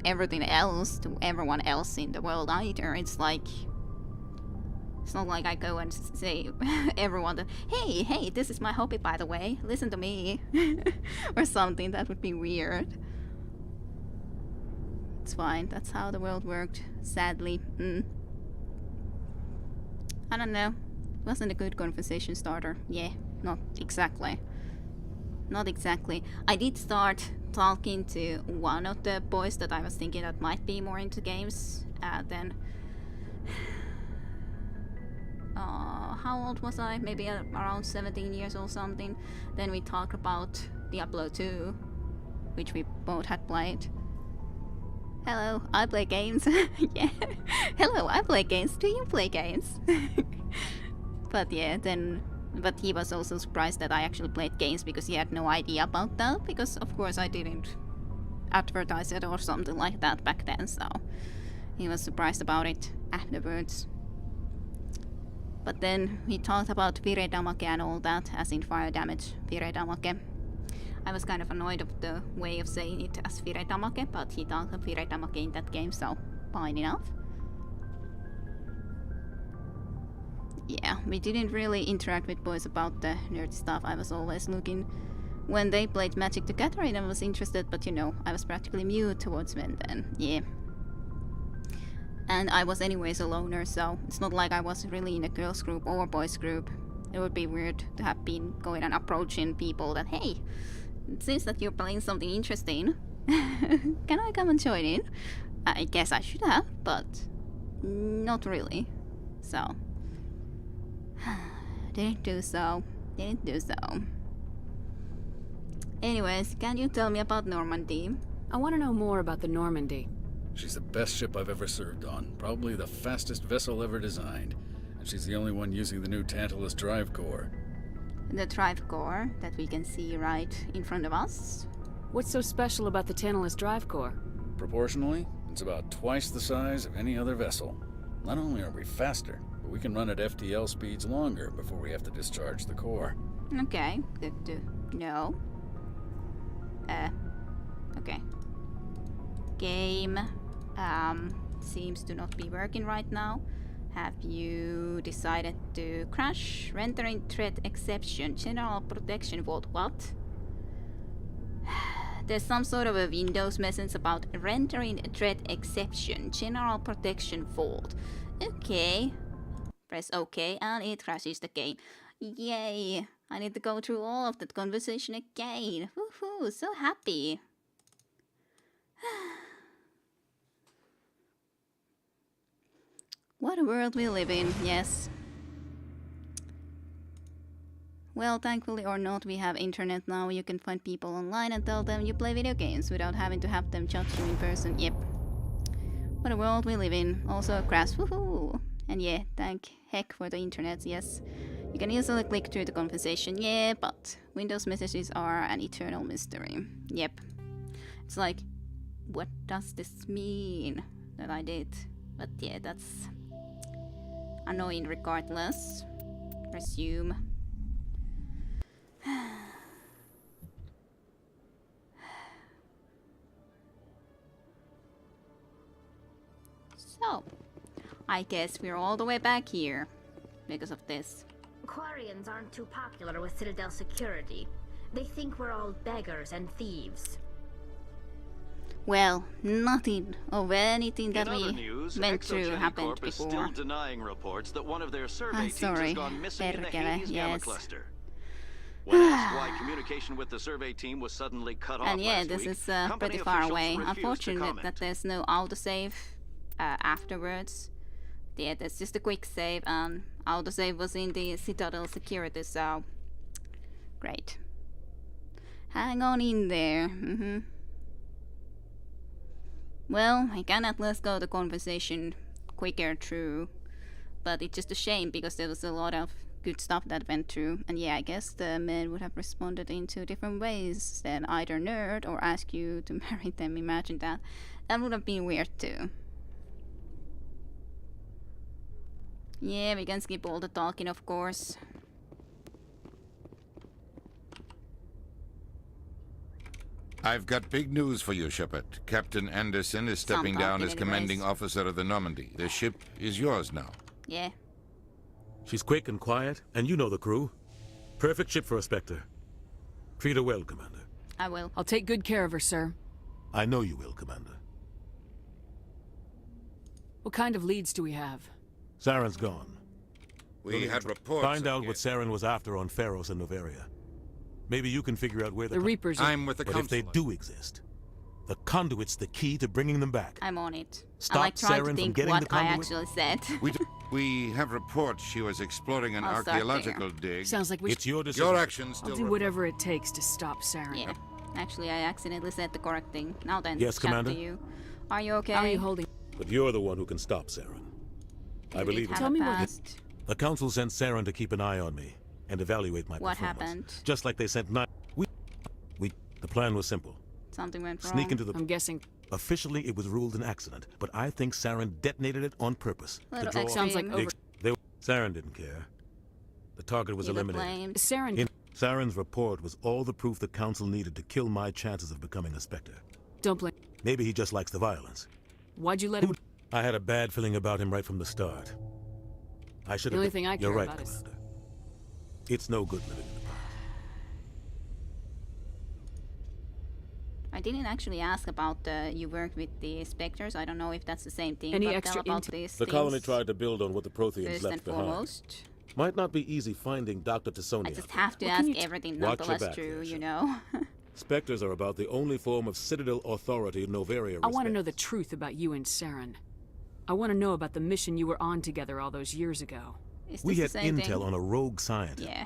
everything else to everyone else in the world either. It's not like I go and say everyone that, hey, this is my hobby, by the way. Listen to me. Or something. That would be weird. It's fine. That's how the world worked, sadly. I don't know. Wasn't a good conversation starter. Yeah, not exactly. Not exactly. I did start talking to one of the boys that I was thinking that might be more into games. Then... how old was I? Maybe around 17 years or something. Then we talked about Diablo 2, which we both had played. Hello, I play games. Yeah. Hello, I play games. Do you play games? But yeah, but he was also surprised that I actually played games because he had no idea about that, because of course I didn't advertise it or something like that back then, so he was surprised about it afterwards. But then we talked about Viredamake and all that, as in fire damage, Viredamake. I was kind of annoyed of the way of saying it as Viredamake, but he talked of Viredamake in that game, so fine enough. Yeah, we didn't really interact with boys about the nerd stuff. I was always looking when they played Magic together and I was interested, but you know, I was practically mute towards men then, yeah. And I was anyways a loner, so it's not like I was really in a girls group or boys group. It would be weird to have been going and approaching people that, hey, it seems that you're playing something interesting. Can I come and join in? I guess I should have, but not really. So, didn't do so. Anyways, can you tell me about Normandy? I want to know more about the Normandy. She's the best ship I've ever served on. Probably the fastest vessel ever designed. And she's the only one using the new Tantalus drive core. The drive core that we can see right in front of us? What's so special about the Tantalus drive core? Proportionally, it's about twice the size of any other vessel. Not only are we faster, but we can run at FTL speeds longer before we have to discharge the core. Okay, good to know. Okay. Game seems to not be working right now. Have you decided to crash? Rendering threat exception. General protection vault. What? There's some sort of a Windows message about rendering threat exception. General protection vault. Okay. Press OK and it crashes the game. Yay! I need to go through all of that conversation again. Woohoo! So happy. What a world we live in, yes. Well, thankfully or not, we have internet now. You can find people online and tell them you play video games without having to have them judge you in person. Yep. What a world we live in. Also a crash, woohoo! And yeah, thank heck for the internet, yes. You can easily click through the conversation, yeah, but Windows messages are an eternal mystery. Yep. It's like, what does this mean that I did? But yeah, that's annoying regardless. Resume. So, I guess we're all the way back here because of this. Quarians aren't too popular with Citadel security. They think we're all beggars and thieves. Well, nothing of anything that In we other news, went through happened Corp is before. still denying reports that one of their survey teams sorry. has gone missing in the Perkele, Hades Gamma yes. cluster. When asked why communication with the survey team was suddenly cut off And yeah, last this week, is company pretty far officials away. refused to Unfortunate comment. that there's no autosave afterwards. Yeah, that's just a quick save, and autosave was in the Citadel security, so great. Hang on in there. Well, I can at least go the conversation quicker through, but it's just a shame because there was a lot of good stuff that went through, and yeah, I guess the men would have responded in 2 different ways, then either nerd or ask you to marry them. Imagine that. That would have been weird too. Yeah, we can skip all the talking, of course. I've got big news for you, Shepard. Captain Anderson is stepping down as commanding officer of the Normandy. The ship is yours now. Yeah. She's quick and quiet, and you know the crew. Perfect ship for a Spectre. Treat her well, Commander. I will. I'll take good care of her, sir. I know you will, Commander. What kind of leads do we have? Saren's gone. We had reports. Find out what Saren was after on Pharos and Noveria. Maybe you can figure out where the Reapers. I'm with the But Council. if they do exist, the conduit's the key to bringing them back. I'm on it. Stop I like trying Saren to from think getting what the I conduit? actually said. We have reports she was exploring an I'll start archaeological dig. Sounds like we It's your decision. Your actions I'll still do whatever it takes to stop Saren. Yeah. Actually, I accidentally said the correct thing. Now then, Yes, chat Commander? to you. Are you okay? How are you holding? But you're the one who can stop Saren. I believe Tell me what. The Council sent Saren to keep an eye on me and evaluate my What performance. happened? Just like they sent nine. The plan was simple. Something went wrong. Sneak into the... I'm guessing. Officially, it was ruled an accident, but I think Saren detonated it on purpose. Little draw sounds like over. Saren didn't care. The target was eliminated. Saren. Saren's report was all the proof the Council needed to kill my chances of becoming a Spectre. Don't blame. Maybe he just likes the violence. Why'd you let him? I had a bad feeling about him right from the start. I should have... The only thing I care You're right, about is... Commander. It's no good living in the past. I didn't actually ask about you worked with the Spectres. I don't know if that's the same thing. Any but extra tell about intel? these The things colony tried to build on what the Protheans first left and behind. foremost. Might not be easy finding Dr. Tissonia. I just have to What ask can you everything Watch your nonetheless back true, there, you know. Spectres are about the only form of Citadel authority Noveria I want to know respects. the truth about you and Saren. I want to know about the mission you were on together all those years ago. Is We this had the same intel thing? on a rogue scientist. Yeah.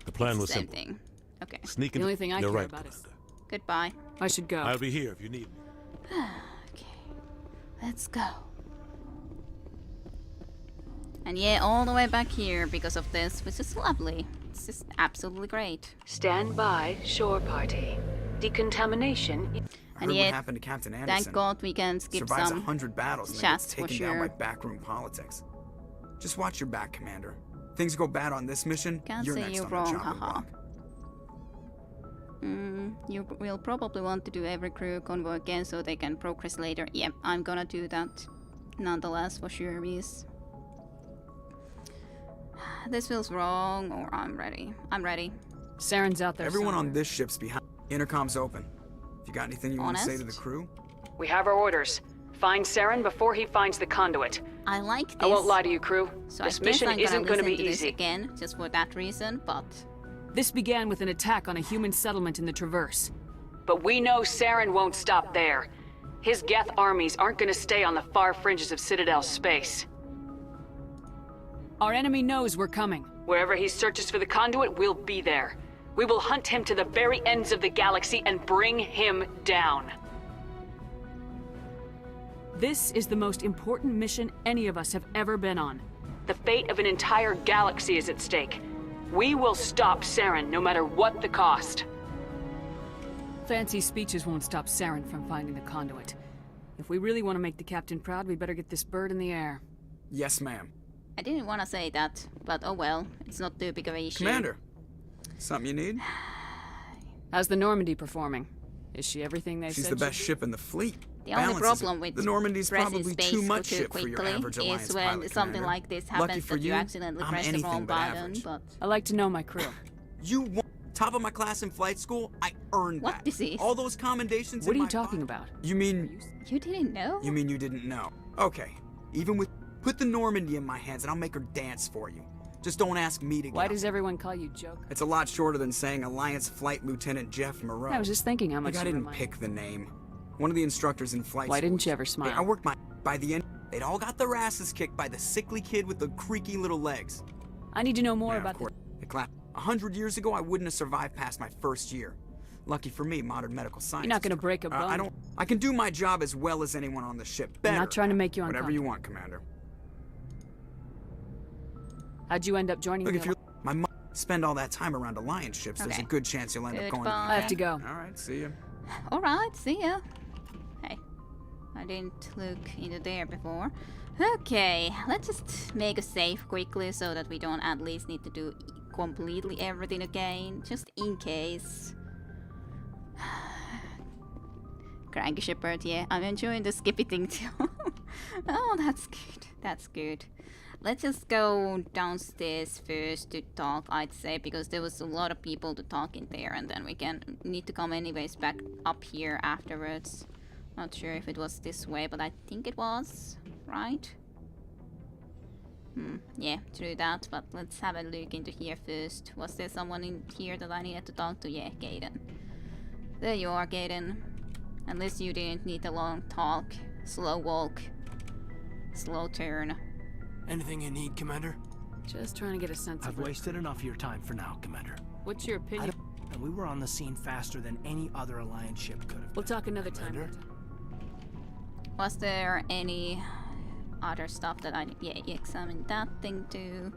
The plan It's was the same simple. thing. Okay. Sneak The into... only thing I You're care right, about is... Commander. Goodbye. I should go. I'll be here if you need me. Okay. Let's go. And yeah, all the way back here because of this, which is lovely. It's just absolutely great. Stand by, shore party. Decontamination. I And heard yet, what happened to Captain Anderson. thank God we can skip Survives some 100 battles and then chats gets for taken down by sure. backroom politics. Just watch your back, Commander. Things go bad on this mission, Can't you're say next you're on wrong, the chopping haha. block. You will probably want to do every crew convoy again so they can progress later. Yep, I'm gonna do that. Nonetheless, for sure is. This feels wrong, or I'm ready. I'm ready. Saren's out there. Everyone somewhere. on this ship's behind. Intercom's open. If you got anything you want to say to the Honest? crew? We have our orders. Find Saren before he finds the conduit. I like this. I won't lie to you, crew. So This I guess mission I'm isn't gonna going to be listen to this easy. again, just for that reason, but... This began with an attack on a human settlement in the Traverse. But we know Saren won't stop there. His Geth armies aren't going to stay on the far fringes of Citadel space. Our enemy knows we're coming. Wherever he searches for the conduit, we'll be there. We will hunt him to the very ends of the galaxy and bring him down. This is the most important mission any of us have ever been on. The fate of an entire galaxy is at stake. We will stop Saren no matter what the cost. Fancy speeches won't stop Saren from finding the conduit. If we really want to make the captain proud, we better get this bird in the air. Yes, ma'am. I didn't want to say that, but oh well. It's not too big of an issue. Commander, something you need? How's the Normandy performing? Is she everything they She's said the best ship in the fleet. The only Balances problem it. with the Normandy's pressing probably space too much too ship for your quickly average Alliance is when pilot, something Commander. like this Lucky happens for that you you, accidentally I'm press the anything wrong but button, average. but... I like to know my crew. You won. Top of my class in flight school, I earned What that. disease? All those commendations What in are you my talking file. about? You mean... You didn't know? You mean you didn't know? Okay. Even with... Put the Normandy in my hands and I'll make her dance for you. Just don't ask me to Why go. does everyone call you Joker? It's a lot shorter than saying Alliance Flight Lieutenant Jeff Moreau. I was just thinking how much Like I you didn't remind pick the name. One of the instructors in flight Why school. didn't you ever smile? I worked my... By the end, they'd all got their asses kicked by the sickly kid with the creaky little legs. I need to know more Yeah, about of course. They clapped. 100 years ago, I wouldn't have survived past my first year. Lucky for me, modern medical science. You're not gonna break a bone. I can do my job as well as anyone on the ship. Better. I'm not trying to make you Whatever you uncomfortable. want, Commander. How'd you end up joining Look, the if you spend all that time around Alliance ships, there's a good chance you'll end up going to the I have to go. Alright, see ya. Alright, see ya. Hey, I didn't look into there before. Okay, let's just make a save quickly so that we don't at least need to do completely everything again, just in case. Cranky Shepherd, yeah, I'm enjoying the skippy thing too. Oh, that's good, that's good. Let's just go downstairs first to talk, I'd say, because there was a lot of people to talk in there, and then we need to come anyways back up here afterwards. Not sure if it was this way, but I think it was, right? Yeah, true that, but let's have a look into here first. Was there someone in here that I needed to talk to? Yeah, Gaiden. There you are, Gaiden. Unless you didn't need a long talk. Slow walk. Slow turn. Anything you need, Commander? Just trying to get a sense of I've wasted enough of your time for now, Commander. What's your opinion? And we were on the scene faster than any other Alliance ship could have. We'll talk another time. Was there any other stuff that I... Yeah, you examined that thing too.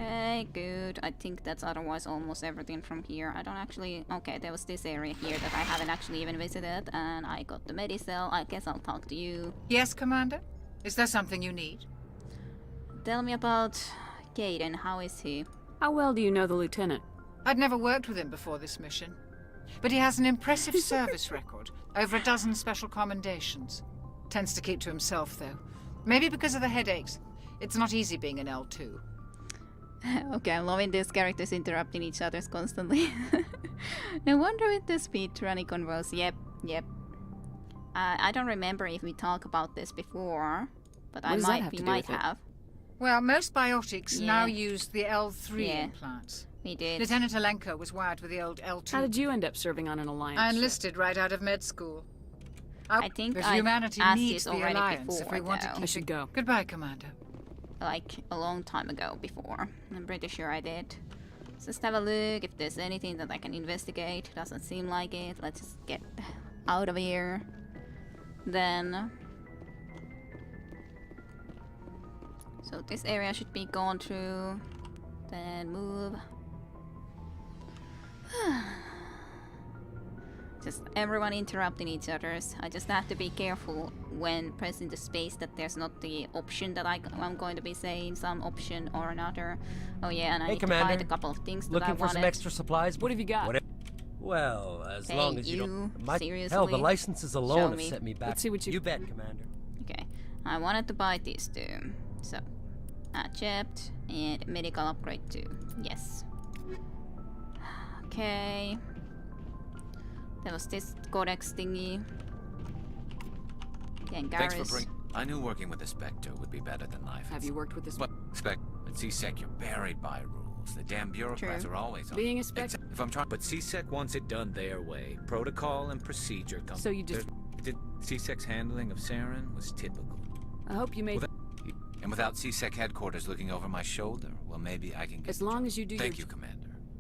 Okay, good. I think that's otherwise almost everything from here. I don't actually... Okay, there was this area here that I haven't actually even visited, and I got the Medicell. I guess I'll talk to you. Yes, Commander? Is there something you need? Tell me about Gaiden. How is he? How well do you know the Lieutenant? I'd never worked with him before this mission. But he has an impressive service record. Over a dozen special commendations. Tends to keep to himself, though. Maybe because of the headaches. It's not easy being an L2. Okay, I'm loving these characters interrupting each other constantly. No wonder with the speedrunning convos. Yep. I don't remember if we talked about this before, but we might have. Well, most biotics now use the L3 implants. We did. Lieutenant Alenko was wired with the old L2. How did you end up serving on an Alliance I ship? enlisted right out of med school. I think but I humanity asked needs this the already Alliance if we before, want to though. keep I should go. Goodbye, Commander. Like a long time ago before. I'm pretty sure I did. Let's just have a look if there's anything that I can investigate. Doesn't seem like it. Let's just get out of here. Then... So this area should be gone through. Then move. Just everyone interrupting each other's. I just have to be careful when pressing the space that there's not the option that I'm going to be saying some option or another. Oh yeah, and I need to find a couple of things that I Looking for wanted. some extra supplies? What have you got? Well, as Hey, long as you you, don't... seriously? Hell, the licenses Show alone have me. set me back. Let's see what You bet, Commander. Okay, I wanted to buy these two. So, Adept and medical upgrade too. Yes. Okay. There was this codex thingy. And Thanks for Garrus. bringing... I knew working with the Spectre would be better than life. Have you worked with this? But Spectre, at CSEC, you're buried by rules. The damn bureaucrats True. are always on. Being a Spectre. If I'm trying... But CSEC wants it done their way. Protocol and procedure come. So you just... CSEC's handling of Saren was typical. I hope you made... And without CSEC headquarters looking over my shoulder, well, maybe I can get... As long as you do Thank your... you, Commander.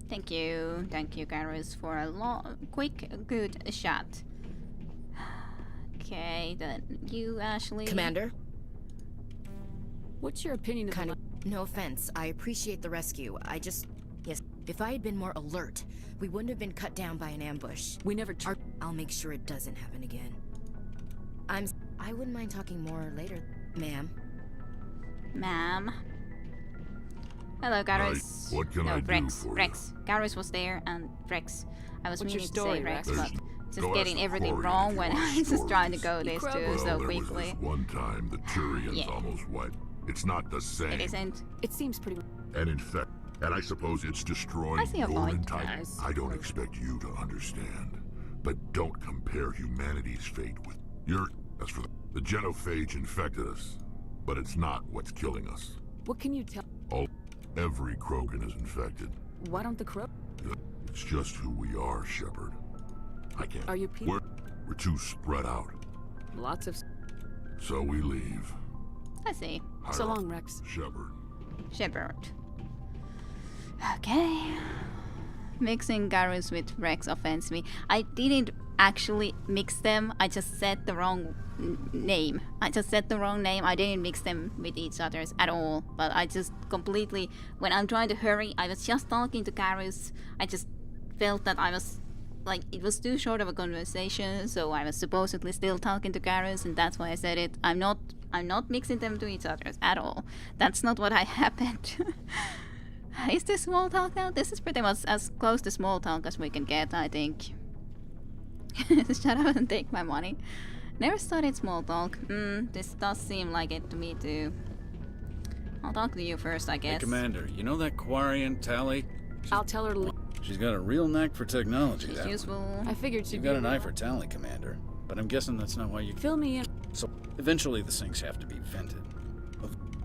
Thank you, Garrus, for a quick, good shot. Okay, then you, Ashley. Commander? What's your opinion of No offense, I appreciate the rescue. Yes, if I had been more alert, we wouldn't have been cut down by an ambush. We never... I'll make sure it doesn't happen again. I wouldn't mind talking more later, ma'am. Ma'am. Hello, Garrus. What can I do for Rex. Garrus was there, and Rex. I was What's your meaning story, to say Rex, Rex? but just getting everything wrong when I was just trying to go this too Well, so there was quickly. this one time the Turians almost wiped. It's not the same. It isn't. It seems pretty... And in fact, and I suppose it's destroying I see a your point. entire... I don't expect you to understand, but don't compare humanity's fate with your... As for the genophage infected us, but it's not what's killing us. What can you tell... Every Krogan is infected. Why don't the Crow... It's just who we are, Shepard. I can't... Are you people... We're too spread out. Lots of... So we leave. I see. So long, Rex. Shepard. Shepard. Okay. Mixing Garrus with Rex offends me. I didn't actually mix them. I just said the wrong name. I didn't mix them with each other at all. But I just completely... When I'm trying to hurry, I was just talking to Garrus. I just felt that I was... Like, it was too short of a conversation, so I was supposedly still talking to Garrus, and that's why I said it. I'm not mixing them to each other at all. That's not what happened. Is this small talk now? This is pretty much as close to small talk as we can get, I think. Shut up and take my money. Never studied small talk. This does seem like it to me too. I'll talk to you first, I guess. Hey, Commander, you know that Quarian Tally? I'll tell her to... She's got a real knack for technology, She's that useful. one. I figured she'd You've got an eye for Tally, Commander. But I'm guessing that's not why you... Fill me in. So, eventually the sinks have to be vented.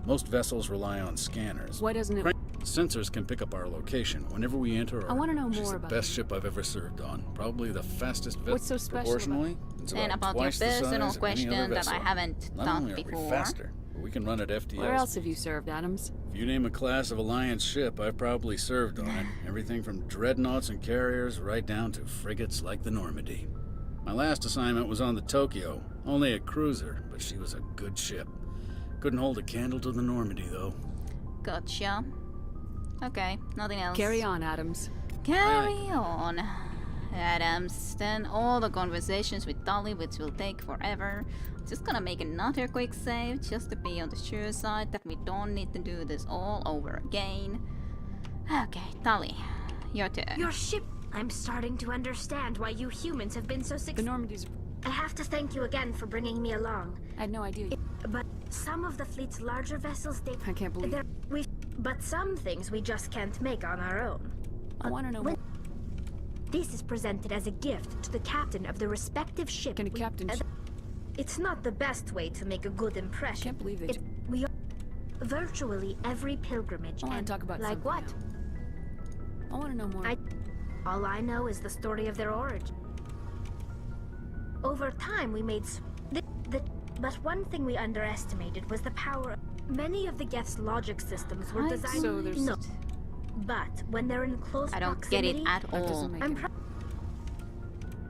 Most vessels rely on scanners. Why doesn't it... Sensors can pick up our location whenever we enter. I want to know She's more about the best ship I've ever served on. Probably the fastest vessel. What's so special proportionally. It's And about your twice the size personal of any question other that I vessel. haven't Not talked only are we before. faster, but we can run at FTL. Where else have you served, Adams? If you name a class of Alliance ship, I've probably served on it. Everything from dreadnoughts and carriers right down to frigates like the Normandy. My last assignment was on the Tokyo, only a cruiser, but she was a good ship. Couldn't hold a candle to the Normandy, though. Gotcha. Okay, nothing else. Carry on, Adams. Carry on, Adams. Then all the conversations with Dolly, which will take forever. Just gonna make another quick save, just to be on the sure side that we don't need to do this all over again. Okay, Dolly, your turn. Your ship. I'm starting to understand why you humans have been so The Normandy's... I have to thank you again for bringing me along. I had no idea. But some of the fleet's larger vessels, I can't believe it. But some things we just can't make on our own. I want to know more. This is presented as a gift to the captain of the respective ship. Can a captain... It's not the best way to make a good impression. I can't believe it. We are virtually every pilgrimage. I want to talk about like something what? now. I want to know more. All I know is the story of their origin. Over time, we made but one thing we underestimated was the power. Many of the Geth's logic systems were designed. So there's... No, but when they're in close I don't proximity, get it at all.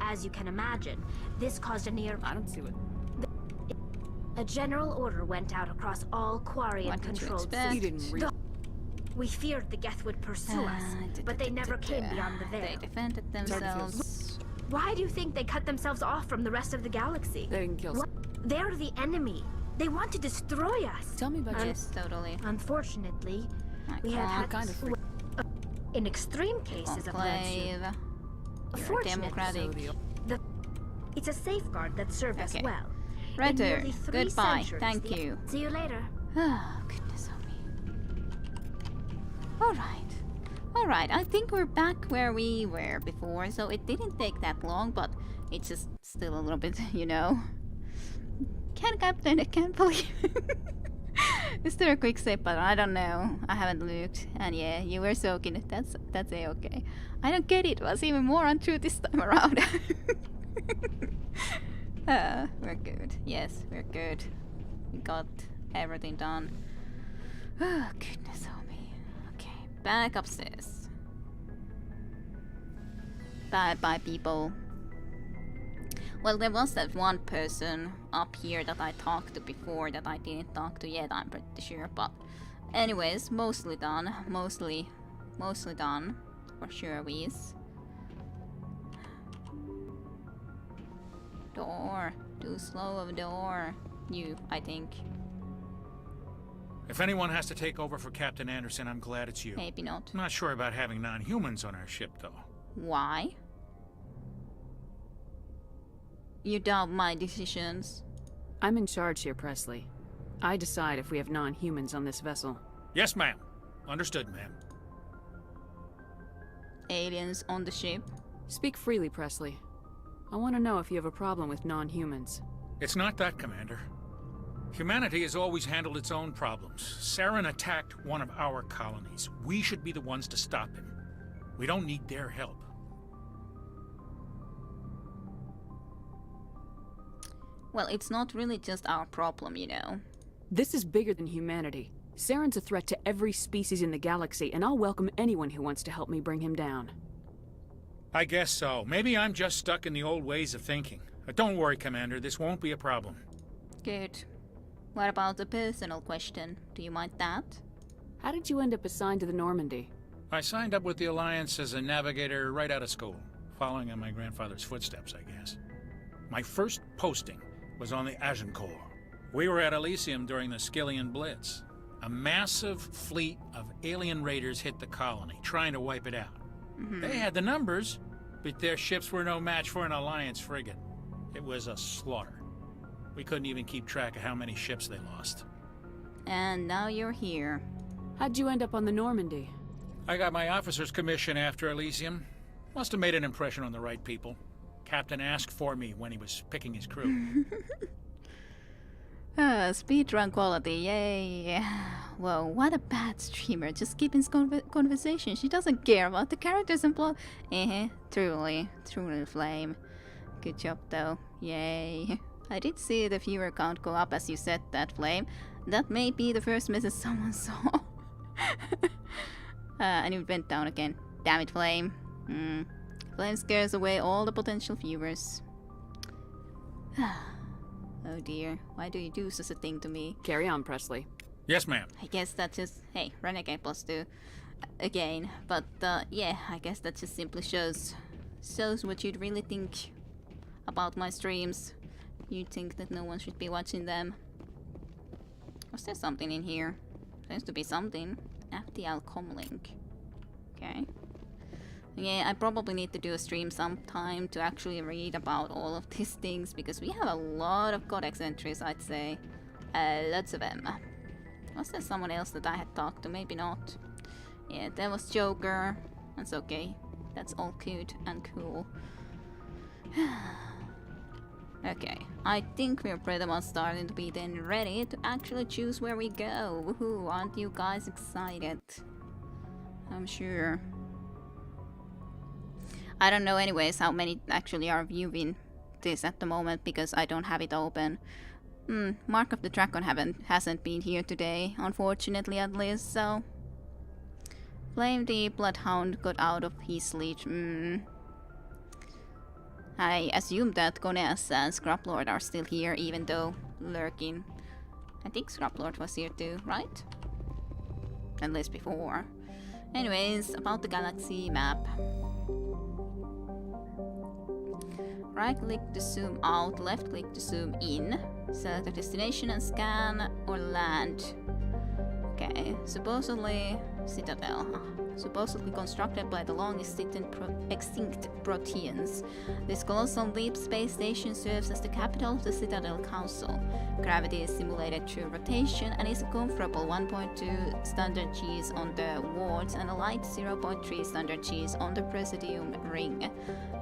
As you can imagine, this caused a near. I don't see what. A general order went out across all Quarian-controlled systems. You didn't read. We feared the Geth would pursue us, but they never came beyond the veil. They defended themselves. Why do you think they cut themselves off from the rest of the galaxy? They didn't kill. They're the enemy. They want to destroy us. Tell me about Yes, totally. Unfortunately, we have had kind of in extreme cases of virtue. Democratic. It's a safeguard that served us well. Right there. In nearly 3 Goodbye. centuries, Thank you. See you later. Oh, goodness of me. Alright, I think we're back where we were before, so it didn't take that long, but it's just still a little bit, you know. Captain, I can't believe Is there a quick save button? I don't know. I haven't looked. And yeah, you were soaking it. That's a-okay. I don't get it. It was even more untrue this time around. We're good. Yes, we're good. We got everything done. Oh, goodness oh me. Okay, back upstairs. Bye, people. Well, there was that one person up here that I talked to before that I didn't talk to yet, I'm pretty sure. But anyways, mostly done. Mostly done. For sure, Weez. Door. Too slow of a door. You, I think. If anyone has to take over for Captain Anderson, I'm glad it's you. Maybe not. I'm not sure about having non-humans on our ship, though. Why? You doubt my decisions. I'm in charge here, Presley. I decide if we have non-humans on this vessel. Yes, ma'am. Understood, ma'am. Aliens on the ship? Speak freely, Presley. I want to know if you have a problem with non-humans. It's not that, Commander. Humanity has always handled its own problems. Saren attacked one of our colonies. We should be the ones to stop him. We don't need their help. Well, it's not really just our problem, you know. This is bigger than humanity. Saren's a threat to every species in the galaxy, and I'll welcome anyone who wants to help me bring him down. I guess so. Maybe I'm just stuck in the old ways of thinking. Don't worry, Commander. This won't be a problem. Good. What about the personal question? Do you mind that? How did you end up assigned to the Normandy? I signed up with the Alliance as a navigator right out of school, following in my grandfather's footsteps, I guess. My first posting was on the Agincourt. We were at Elysium during the Skillian Blitz. A massive fleet of alien raiders hit the colony, trying to wipe it out. They had the numbers, but their ships were no match for an Alliance frigate. It was a slaughter. We couldn't even keep track of how many ships they lost. And now you're here. How'd you end up on the Normandy? I got my officer's commission after Elysium. Must have made an impression on the right people. Captain asked for me when he was picking his crew. Speedrun quality, yay. Whoa, what a bad streamer. Just keeping conversation. She doesn't care about the characters and plot. Truly flame. Good job though, yay. I did see the viewer count go up as you said that, Flame. That may be the first message someone saw. And it went down again. Damn it, Flame. Flame scares away all the potential viewers. Oh dear, why do you do such a thing to me? Carry on, Presley. Yes, ma'am. I guess that just... Hey, Renegade +2. Again. But, yeah, I guess that just simply shows what you'd really think about my streams. You'd think that no one should be watching them. Was there something in here? Seems to be something. FTL comlink. Okay. Yeah, I probably need to do a stream sometime to actually read about all of these things, because we have a lot of codex entries, I'd say. Lots of them. Was there someone else that I had talked to? Maybe not. Yeah, there was Joker. That's okay. That's all cute and cool. Okay, I think we're pretty much starting to be then ready to actually choose where we go. Woohoo, aren't you guys excited? I'm sure. I don't know anyways how many actually are viewing this at the moment because I don't have it open. Mark of the Dragon hasn't been here today, unfortunately at least, so... Flame the Bloodhound got out of his leash. I assume that Gones and Scraplord are still here, even though lurking. I think Scraplord was here too, right? At least before. Anyways, about the galaxy map. Right click to zoom out, left click to zoom in. Select a destination and scan or land. Okay, supposedly Citadel. Supposedly constructed by the long extinct Proteans. This colossal deep space station serves as the capital of the Citadel Council. Gravity is simulated through rotation and is a comfortable 1.2 standard Gs on the wards and a light 0.3 standard Gs on the Presidium ring.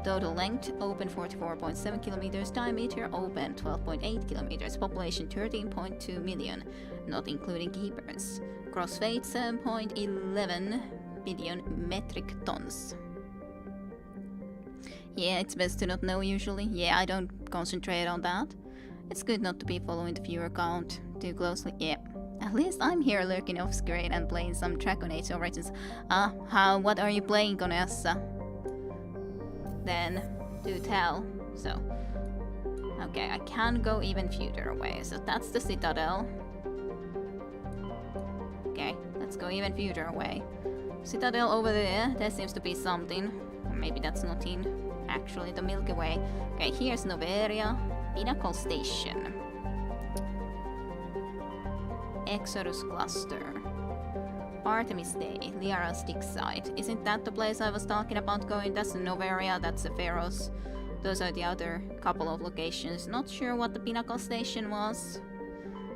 Total length open 44.7 kilometers, diameter open 12.8 kilometers, population 13.2 million, not including keepers. Gross weight 7.11 billion metric tons. Yeah, it's best to not know usually. Yeah, I don't concentrate on that. It's good not to be following the viewer count too closely. Yeah, at least I'm here lurking off screen and playing some Dragon Age Origins. What are you playing, Gonessa? Then do tell. So, okay, I can go even further away. So that's the Citadel. Okay, let's go even further away. Citadel over there, there seems to be something. Or maybe that's not in actually the Milky Way. Okay, here's Noveria, Pinnacle Station. Exodus Cluster. Artemis Day, Liara's dig site. Isn't that the place I was talking about going? That's the Noveria, that's the Pharos. Those are the other couple of locations. Not sure what the Pinnacle Station was.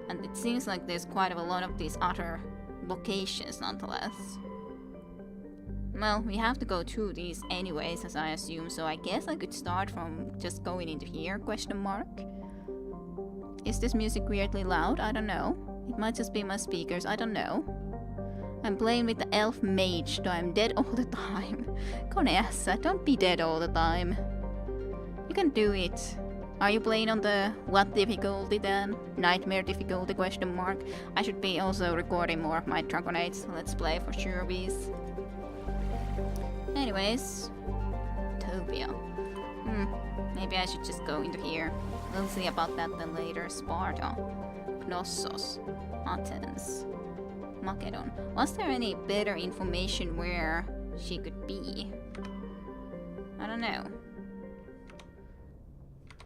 And it seems like there's quite a lot of these other locations nonetheless. Well, we have to go through these anyways, as I assume, so I guess I could start from just going into here, question mark. Is this music weirdly loud? I don't know. It might just be my speakers, I don't know. I'm playing with the elf mage, though I'm dead all the time. Conessa, don't be dead all the time. You can do it. Are you playing on the what difficulty then? Nightmare difficulty question mark? I should be also recording more of my Dragon Age Let's Play for sure, bees. Anyways, Topia. Maybe I should just go into here. We'll see about that then later. Sparta, Knossos, Athens, Macedon. Was there any better information where she could be? I don't know.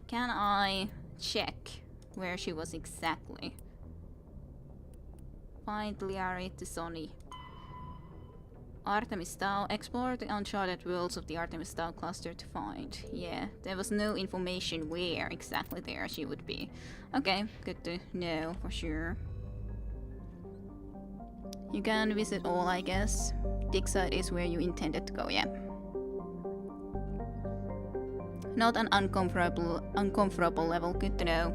Can I check where she was exactly? Find Liari to Sony. Artemis Tau. Explore the uncharted worlds of the Artemis Tau cluster to find. Yeah, there was no information where exactly there she would be. Okay, good to know for sure. You can visit all, I guess. Dig site is where you intended to go, yeah. Not an uncomfortable level, good to know.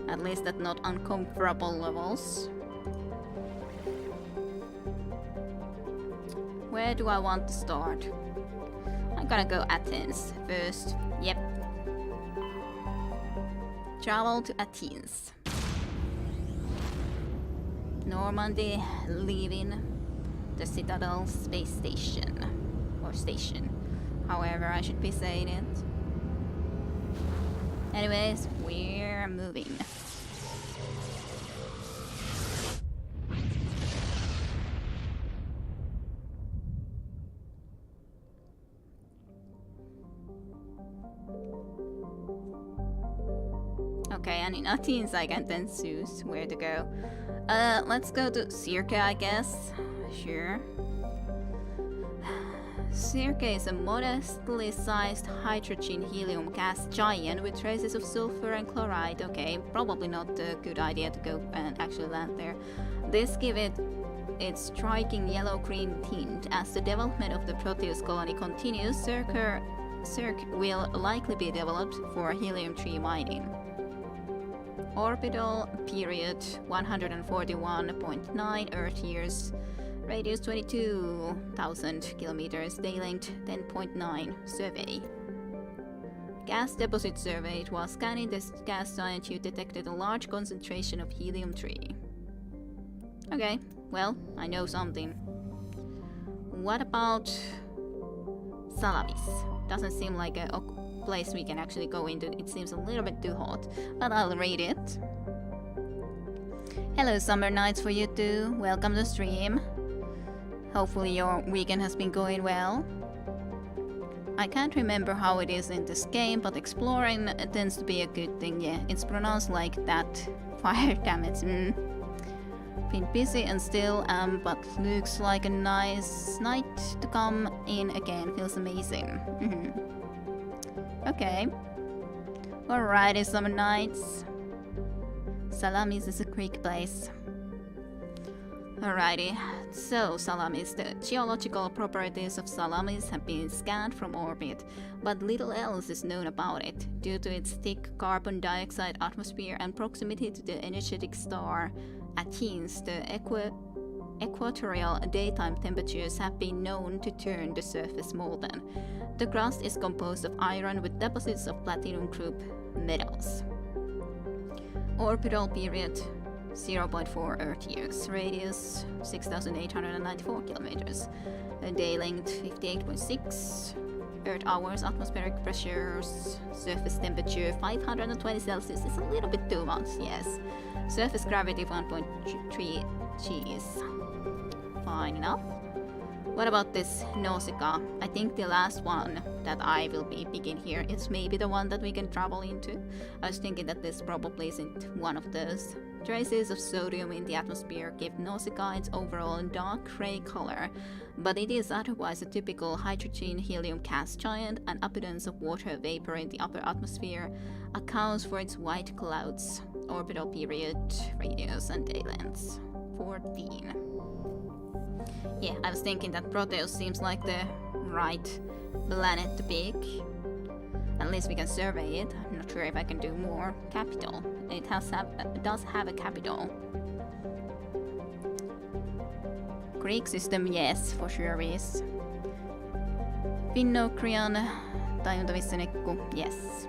At least that not uncomfortable levels. Where do I want to start? I'm gonna go Athens first. Yep. Travel to Athens. Normandy, leaving the Citadel space station. Or station. However I should be saying it. Anyways, we're moving. Okay, and in Athens I can then choose where to go. Let's go to Circe, I guess. Sure. Circe is a modestly sized hydrogen-helium gas giant with traces of sulfur and chloride. Okay, probably not a good idea to go and actually land there. This gives it its striking yellow-green tint. As the development of the Proteus colony continues, Circe will likely be developed for helium-3 mining. Orbital period 141.9 Earth years. Radius 22,000 kilometers. Day length 10.9. Survey. Gas deposit surveyed. While scanning this gas giant, you detected a large concentration of helium-3. Okay, well, I know something. What about Salamis? Doesn't seem like a place we can actually go into. It seems a little bit too hot, but I'll read it. Hello, summer nights for you too. Welcome to stream. Hopefully your weekend has been going well. I can't remember how it is in this game, but exploring tends to be a good thing. Yeah, it's pronounced like that. Fire damage. Been busy and still am, but looks like a nice night to come in again. Feels amazing. Okay. Alrighty, summer nights. Salamis is a Greek place. Alrighty, so Salamis. The geological properties of Salamis have been scanned from orbit, but little else is known about it. Due to its thick carbon dioxide atmosphere and proximity to the energetic star Athens, the equatorial daytime temperatures have been known to turn the surface molten. The crust is composed of iron with deposits of platinum group metals. Orbital period 0.4 Earth years. Radius 6,894 kilometers. Day length 58.6 Earth hours. Atmospheric pressures. Surface temperature 520 Celsius. It's a little bit too much, yes. Surface gravity 1.3 Gs. Fine enough. What about this Nausicaa? I think the last one that I will be picking here is maybe the one that we can travel into. I was thinking that this probably isn't one of those. Traces of sodium in the atmosphere give Nausicaa its overall dark gray color, but it is otherwise a typical hydrogen-helium gas giant, and abundance of water vapor in the upper atmosphere accounts for its white clouds. Orbital period, radius, and day lengths 14. Yeah, I was thinking that Proteus seems like the right planet to pick. At least we can survey it. I'm not sure if I can do more. Capital. It does have a capital. Greek system, yes, for sure is. Finnocrian tajuntavissenekku, yes.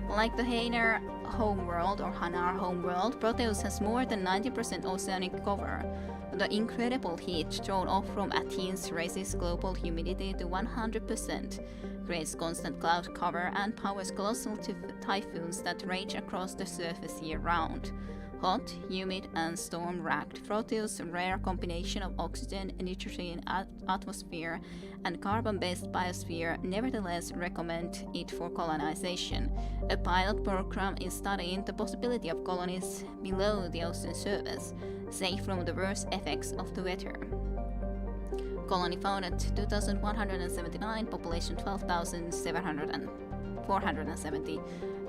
Like the Hanar homeworld or Hanar homeworld, Proteus has more than 90% oceanic cover. The incredible heat thrown off from Athens raises global humidity to 100%, creates constant cloud cover, and powers colossal typhoons that rage across the surface year-round. Hot, humid, and storm-racked, Proteus' rare combination of oxygen, nitrogen atmosphere, and carbon-based biosphere nevertheless recommend it for colonization. A pilot program is studying the possibility of colonies below the ocean surface, safe from the worst effects of the weather. Colony founded 2,179, population 12,470,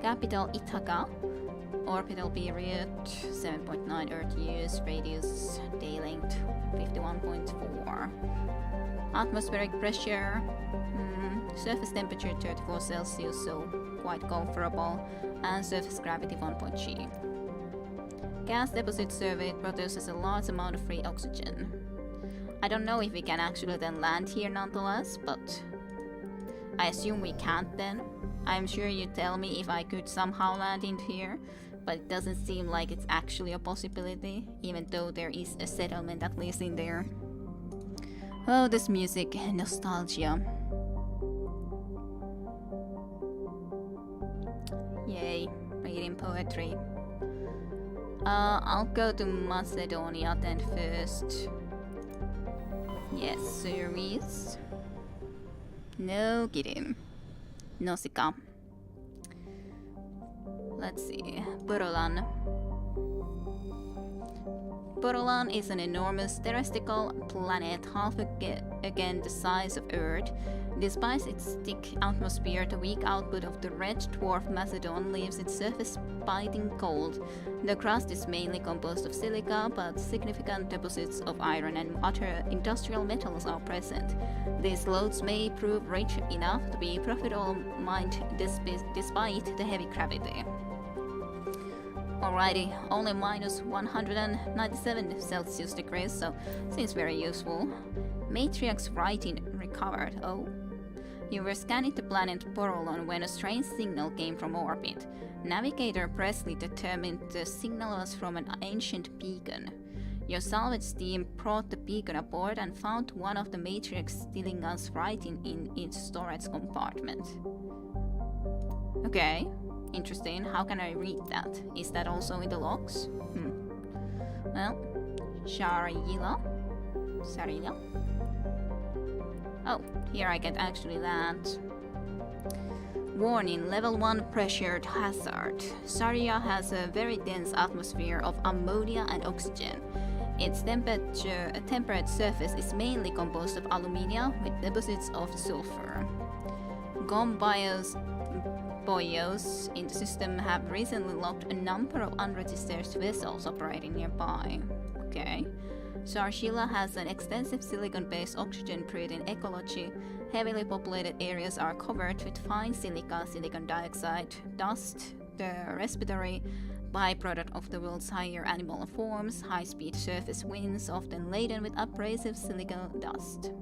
capital Ithaca. Orbital period 7.9 Earth years, radius day length 51.4. Atmospheric pressure, surface temperature 34 Celsius, so quite comfortable, and surface gravity 1.g. Gas deposit surveyed produces a large amount of free oxygen. I don't know if we can actually then land here nonetheless, but I assume we can't then. I'm sure you'd tell me if I could somehow land in here, but it doesn't seem like it's actually a possibility, even though there is a settlement at least in there. Oh, this music, nostalgia. Yay, reading poetry. I'll go to Macedonia then first. Yes, service. No kidding. Nausicaa. Let's see. Borolan. Borolan is an enormous terrestrial planet, half again the size of Earth. Despite its thick atmosphere, the weak output of the red dwarf Macedon leaves its surface biting cold. The crust is mainly composed of silica, but significant deposits of iron and other industrial metals are present. These lodes may prove rich enough to be profitable mined despite the heavy gravity. Alrighty, only minus 197 Celsius degrees, so seems very useful. Matriarch's writing recovered. Oh. You were scanning the planet Borolon when a strange signal came from orbit. Navigator Presley determined the signal was from an ancient beacon. Your salvage team brought the beacon aboard and found one of the Matriarch's stealing guns writing in its storage compartment. Okay. Interesting. How can I read that? Is that also in the logs? Well, Sharila. Oh, here I can actually land. Warning, level 1 pressured hazard. Saria has a very dense atmosphere of ammonia and oxygen. Its temperate surface is mainly composed of alumina with deposits of sulfur. Gombios in the system have recently locked a number of unregistered vessels operating nearby. Okay. Sarshila has an extensive silicon-based oxygen-breathing ecology. Heavily populated areas are covered with fine silica, silicon dioxide, dust, the respiratory byproduct of the world's higher animal forms, high-speed surface winds, often laden with abrasive silica dust.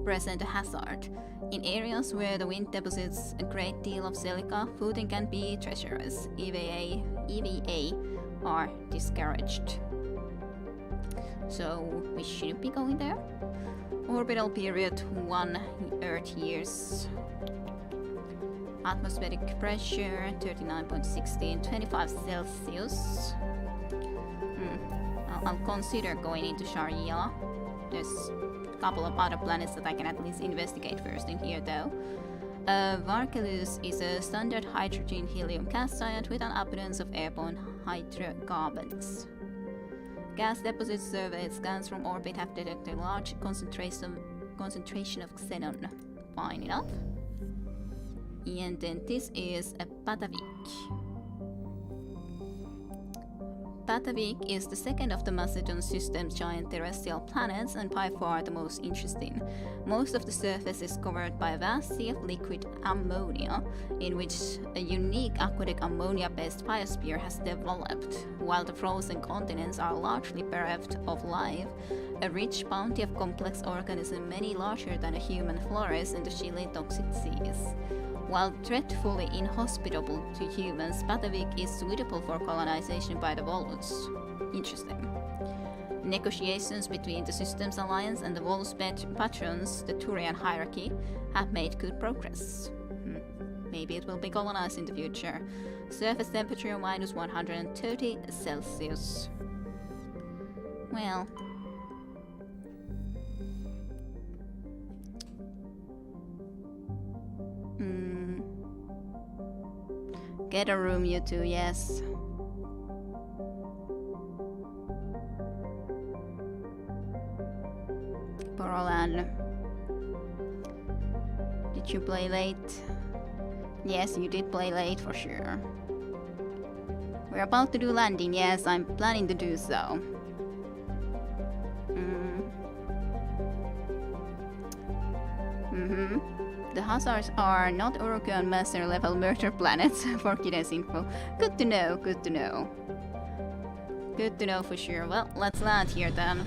Present a hazard. In areas where the wind deposits a great deal of silica, footing can be treacherous. EVA are discouraged. So we shouldn't be going there. Orbital period 1 Earth years. Atmospheric pressure 39.16, 25 Celsius. I'll consider going into Sharia. There's a couple of other planets that I can at least investigate first in here though. Varkelus is a standard hydrogen-helium gas giant with an abundance of airborne hydrocarbons. Gas deposit survey scans from orbit have detected a large concentration of xenon. Fine enough. And then this is a Patavik. Patavik is the second of the Macedon system's giant terrestrial planets and by far the most interesting. Most of the surface is covered by a vast sea of liquid ammonia, in which a unique aquatic ammonia-based biosphere has developed, while the frozen continents are largely bereft of life. A rich bounty of complex organisms many larger than a human flourishes in the chilly toxic seas. While dreadfully inhospitable to humans, Patavik is suitable for colonization by the Volus. Interesting. Negotiations between the Systems Alliance and the Volus patrons, the Turian hierarchy, have made good progress. Maybe it will be colonized in the future. Surface temperature minus 130 Celsius. Well... Get a room, you two, yes. Borolan. Did you play late? Yes, you did play late for sure. We're about to do landing, yes, I'm planning to do so. The Hazards are not Uruguayan Master level murder planets for Kiden's info. Good to know, good to know. Good to know for sure. Well, let's land here then.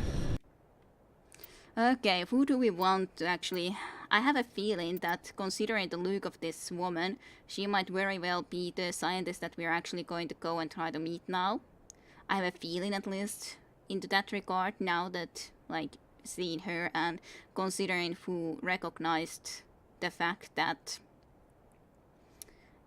Okay, who do we want to actually... I have a feeling that considering the look of this woman, she might very well be the scientist that we're actually going to go and try to meet now. I have a feeling at least into that regard now that, like, seeing her and considering who recognized the fact that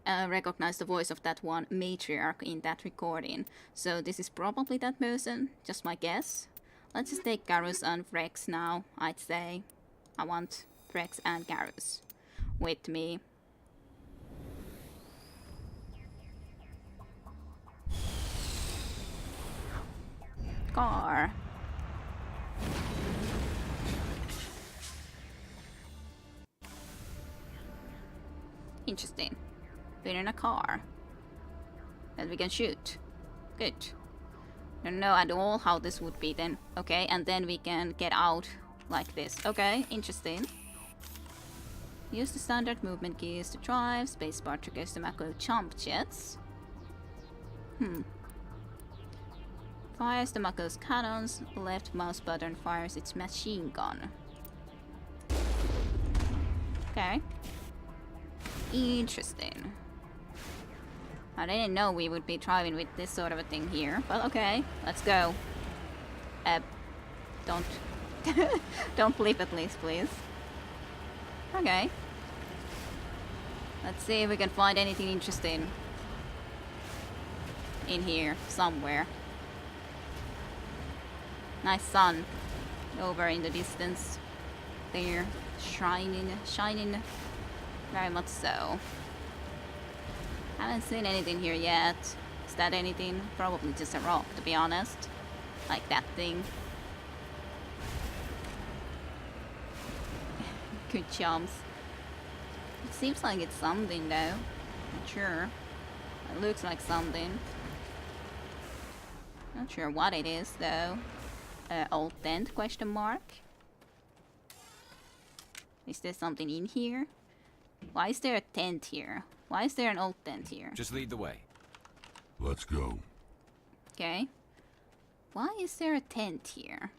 recognized the voice of that one matriarch in that recording. So this is probably that person, just my guess. Let's just take Garrus and Frex now, I'd say. I want Frex and Garrus with me. Car. Interesting. We're in a car that we can shoot. Good. Don't know at all how this would be then. Okay, and then we can get out like this. Okay, interesting. Use the standard movement keys to drive. Spacebar triggers the macro jump jets. Fires the Mako's cannons. Left mouse button fires its machine gun. Okay. Interesting. I didn't know we would be driving with this sort of a thing here, but okay, let's go. Don't... don't flip at least, please. Okay. Let's see if we can find anything interesting in here, somewhere. Nice sun over in the distance. There, shining, shining. Very much so. Haven't seen anything here yet. Is that anything? Probably just a rock, to be honest. Like that thing. Good jumps. It seems like it's something though. Not sure. It looks like something. Not sure what it is though. Old tent, question mark. Is there something in here? Why is there a tent here? Why is there an old tent here? Just lead the way. Let's go. Okay. Why is there a tent here?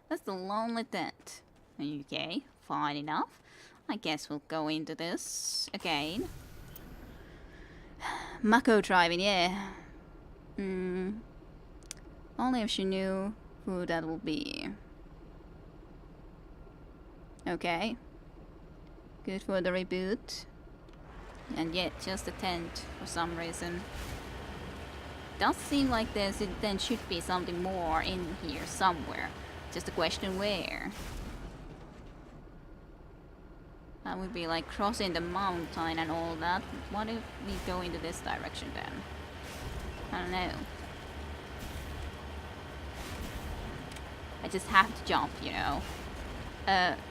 That's the lonely tent. Okay, fine enough. I guess we'll go into this again. Mako driving, yeah. Only if she knew who that will be. Okay. Good for the reboot. And yet, just a tent for some reason. Does seem like there then should be something more in here somewhere. Just a question where. That would be like crossing the mountain and all that. What if we go into this direction then? I don't know. I just have to jump, you know.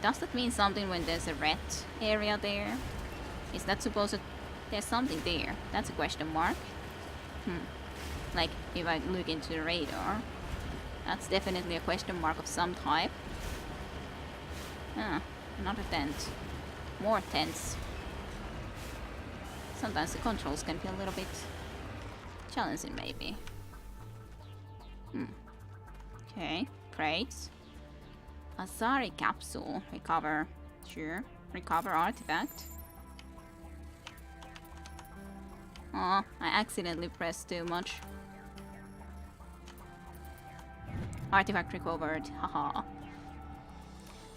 Does that mean something when there's a red area there? Is that supposed to... There's something there. That's a question mark. Like, if I look into the radar, that's definitely a question mark of some type. Ah, another tent. More tents. Sometimes the controls can be a little bit challenging, maybe. Okay, crates. Asari capsule. Recover. Sure. Recover artifact. Oh, I accidentally pressed too much. Artifact recovered. Haha.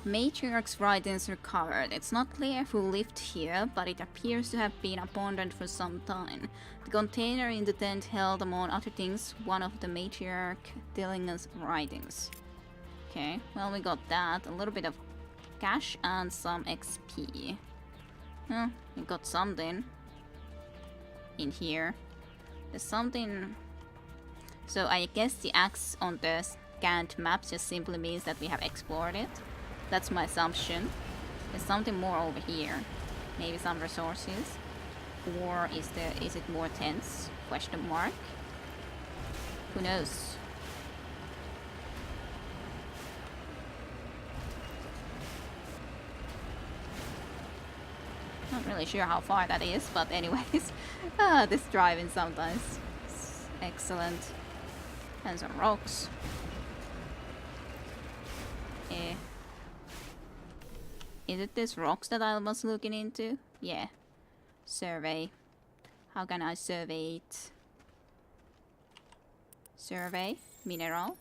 Matriarch's writings recovered. It's not clear who lived here, but it appears to have been abandoned for some time. The container in the tent held, among other things, one of the matriarch Dillinger's writings. Okay, well, we got that. A little bit of cash and some XP. Well, we got something in here. There's something. So I guess the X on the scanned map just simply means that we have explored it. That's my assumption. There's something more over here. Maybe some resources. Or is it more tents? Question mark. Who knows? Not really sure how far that is, but anyways. This driving sometimes is excellent. And some rocks. Is it this rocks that I was looking into? Yeah. Survey. How can I survey it? Survey. Mineral.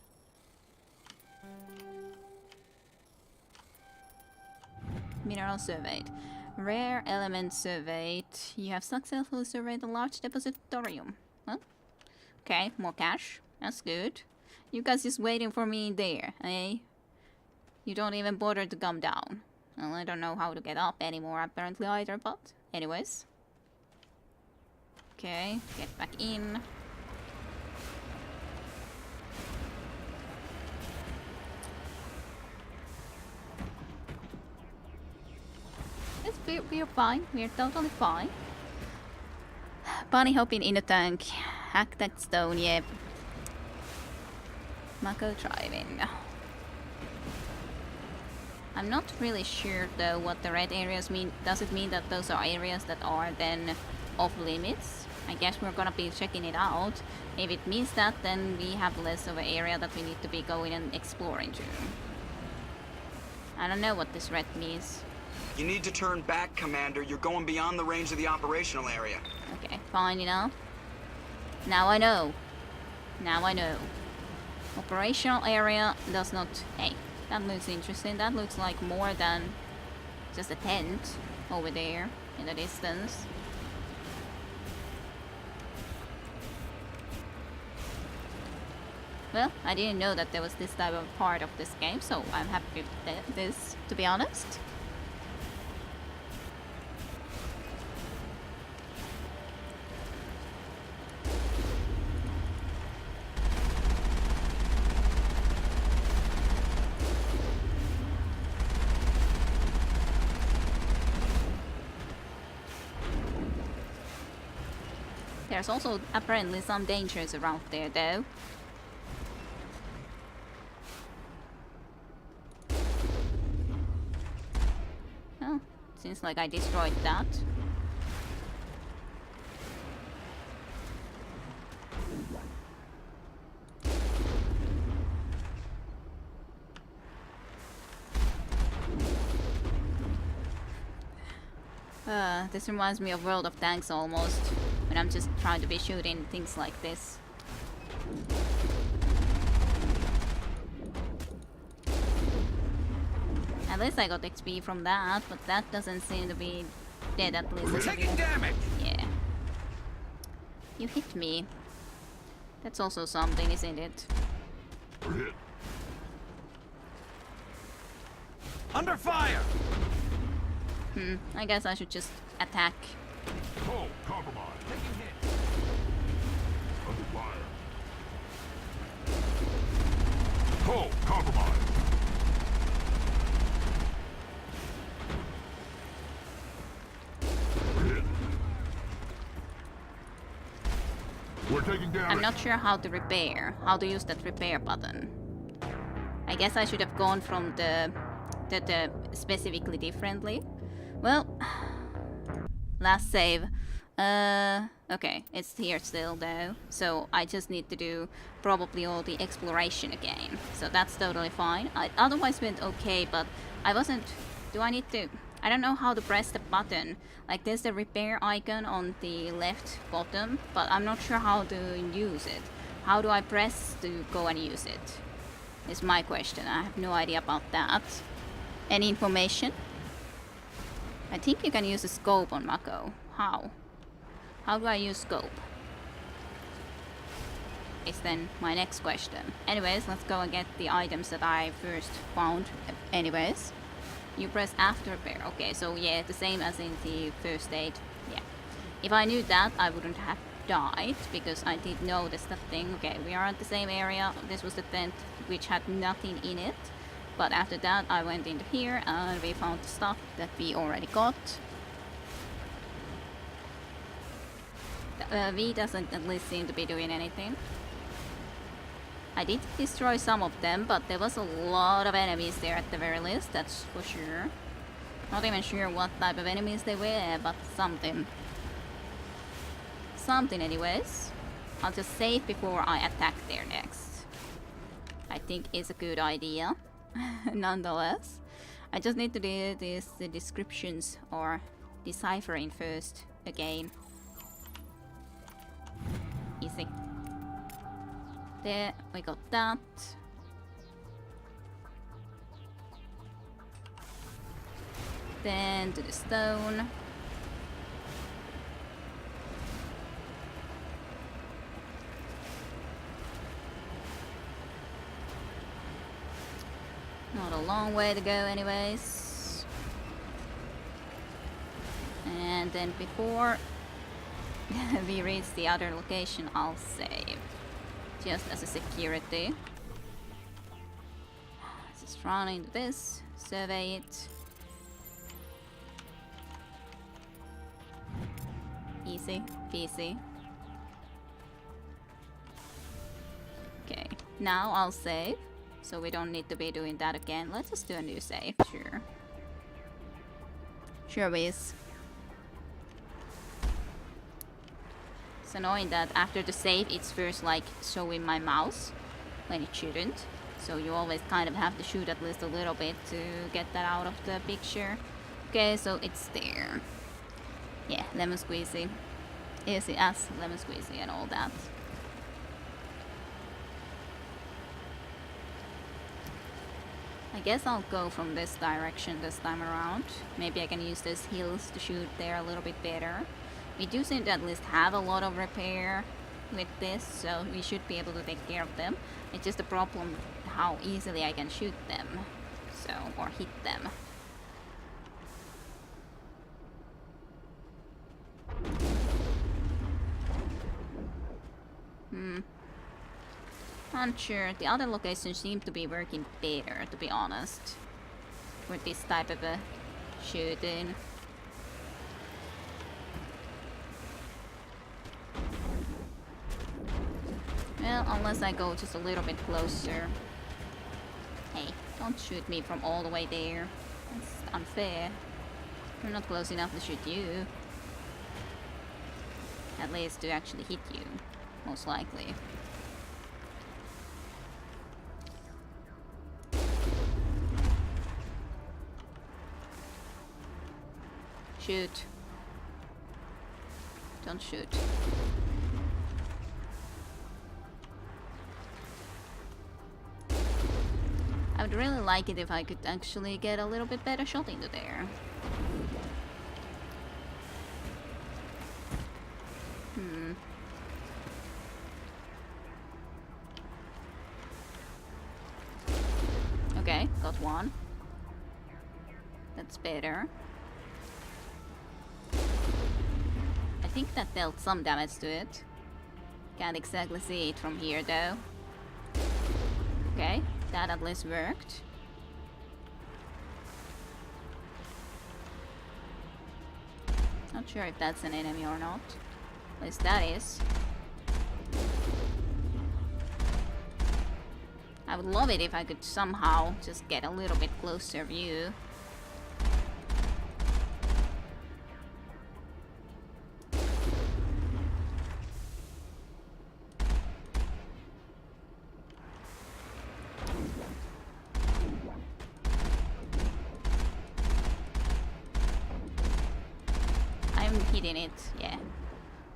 Mineral surveyed. Rare element surveyed. You have successfully surveyed a large deposit of thorium. Well, okay, more cash. That's good. You guys just waiting for me in there, eh? You don't even bother to come down. Well, I don't know how to get up anymore apparently either, but anyways. Okay, get back in. We're fine. We're totally fine. Bunny hopping in a tank. Hack that stone, yep. Mako driving. I'm not really sure though what the red areas mean. Does it mean that those are areas that are then off limits? I guess we're gonna be checking it out. If it means that, then we have less of an area that we need to be going and exploring to. I don't know what this red means. You need to turn back, Commander. You're going beyond the range of the operational area. Okay, fine enough. Now I know. Now I know. Operational area does not... Hey, that looks interesting. That looks like more than just a tent over there in the distance. Well, I didn't know that there was this type of part of this game, so I'm happy with this, to be honest. There's also apparently some dangers around there, though. Oh, seems like I destroyed that. This reminds me of World of Tanks almost. When I'm just trying to be shooting things like this. At least I got XP from that, but that doesn't seem to be dead at least. We're taking damage! Yeah. You hit me. That's also something, isn't it? We're hit. Under fire! I guess I should just attack. Oh, compromise. Taking hit. Under fire. Oh, compromise. We're hit. We're taking damage. I'm not sure how to repair. How to use that repair button. I guess I should have gone from the specifically differently. Well, last save. Okay, it's here still though. So I just need to do probably all the exploration again. So that's totally fine. I otherwise went okay, but I wasn't... Do I need to... I don't know how to press the button. Like there's the repair icon on the left bottom, but I'm not sure how to use it. How do I press to go and use it? Is my question. I have no idea about that. Any information? I think you can use a scope on Mako. How? How do I use scope? Is then my next question. Anyways, let's go and get the items that I first found. Anyways. You press after repair. Okay, so yeah, the same as in the first aid. Yeah. If I knew that, I wouldn't have died, because I did notice that thing. Okay, we are at the same area. This was the tent which had nothing in it. But after that, I went into here and we found the stuff that we already got. The V doesn't at least seem to be doing anything. I did destroy some of them, but there was a lot of enemies there at the very least, that's for sure. Not even sure what type of enemies they were, but something. Something anyways. I'll just save before I attack there next. I think it's a good idea, nonetheless. I just need to do this, the descriptions or deciphering first, again. Easy. There, we got that. Then to the stone. Not a long way to go anyways. And then before we reach the other location, I'll save. Just as a security. Just run into this, survey it. Easy peasy. Okay, now I'll save, so we don't need to be doing that again. Let's just do a new save, sure. Sure whiz. It's annoying that after the save it's first like showing my mouse when it shouldn't. So you always kind of have to shoot at least a little bit to get that out of the picture. Okay, so it's there. Yeah, lemon squeezy. Easy as lemon squeezy and all that. I guess I'll go from this direction this time around. Maybe I can use those hills to shoot there a little bit better. We do seem to at least have a lot of repair with this, so we should be able to take care of them. It's just a problem how easily I can shoot them, so, or hit them. Unsure. The other locations seem to be working better, to be honest, with this type of a shooting. Well, unless I go just a little bit closer. Hey, don't shoot me from all the way there. That's unfair. I'm not close enough to shoot you. At least to actually hit you, most likely. Shoot. Don't shoot. I would really like it if I could actually get a little bit better shot into there. Okay, got one. That's better. I think that dealt some damage to it. Can't exactly see it from here though. Okay, that at least worked. Not sure if that's an enemy or not. At least that is. I would love it if I could somehow just get a little bit closer view. I'm hitting it, yeah.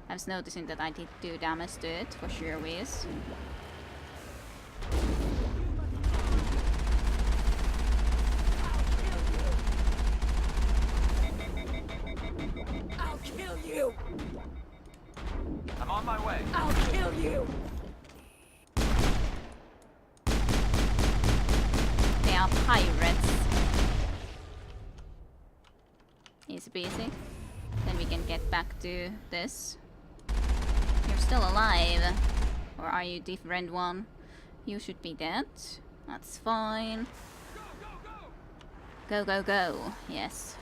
I was noticing that I did do damage to it, for sure is. I'll kill you! I'm on my way. I'll kill you! They are pirates. Easy peasy. Then we can get back to this. You're still alive. Or are you different one? You should be dead. That's fine. Go, go, go. Yes.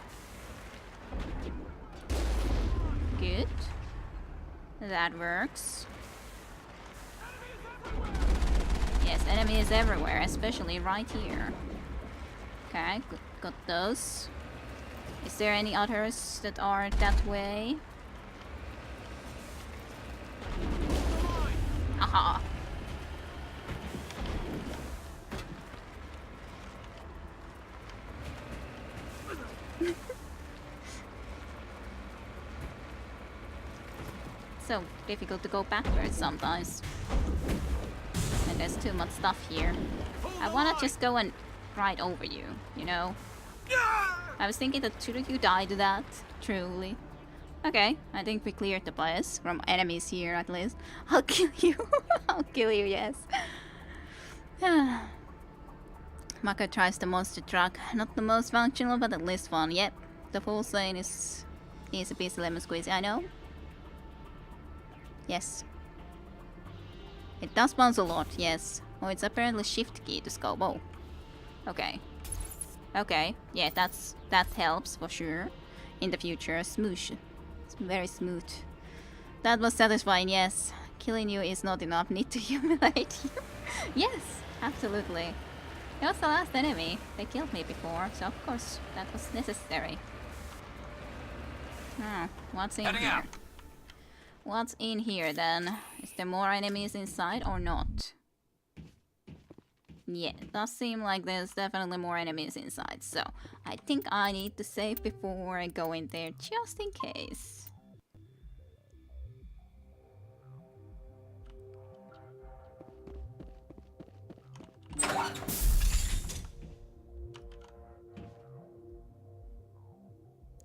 Good. That works. Yes, enemies everywhere, especially right here. Okay, got those. Is there any others that are that way? Aha. So difficult to go backwards sometimes. And there's too much stuff here. I wanna just go and ride over you, you know? I was thinking that shouldn't you die to that? Truly. Okay, I think we cleared the place from enemies here at least. I'll kill you. I'll kill you, yes. Mako tries the monster truck. Not the most functional, but at least fun. Yep, the full scene is a piece of lemon squeezy, I know. Yes. It does bounce a lot, yes. Oh, it's apparently shift key to scope. Oh. Okay. Okay, yeah, that helps for sure. In the future, smoosh. It's very smooth. That was satisfying, yes. Killing you is not enough, need to humiliate you. Yes, absolutely. It was the last enemy. They killed me before, so of course that was necessary. Oh, what's in here? What's in here then? Is there more enemies inside or not? Yeah, it does seem like there's definitely more enemies inside, so I think I need to save before I go in there just in case.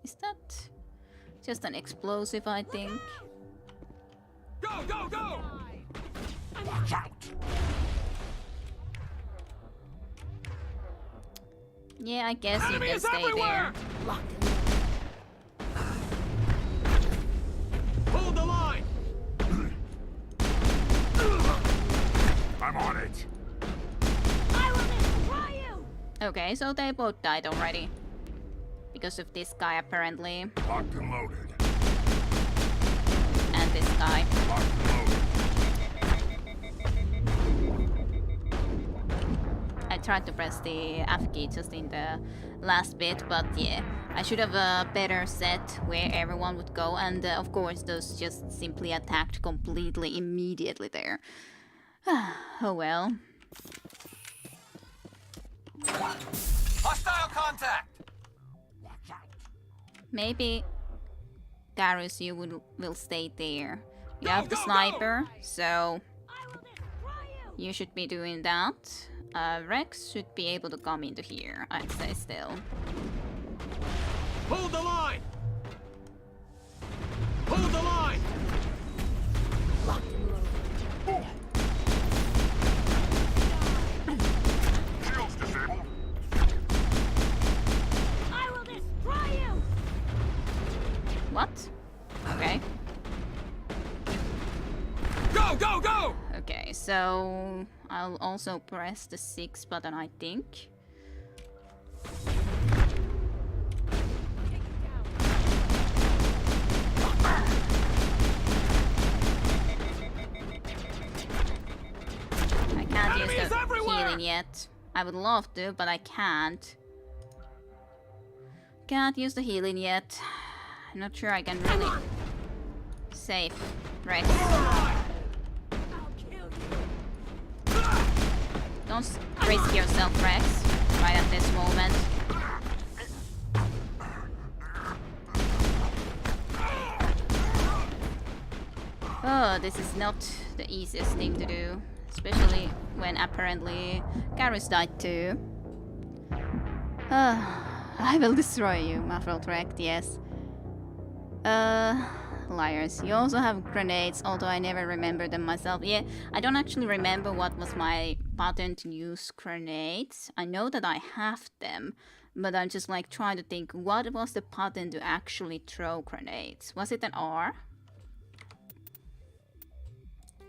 Is that just an explosive, I think? Go, go, go! Watch out! Yeah, I guess you can stay there. Hold the line! I'm on it! I will destroy you! Okay, so they both died already. Because of this guy, apparently. Locked and loaded. And this guy. Locked and loaded. I tried to press the F key just in the last bit, but yeah. I should have a better set where everyone would go, and of course those just simply attacked completely immediately there. Oh well. Hostile contact! Maybe Garrus, you will stay there. You have the sniper, so you should be doing that. Rex should be able to come into here, I'd say still. Hold the line! Hold the line! Shields disabled. I will destroy you! What? Okay. Go, go, go! Okay, so I'll also press the 6 button, I think. I can't use the healing yet. I would love to, but I can't. Can't use the healing yet. I'm not sure I can really save Rex. Don't risk yourself, Rex, right at this moment. Oh, this is not the easiest thing to do, especially when apparently Garrus died too. I will destroy you, muffled wrecked, yes. Liars. You also have grenades, although I never remember them myself. Yeah, I don't actually remember what was my button to use grenades. I know that I have them, but I'm just like trying to think, what was the button to actually throw grenades? Was it an R?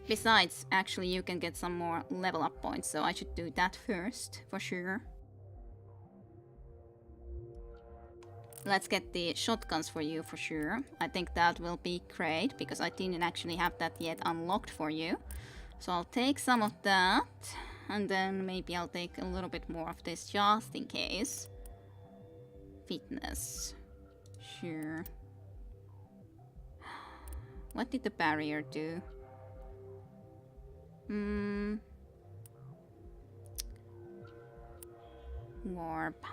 Besides, actually you can get some more level up points, so I should do that first, for sure. Let's get the shotguns for you, for sure. I think that will be great, because I didn't actually have that yet unlocked for you. So I'll take some of that, and then maybe I'll take a little bit more of this just in case. Fitness. Sure. What did the barrier do? Warp.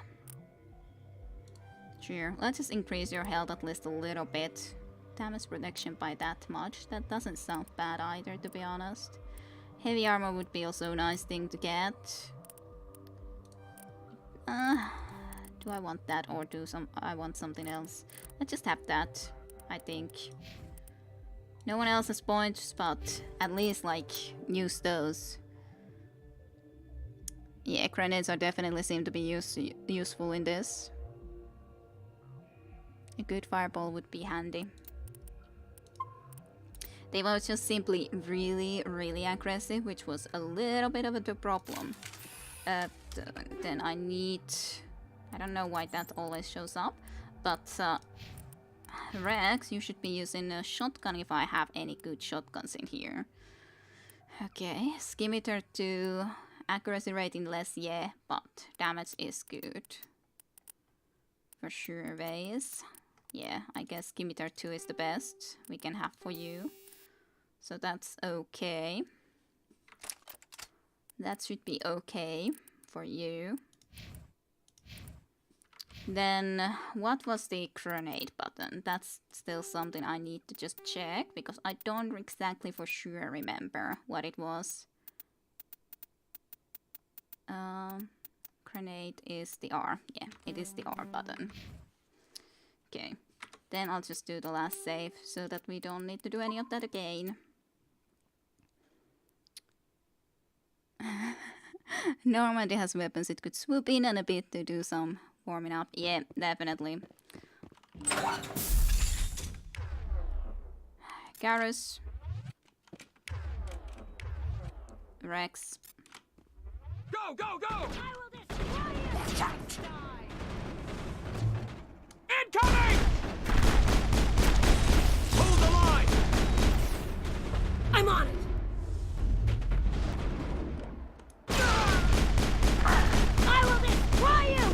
Sure, let's just increase your health at least a little bit. Damage protection by that much. That doesn't sound bad either, to be honest. Heavy armor would be also a nice thing to get. Do I want that or I want something else? Let's just have that, I think. No one else has points, but at least, like, use those. Yeah, grenades are definitely seem to be useful in this. A good fireball would be handy. They were just simply really, really aggressive, which was a little bit of a problem. Then I need... I don't know why that always shows up, but Rex, you should be using a shotgun if I have any good shotguns in here. Okay, skimitar 2, accuracy rating less, yeah, but damage is good. For sure, Vase. Yeah, I guess skimitar 2 is the best we can have for you. So that's okay. That should be okay for you. Then, what was the grenade button? That's still something I need to just check, because I don't exactly for sure remember what it was. Grenade is the R. Yeah, it is the R button. Okay, then I'll just do the last save, so that we don't need to do any of that again. Normandy has weapons it could swoop in and a bit to do some warming up. Yeah, definitely. Garrus. Rex. Go, go, go! I will destroy you! Incoming! Hold the line! I'm on it! I will destroy you!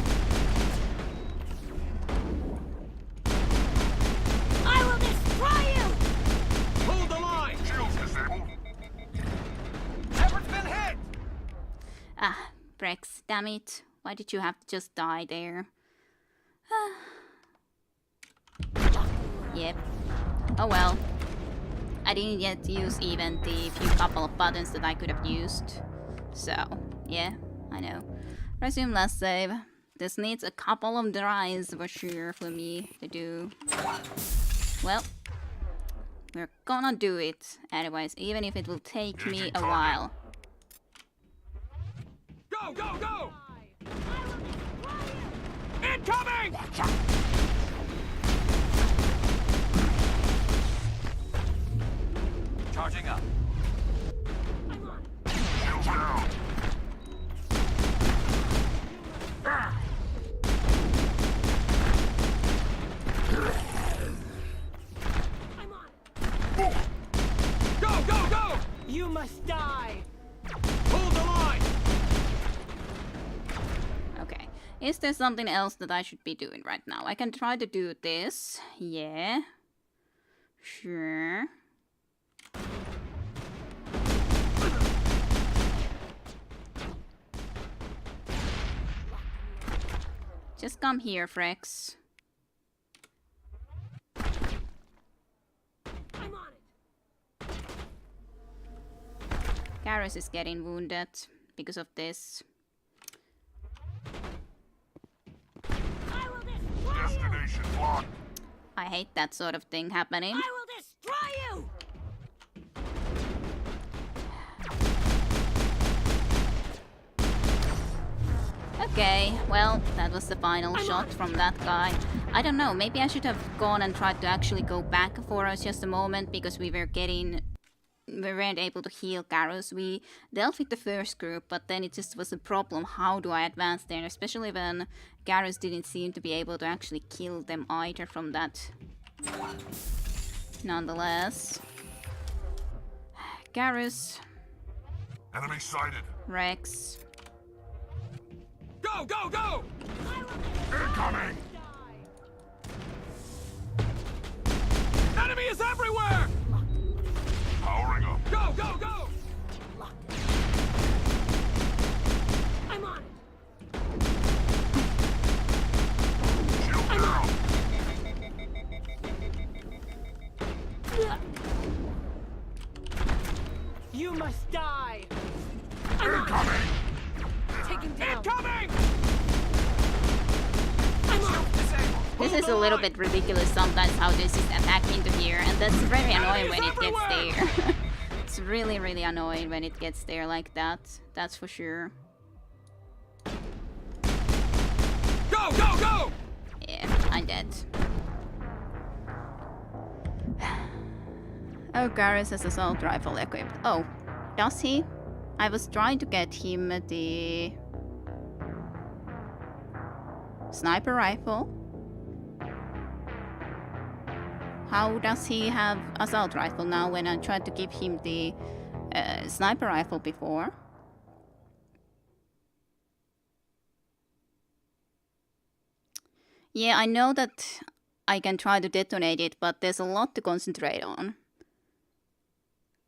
I will destroy you! Hold the line! Shields disabled. Effort's been hit! Ah, Rex, damn it. Why did you have to just die there? Yep. Oh well. I didn't yet use even the few couple of buttons that I could have used. So, yeah, I know. Resume last save. This needs a couple of tries for sure for me to do. Well, we're gonna do it anyways, even if it will take me a while. Go, go, go! Incoming! Charging up. Shields down. I'm on. Go, go, go! You must die. Hold the line. Is there something else that I should be doing right now? I can try to do this. Yeah. Sure. Just come here, Frex. I'm on it. Garrus is getting wounded because of this. Destination blocked. I hate that sort of thing happening. I will destroy you! Okay, well, that was the final shot from that guy. I don't know, maybe I should have gone and tried to actually go back for us just a moment, because we weren't able to heal Garrus. We dealt with the first group, but then it just was a problem. How do I advance there? Especially when Garrus didn't seem to be able to actually kill them either from that. Nonetheless. Garrus. Enemy sighted. Rex. Go, go, go! Incoming! Enemy is everywhere! Powering up. Go, go, go! I'm on it. Shield down. You must die. Incoming! Taking down. Incoming! This is a little bit ridiculous sometimes how this is attacked into here, and that's very annoying when it gets there. It's really, really annoying when it gets there like that. That's for sure. Go, go, go! Yeah, I'm dead. Oh, Garrus has assault rifle equipped. Oh, does he? I was trying to get him the sniper rifle. How does he have assault rifle now when I tried to give him the sniper rifle before? Yeah, I know that I can try to detonate it, but there's a lot to concentrate on.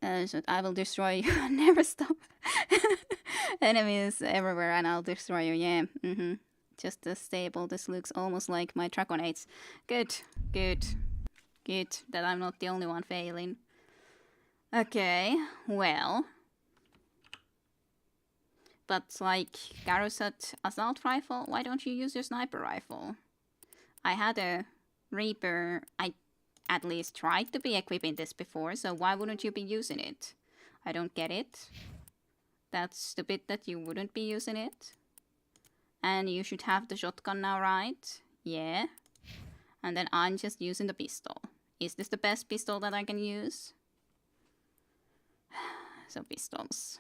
So I will destroy you. Never stop. Enemies everywhere and I'll destroy you. Yeah. Just stable. This looks almost like my Draconates. Good. Good. Good that I'm not the only one failing. Okay. Well. But like Garrus had assault rifle, why don't you use your sniper rifle? I had a Reaper. I at least tried to be equipping this before, so why wouldn't you be using it? I don't get it. That's stupid that you wouldn't be using it. And you should have the shotgun now, right? Yeah. And then I'm just using the pistol. Is this the best pistol that I can use? So pistols.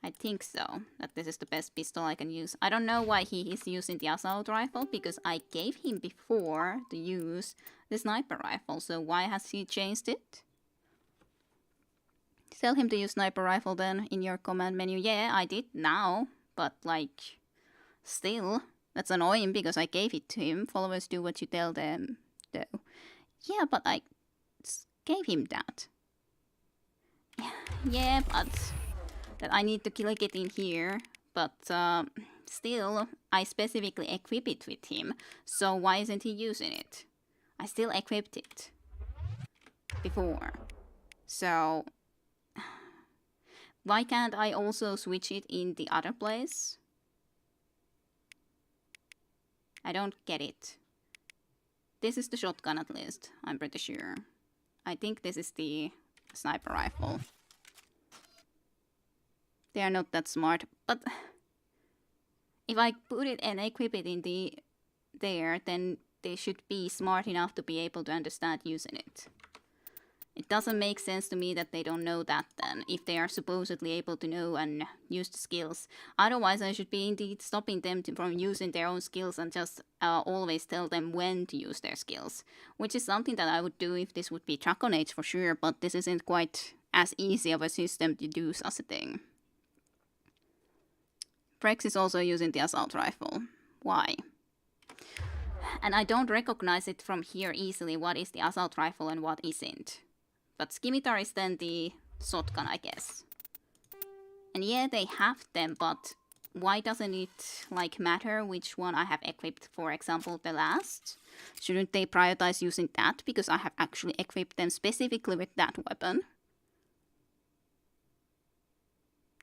I think so, that this is the best pistol I can use. I don't know why he is using the assault rifle, because I gave him before to use the sniper rifle, so why has he changed it? Tell him to use sniper rifle then in your command menu. Yeah, I did now, but like, still, that's annoying because I gave it to him. Followers do what you tell them, though. Yeah, but I gave him that. Yeah, but that I need to click it in here, but still, I specifically equip it with him, so why isn't he using it? I still equipped it before, so why can't I also switch it in the other place? I don't get it. This is the shotgun at least, I'm pretty sure. I think this is the sniper rifle. They are not that smart, but if I put it and equip it in there, then they should be smart enough to be able to understand using it. It doesn't make sense to me that they don't know that then, if they are supposedly able to know and use the skills. Otherwise, I should be indeed stopping them from using their own skills and just always tell them when to use their skills. Which is something that I would do if this would be Draconates for sure, but this isn't quite as easy of a system to do such a thing. Frex is also using the assault rifle. Why? And I don't recognize it from here easily, what is the assault rifle and what isn't. But Scimitar is then the shotgun, I guess. And yeah, they have them, but why doesn't it like matter which one I have equipped, for example, the last? Shouldn't they prioritize using that because I have actually equipped them specifically with that weapon?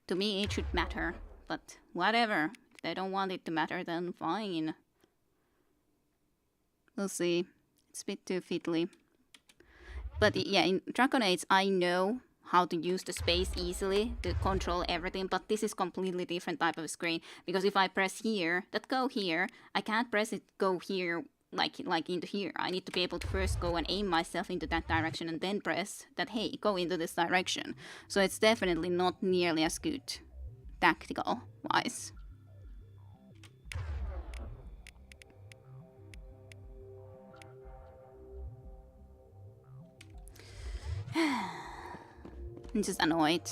To me it should matter, but whatever. If they don't want it to matter, then fine. We'll see. It's a bit too fiddly. But yeah, in Dragon Age I know how to use the space easily to control everything, but this is completely different type of screen, because if I press here, that go here, I can't press it go here like into here. I need to be able to first go and aim myself into that direction and then press that, hey, go into this direction. So it's definitely not nearly as good tactical wise. I'm just annoyed.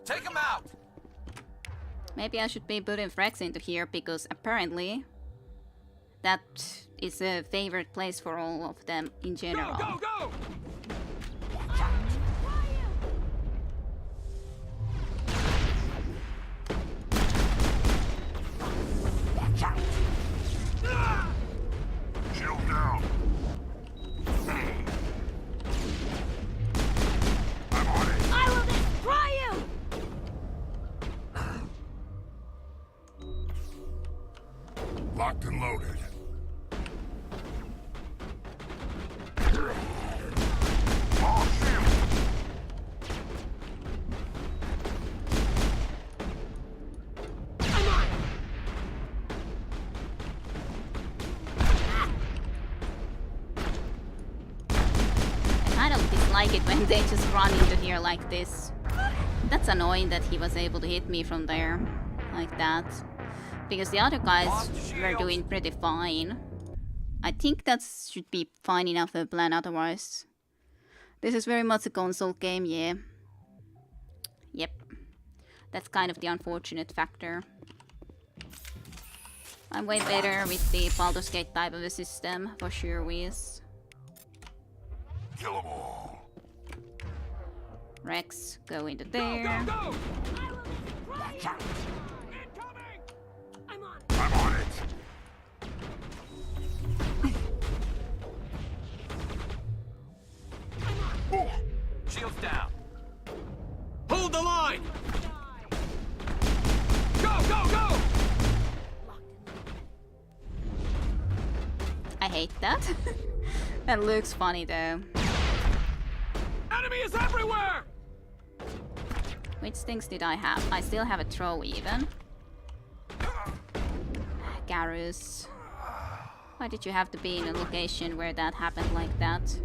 Take him out! Maybe I should be putting Frex into here, because apparently that is a favorite place for all of them in general. Go, go, go! Shield down. I'm on it. I will destroy you! Locked and loaded. All shield. I don't dislike it when they just run into here like this. That's annoying that he was able to hit me from there like that. Because the other guys were doing pretty fine. I think that should be fine enough a plan otherwise. This is very much a console game, yeah. Yep. That's kind of the unfortunate factor. I'm way better with the Baldur's Gate type of a system, for sure, Whiz. Kill them all. Rex, go into there. Go, go, I'm on it. Shields down. Hold the line! Go, go, go! I hate that. That looks funny though. Enemy is everywhere! Which things did I have? I still have a throw even. Garrus. Why did you have to be in a location where that happened like that?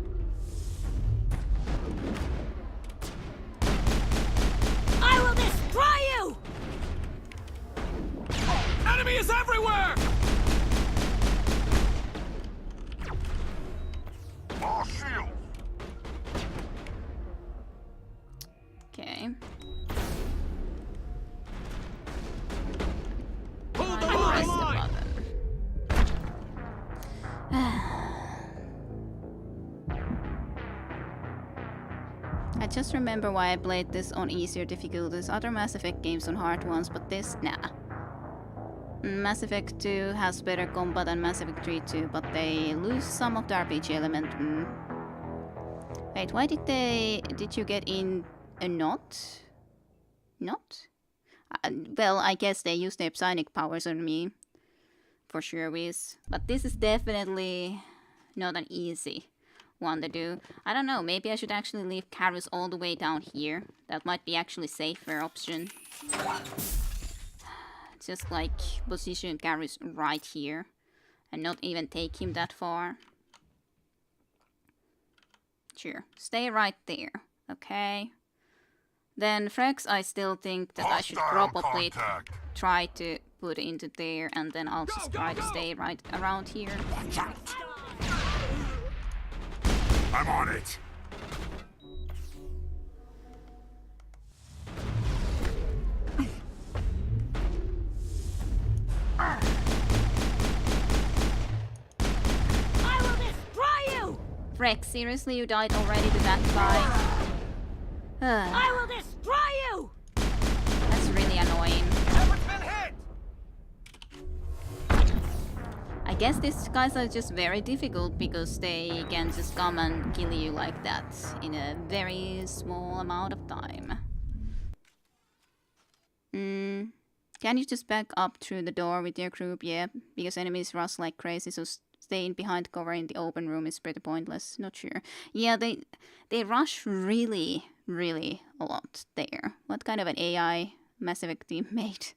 I will destroy you! Enemy is everywhere! All shield. Okay. Hold the Press the line! button. I just remember why I played this on easier difficulties. Other Mass Effect games on hard ones, but this, nah. Mass Effect 2 has better combat than Mass Effect 3 too, but they lose some of the RPG element. Wait, why did you get in a knot? Knot? Well, I guess they use their psionic powers on me. For sure, Wiz. But this is definitely not an easy one to do. I don't know, maybe I should actually leave Karus all the way down here. That might be actually safer option. Just like position Karus right here and not even take him that far. Sure, stay right there, okay? Then Frex, I still think that I should probably try to put into there, and then I'll just try to stay right around here. I'm on it. Rex, seriously, you died already to that guy? I will destroy you! That's really annoying. I guess these guys are just very difficult because they can just come and kill you like that in a very small amount of time. Can you just back up through the door with your group? Yeah, because enemies rush like crazy, so staying behind cover in the open room is pretty pointless. Not sure. Yeah, they rush really a lot there. What kind of an AI Mass Effect team made?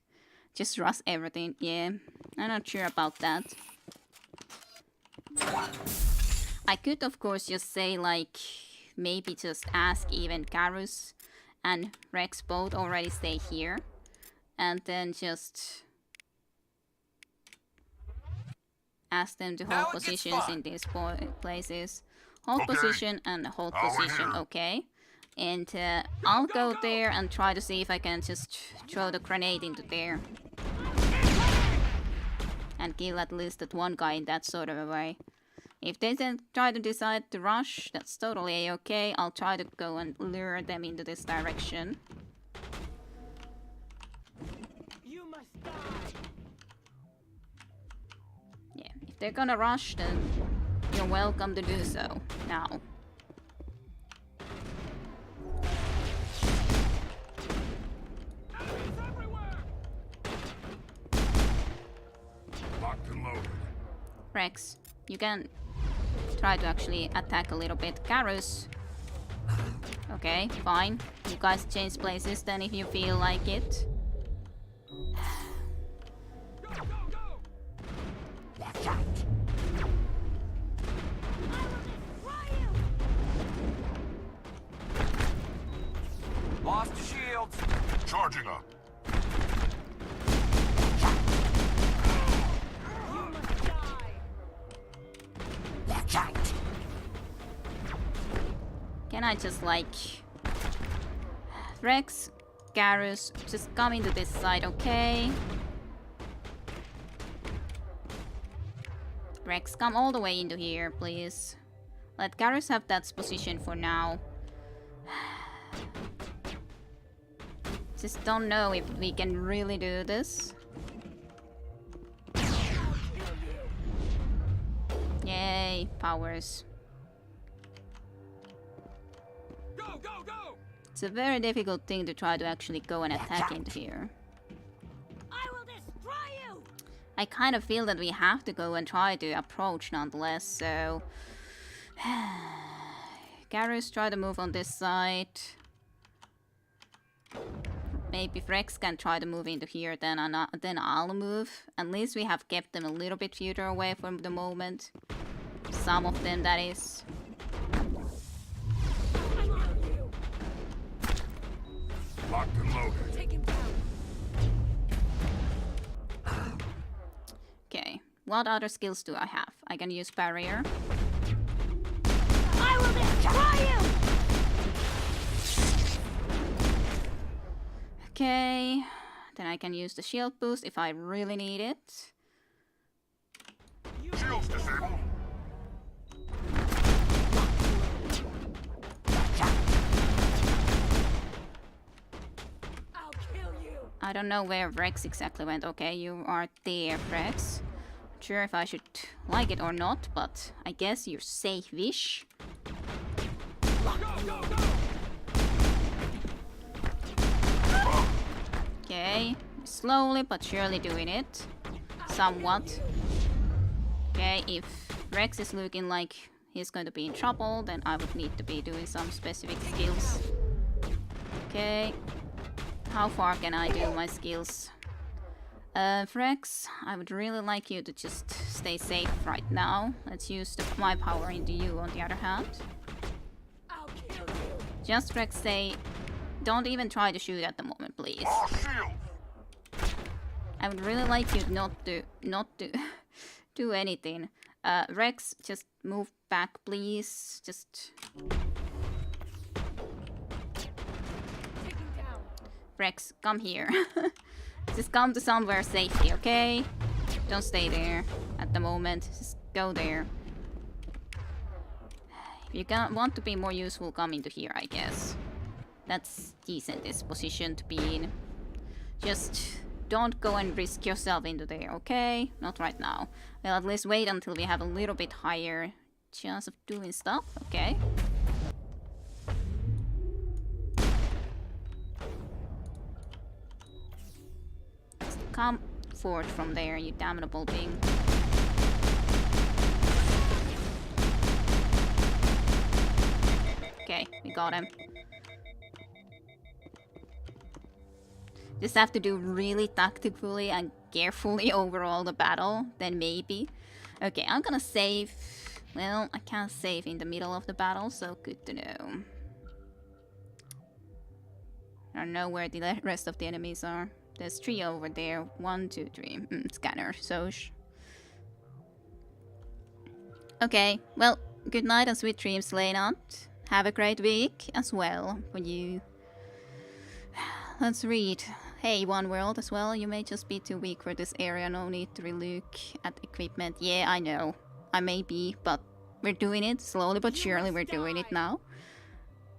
Just rush everything. Yeah, I'm not sure about that. I could of course just say like maybe just ask even Garrus and Rex both already stay here and then just ask them to hold positions in these places. Hold position and hold position, okay. And I'll go there and try to see if I can just throw the grenade into there. And kill at least that one guy in that sort of a way. If they then try to decide to rush, that's totally okay. I'll try to go and lure them into this direction. You must die. Yeah, if they're gonna rush, then you're welcome to do so. Now. Locked and loaded. Rex, you can try to actually attack a little bit. Garrus. Okay, fine. You guys change places then if you feel like it. Watch out! Lost the shields. Charging up. Watch out! Can I just like... Rex, Garrus, just come into this side, okay? Rex, come all the way into here, please. Let Garrus have that position for now. Just don't know if we can really do this. Yay, powers. Go, go, go! It's a very difficult thing to try to actually go and attack into here. I will destroy you! I kind of feel that we have to go and try to approach nonetheless, so... Garrus, try to move on this side. Maybe Rex can try to move into here, then I'll move. At least we have kept them a little bit further away from the moment. Some of them, that is. Locked and loaded. Take him down. Okay, what other skills do I have? I can use barrier. I will destroy you! Okay, then I can use the shield boost if I really need it. Shields disabled. I'll kill you! I don't know where Rex exactly went. Okay, you are there, Rex. Not sure if I should like it or not, but I guess you're safe-ish. Okay, slowly but surely doing it. Somewhat. Okay, if Rex is looking like he's going to be in trouble, then I would need to be doing some specific skills. Okay, how far can I do my skills? Rex, I would really like you to just stay safe right now. Let's use my power into you on the other hand. I'll kill you! Just Rex, say, don't even try to shoot at the moment, please. I would really like you not to do anything. Rex, just move back, please. Just Take him down. Rex, come here. Just come to somewhere safely, okay? Don't stay there at the moment. Just go there. If you want to be more useful, come into here, I guess. That's decent, this position to be in. Just don't go and risk yourself into there, okay? Not right now. Well, at least wait until we have a little bit higher chance of doing stuff, okay? Just come forward from there, you damnable thing. Okay, we got him. Just have to do really tactically and carefully overall the battle, then maybe. Okay, I'm gonna save. Well, I can't save in the middle of the battle, so good to know. I don't know where the rest of the enemies are. There's 3 over there. 1, 2, 3. Scanner, so okay, well, good night and sweet dreams, Leonard. Have a great week as well for you. Let's read. Hey, One World as well. You may just be too weak for this area. No need to relook at equipment. Yeah, I know. I may be, but we're doing it. Slowly but surely we're doing it now.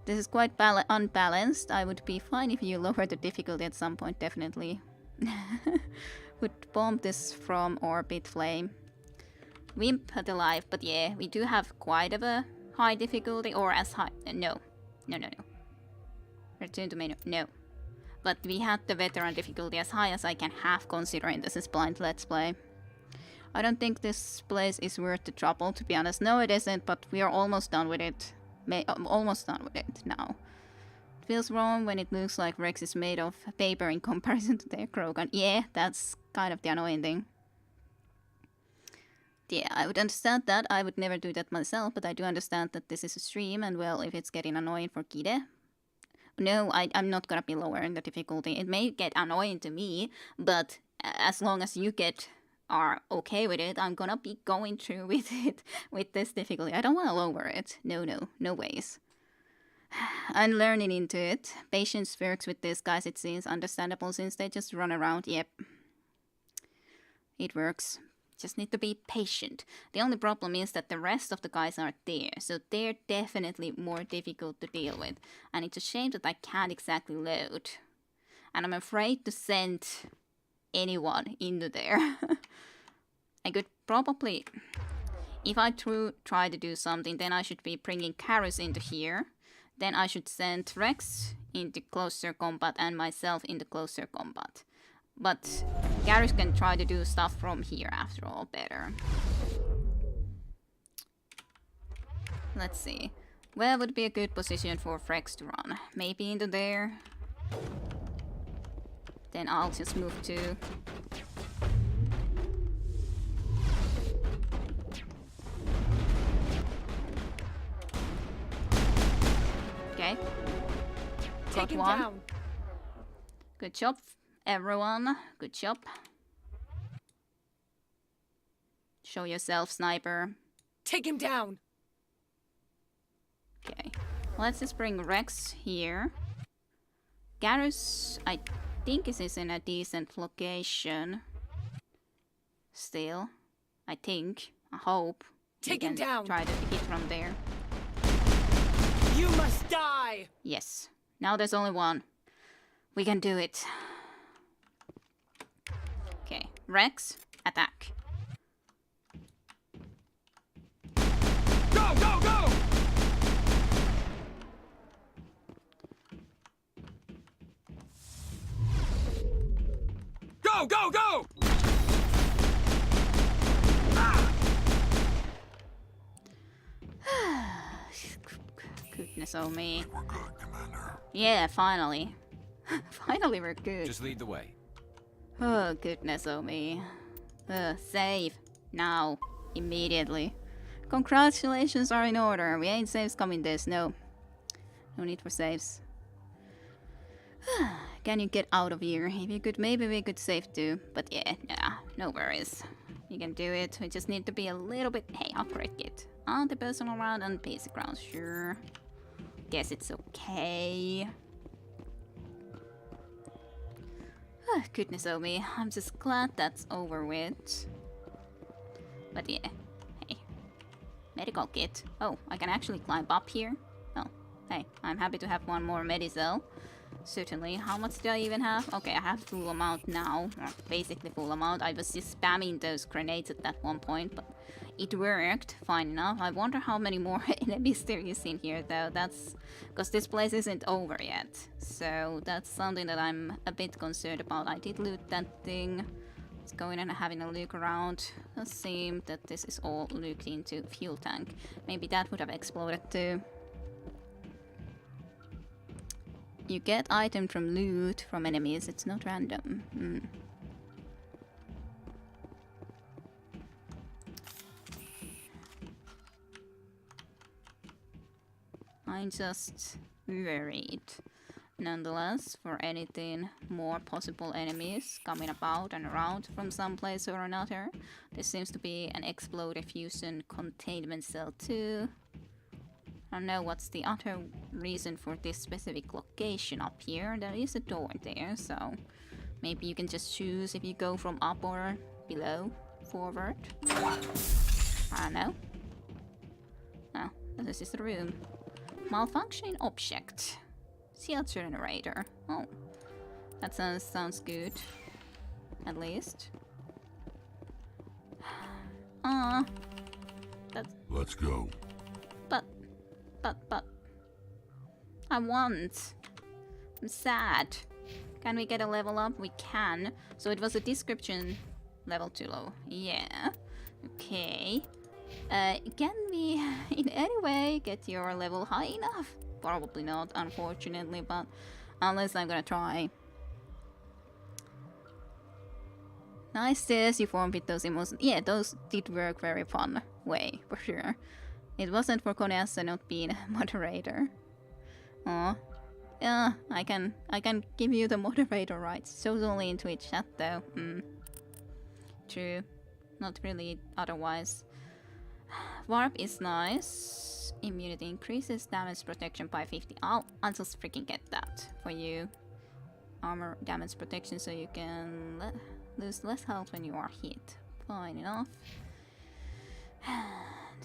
This is quite unbalanced. I would be fine if you lower the difficulty at some point, definitely. Would bomb this from orbit flame. Wimp had alive, but yeah, we do have quite of a high difficulty, or as high. No. Return to menu. No. But we had the veteran difficulty as high as I can have, considering this is blind let's play. I don't think this place is worth the trouble, to be honest. No, it isn't, but we are almost done with it. Almost done with it now. It feels wrong when it looks like Rex is made of paper in comparison to their Krogan. Yeah, that's kind of the annoying thing. Yeah, I would understand that. I would never do that myself, but I do understand that this is a stream, and well, if it's getting annoying for Kide. No, I'm not gonna be lowering the difficulty. It may get annoying to me, but as long as you are okay with it, I'm gonna be going through with it, with this difficulty. I don't want to lower it. No ways. I'm learning into it. Patience works with these guys, it seems. Understandable since they just run around. Yep. It works. Just need to be patient. The only problem is that the rest of the guys aren't there, so they're definitely more difficult to deal with. And it's a shame that I can't exactly load. And I'm afraid to send anyone into there. I could probably... If I try to do something, then I should be bringing Karus into here. Then I should send Rex into closer combat and myself into closer combat. But Garrus can try to do stuff from here after all better. Let's see. Where would be a good position for Rex to run? Maybe into there. Then I'll just move to... Okay. Got one. Down. Good job. Everyone, good job. Show yourself, sniper. Take him down! Okay, let's just bring Rex here. Garrus, I think is in a decent location. Still, I think, I hope. Take him down! Try to hit from there. You must die! Yes, now there's only one. We can do it. Okay, Rex, attack. Go, go, go! Go, go, go! Goodness oh me. We're good, Commander. Yeah, finally. Finally we're good. Just lead the way. Oh, goodness oh me. Save. Now. Immediately. Congratulations are in order. We ain't saves coming this, no. No need for saves. Can you get out of here? If you could, maybe we could save too. But yeah, nah, no worries. You can do it. We just need to be a little bit... Hey, upgrade kit. Anti-personal round and basic round, sure. Guess it's okay. Oh, goodness oh me. I'm just glad that's over with. But yeah, hey. Medical kit. Oh, I can actually climb up here. Oh, hey, I'm happy to have one more medicell. Certainly. How much do I even have? Okay, I have full amount now. Or basically full amount. I was just spamming those grenades at that one point, but it worked fine enough. I wonder how many more enemies there is in here, though. That's because this place isn't over yet. So that's something that I'm a bit concerned about. I did loot that thing. Let's go in and having a look around. It seems that this is all looked into fuel tank. Maybe that would have exploded too. You get item from loot from enemies, it's not random. I'm just worried. Nonetheless, for anything more possible enemies coming about and around from some place or another. There seems to be an explosive fusion containment cell too. I don't know what's the other reason for this specific location up here. There is a door there, so maybe you can just choose if you go from up or below, forward. I don't know. Oh, this is the room. Malfunctioning object. Seal generator. Oh, that sounds good. At least. Let's go. But I want. I'm sad. Can we get a level up? We can. So it was a description level too low. Yeah. Okay. Can we in any way get your level high enough? Probably not, unfortunately, but unless I'm gonna try. Nice stairs you formed with those emotions. Yeah, those did work very fun way, for sure. It wasn't for Koneasa not being a moderator. Aw. Yeah, I can give you the moderator rights. Shows only in Twitch chat though. True. Not really otherwise. Warp is nice. Immunity increases damage protection by 50. I'll just freaking get that for you. Armor damage protection so you can lose less health when you are hit. Fine enough.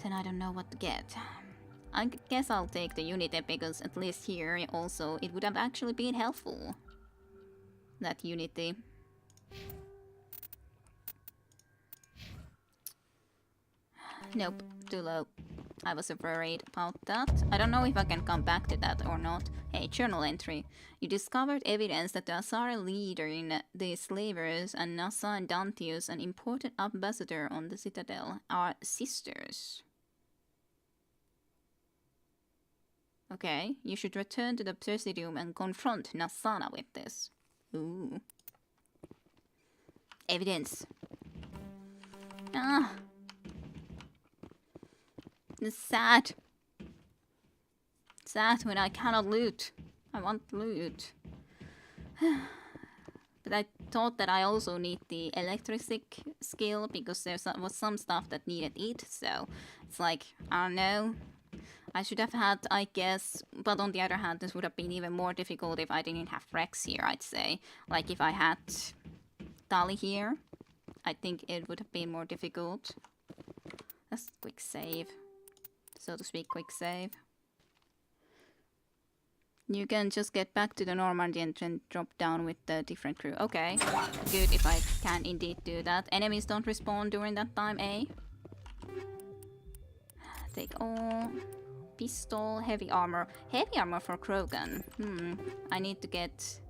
Then I don't know what to get. I guess I'll take the Unity because at least here also it would have actually been helpful. That Unity. Nope, too low. I was worried about that. I don't know if I can come back to that or not. Hey, journal entry. You discovered evidence that the Asari leader in the Slavers and Nasa and Dantius, an important ambassador on the Citadel, are sisters. Okay, you should return to the Presidium and confront Nasana with this. Ooh. Evidence. Ah. It's sad. Sad when I cannot loot. I want loot. But I thought that I also need the electric skill because there was some stuff that needed it. So it's like, I don't know. I should have had, I guess, but on the other hand, this would have been even more difficult if I didn't have Rex here, I'd say. Like if I had Tali here, I think it would have been more difficult. Let's quick save. So to speak, quick save. You can just get back to the Normandy and then drop down with the different crew. Okay, good if I can indeed do that. Enemies don't respawn during that time, eh? Take all. Pistol, heavy armor. Heavy armor for Krogan. I need to get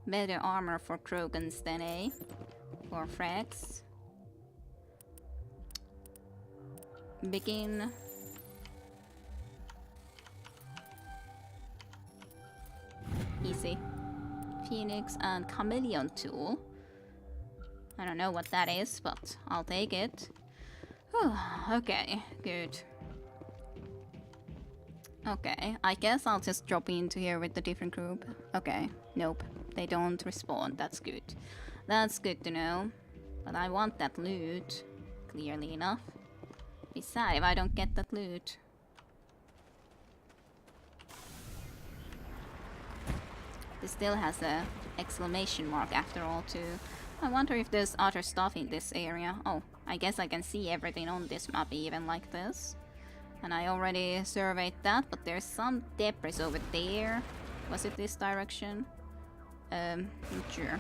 better armor for Krogans then, eh? For Frags. Begin. Easy. Phoenix and Chameleon tool. I don't know what that is, but I'll take it. Okay, good. Okay, I guess I'll just drop into here with the different group. Okay, nope, they don't respond. That's good. That's good to know. But I want that loot, clearly enough. Be sad if I don't get that loot. This still has a exclamation mark after all too. I wonder if there's other stuff in this area. Oh, I guess I can see everything on this map even like this. And I already surveyed that, but there's some debris over there. Was it this direction? Not sure.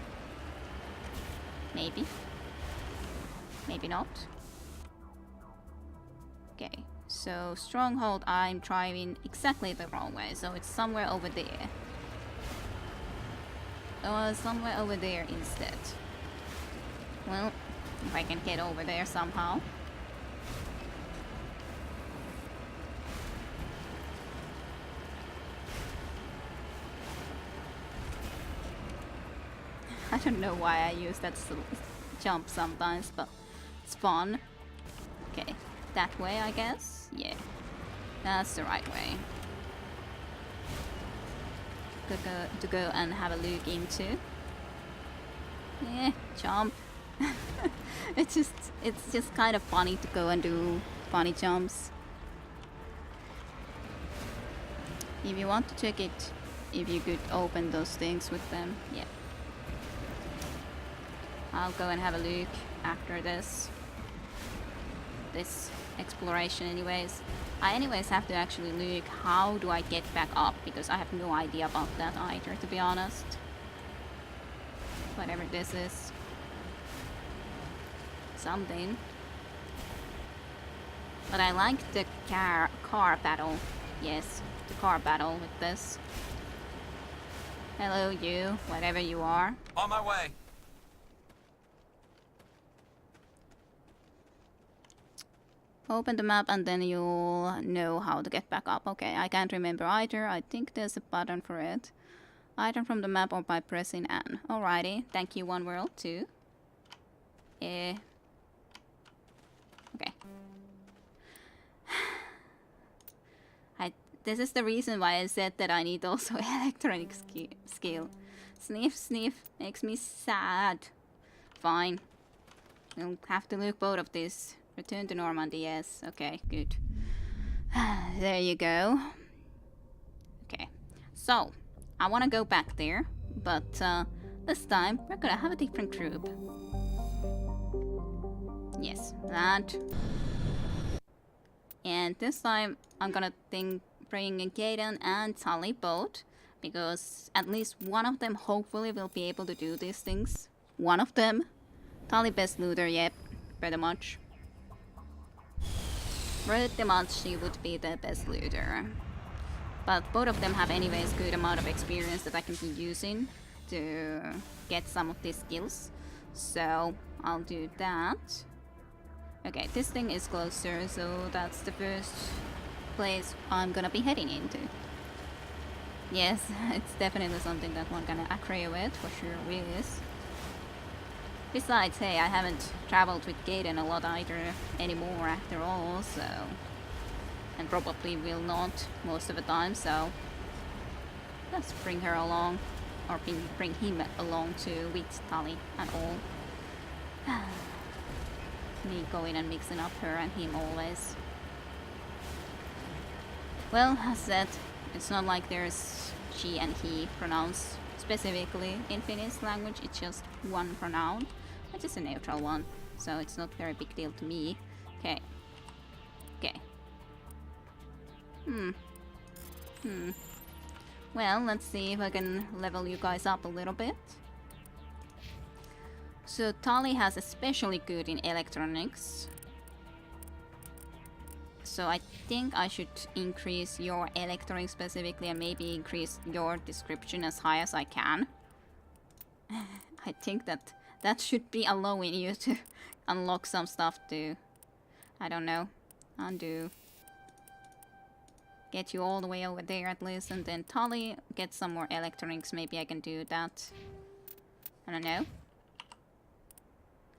Maybe. Maybe not. Okay, so stronghold, I'm driving exactly the wrong way, so it's somewhere over there. Somewhere over there instead. Well, if I can get over there somehow. I don't know why I use that jump sometimes, but it's fun. Okay, that way I guess? Yeah, that's the right way. To go and have a look into. Yeah, jump. It's just kind of funny to go and do funny jumps. If you want to check it, if you could open those things with them, yeah. I'll go and have a look after this exploration anyways. I anyways have to actually look how do I get back up, because I have no idea about that either, to be honest. Whatever this is. Something. But I like the car battle. Yes, the car battle with this. Hello you, whatever you are. On my way. Open the map and then you'll know how to get back up. Okay, I can't remember either. I think there's a button for it. Item from the map or by pressing N. Alrighty, thank you One World too. Okay. This is the reason why I said that I need also electronic skill. Sniff, sniff, makes me sad. Fine. We'll have to look both of these. Return to Normandy, yes. Okay, good. There you go. Okay, so I want to go back there, but this time we're gonna have a different group. Yes, that. And this time I'm gonna bring Gaiden and Tully both, because at least one of them hopefully will be able to do these things. One of them. Tully best looter, yep, pretty much. Pretty much she would be the best looter. But both of them have anyways good amount of experience that I can be using to get some of these skills. So I'll do that. Okay, this thing is closer, so that's the first place I'm gonna be heading into. Yes, it's definitely something that one can agree with, for sure is. Besides, hey, I haven't traveled with Gaiden a lot either anymore after all, so... And probably will not most of the time, so... Let's bring her along. Or bring him along too, with Tully and all. Me going and mixing up her and him always. Well, as said, it's not like there's she and he pronounced specifically in Finnish language, it's just one pronoun. Which is a neutral one, so it's not very big deal to me. Okay. Okay. Well, let's see if I can level you guys up a little bit. So Tully has especially good in electronics. So I think I should increase your electronics specifically and maybe increase your description as high as I can. I think that should be allowing you to unlock some stuff to, I don't know, undo. Get you all the way over there at least, and then Tully get some more electronics, maybe I can do that. I don't know.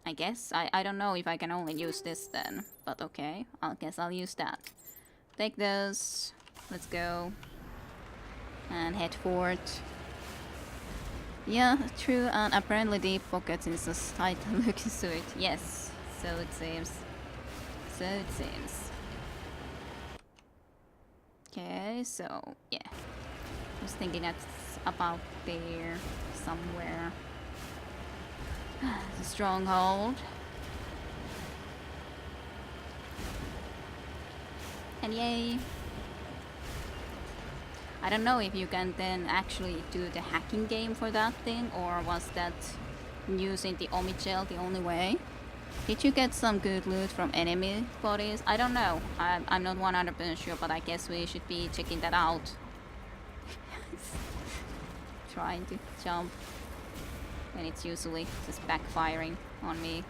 I guess, I don't know if I can only use this then, but okay, I guess I'll use that. Take those, let's go, and head forward. Yeah, true, and apparently deep pockets in this tight looking suit. Yes, so it seems. So it seems. Okay, so yeah. I was thinking that's about there somewhere. The stronghold. And yay! I don't know if you can then actually do the hacking game for that thing, or was that using the Omichel the only way? Did you get some good loot from enemy bodies? I don't know. I'm not 100% sure, but I guess we should be checking that out. Trying to jump, and it's usually just backfiring on me.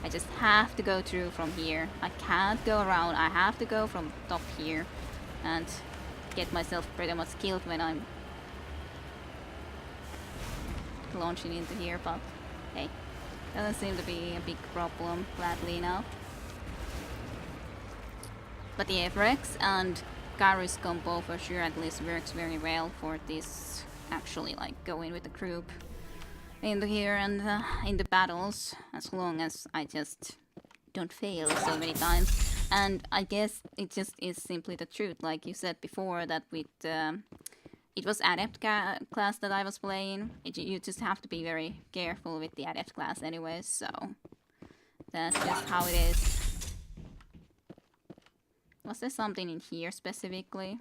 I just have to go through from here. I can't go around. I have to go from top here and get myself pretty much killed when I'm launching into here, but hey, doesn't seem to be a big problem, gladly enough. But the Rex and Garrus combo for sure at least works very well for this, actually like going with the group into here and in the battles, as long as I just don't fail so many times. And I guess it just is simply the truth, like you said before, that with it was Adept class that I was playing. You just have to be very careful with the Adept class anyway, so that's just how it is. Was there something in here specifically?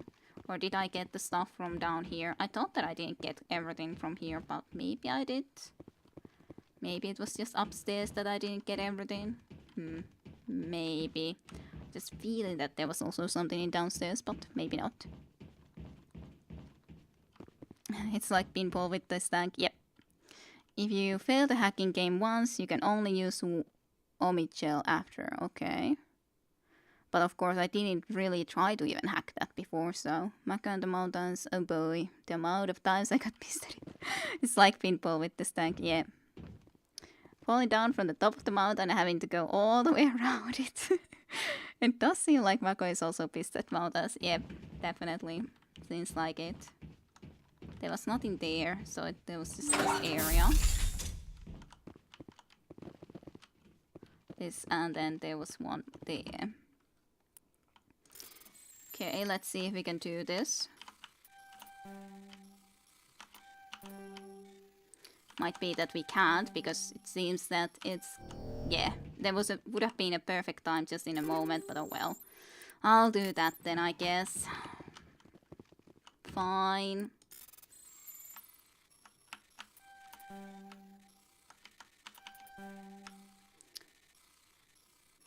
Or did I get the stuff from down here? I thought that I didn't get everything from here, but maybe I did. Maybe it was just upstairs that I didn't get everything. Maybe. Just feeling that there was also something in downstairs, but maybe not. It's like pinball with this tank. Yep. If you fail the hacking game once, you can only use Omichel after. Okay. But of course, I didn't really try to even hack that before, so... Maka and the mountains, oh boy. The amount of times I got pissed at it. It's like pinball with this tank, yeah. Falling down from the top of the mountain and having to go all the way around it. It does seem like Mako is also pissed at mountains. Yep, definitely. Seems like it. There was nothing there, so there was just this area. This, and then there was one there. Okay, let's see if we can do this. Might be that we can't, because it seems that it's... Yeah, there would have been a perfect time just in a moment, but oh well. I'll do that then, I guess. Fine.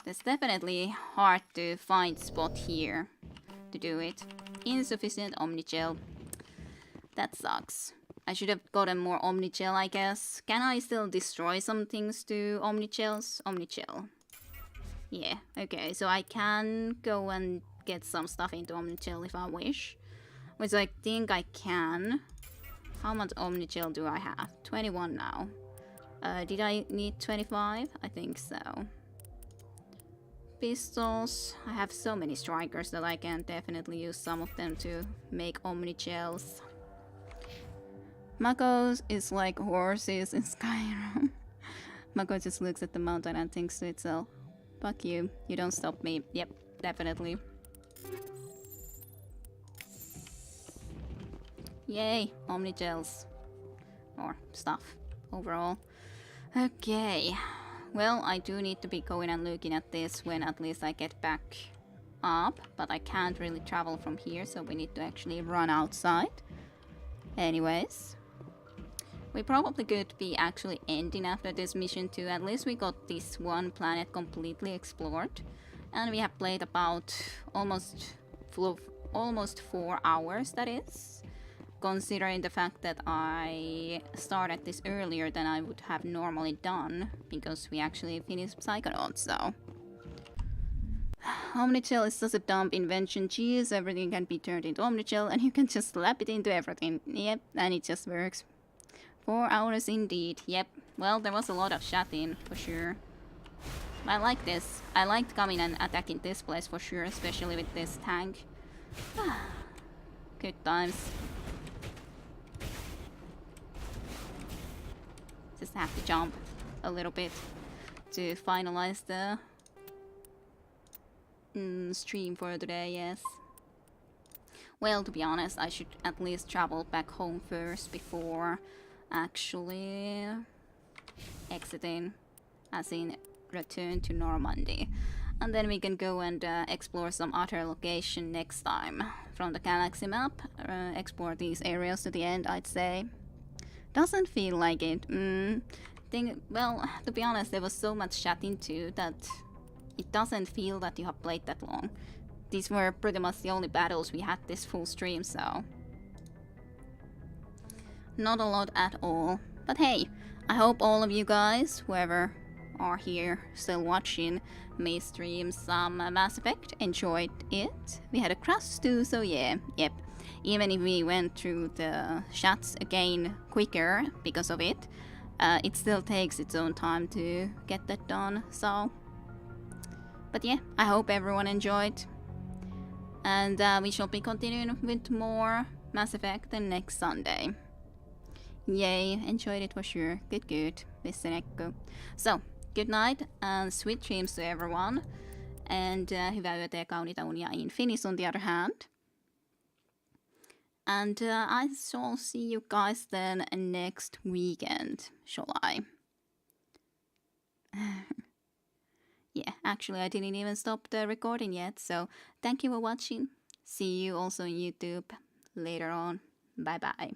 It's definitely hard to find spot here to do it. Insufficient Omnichel. That sucks. I should have gotten more Omnichel, I guess. Can I still destroy some things to Omnichels? Omnichel. Yeah, okay, so I can go and get some stuff into Omnichel if I wish. Which I think I can. How much Omnichel do I have? 21 now. Did I need 25? I think so. Pistols. I have so many strikers that I can definitely use some of them to make Omnichels. Mako is like horses in Skyrim. Mako just looks at the mountain and thinks to itself, fuck you, you don't stop me. Yep, definitely. Yay, Omnigels. Or stuff, overall. Okay. Well, I do need to be going and looking at this when at least I get back up. But I can't really travel from here, so we need to actually run outside. Anyways. We probably could be actually ending after this mission too. At least we got this one planet completely explored. And we have played about almost 4 hours, that is. Considering the fact that I started this earlier than I would have normally done. Because we actually finished Psychonauts, so... Omnichel is such a dumb invention. Geez, everything can be turned into Omnichel and you can just slap it into everything. Yep, and it just works. 4 hours indeed, yep. Well, there was a lot of shot-in, for sure. I like this. I liked coming and attacking this place for sure, especially with this tank. Good times. Just have to jump a little bit to finalize the stream for today, yes. Well, to be honest, I should at least travel back home first before actually exiting, as in return to Normandy. And then we can go and explore some other location next time. From the galaxy map, explore these areas to the end, I'd say. Doesn't feel like it. Well, to be honest, there was so much chat into that it doesn't feel that you have played that long. These were pretty much the only battles we had this full stream, so... not a lot at all. But hey, I hope all of you guys, whoever are here still watching me stream some Mass Effect, enjoyed it. We had a crash too, so yeah, yep. Even if we went through the shots again quicker because of it, it still takes its own time to get that done, so... But yeah, I hope everyone enjoyed. And we shall be continuing with more Mass Effect next Sunday. Yay, enjoyed it for sure. Good, good. Vissenekko. So, good night and sweet dreams to everyone. And hyvää yötä ja kauniita unia in Finnish on the other hand. And I shall see you guys then next weekend, shall I? Yeah, actually I didn't even stop the recording yet, so thank you for watching. See you also on YouTube later on. Bye bye.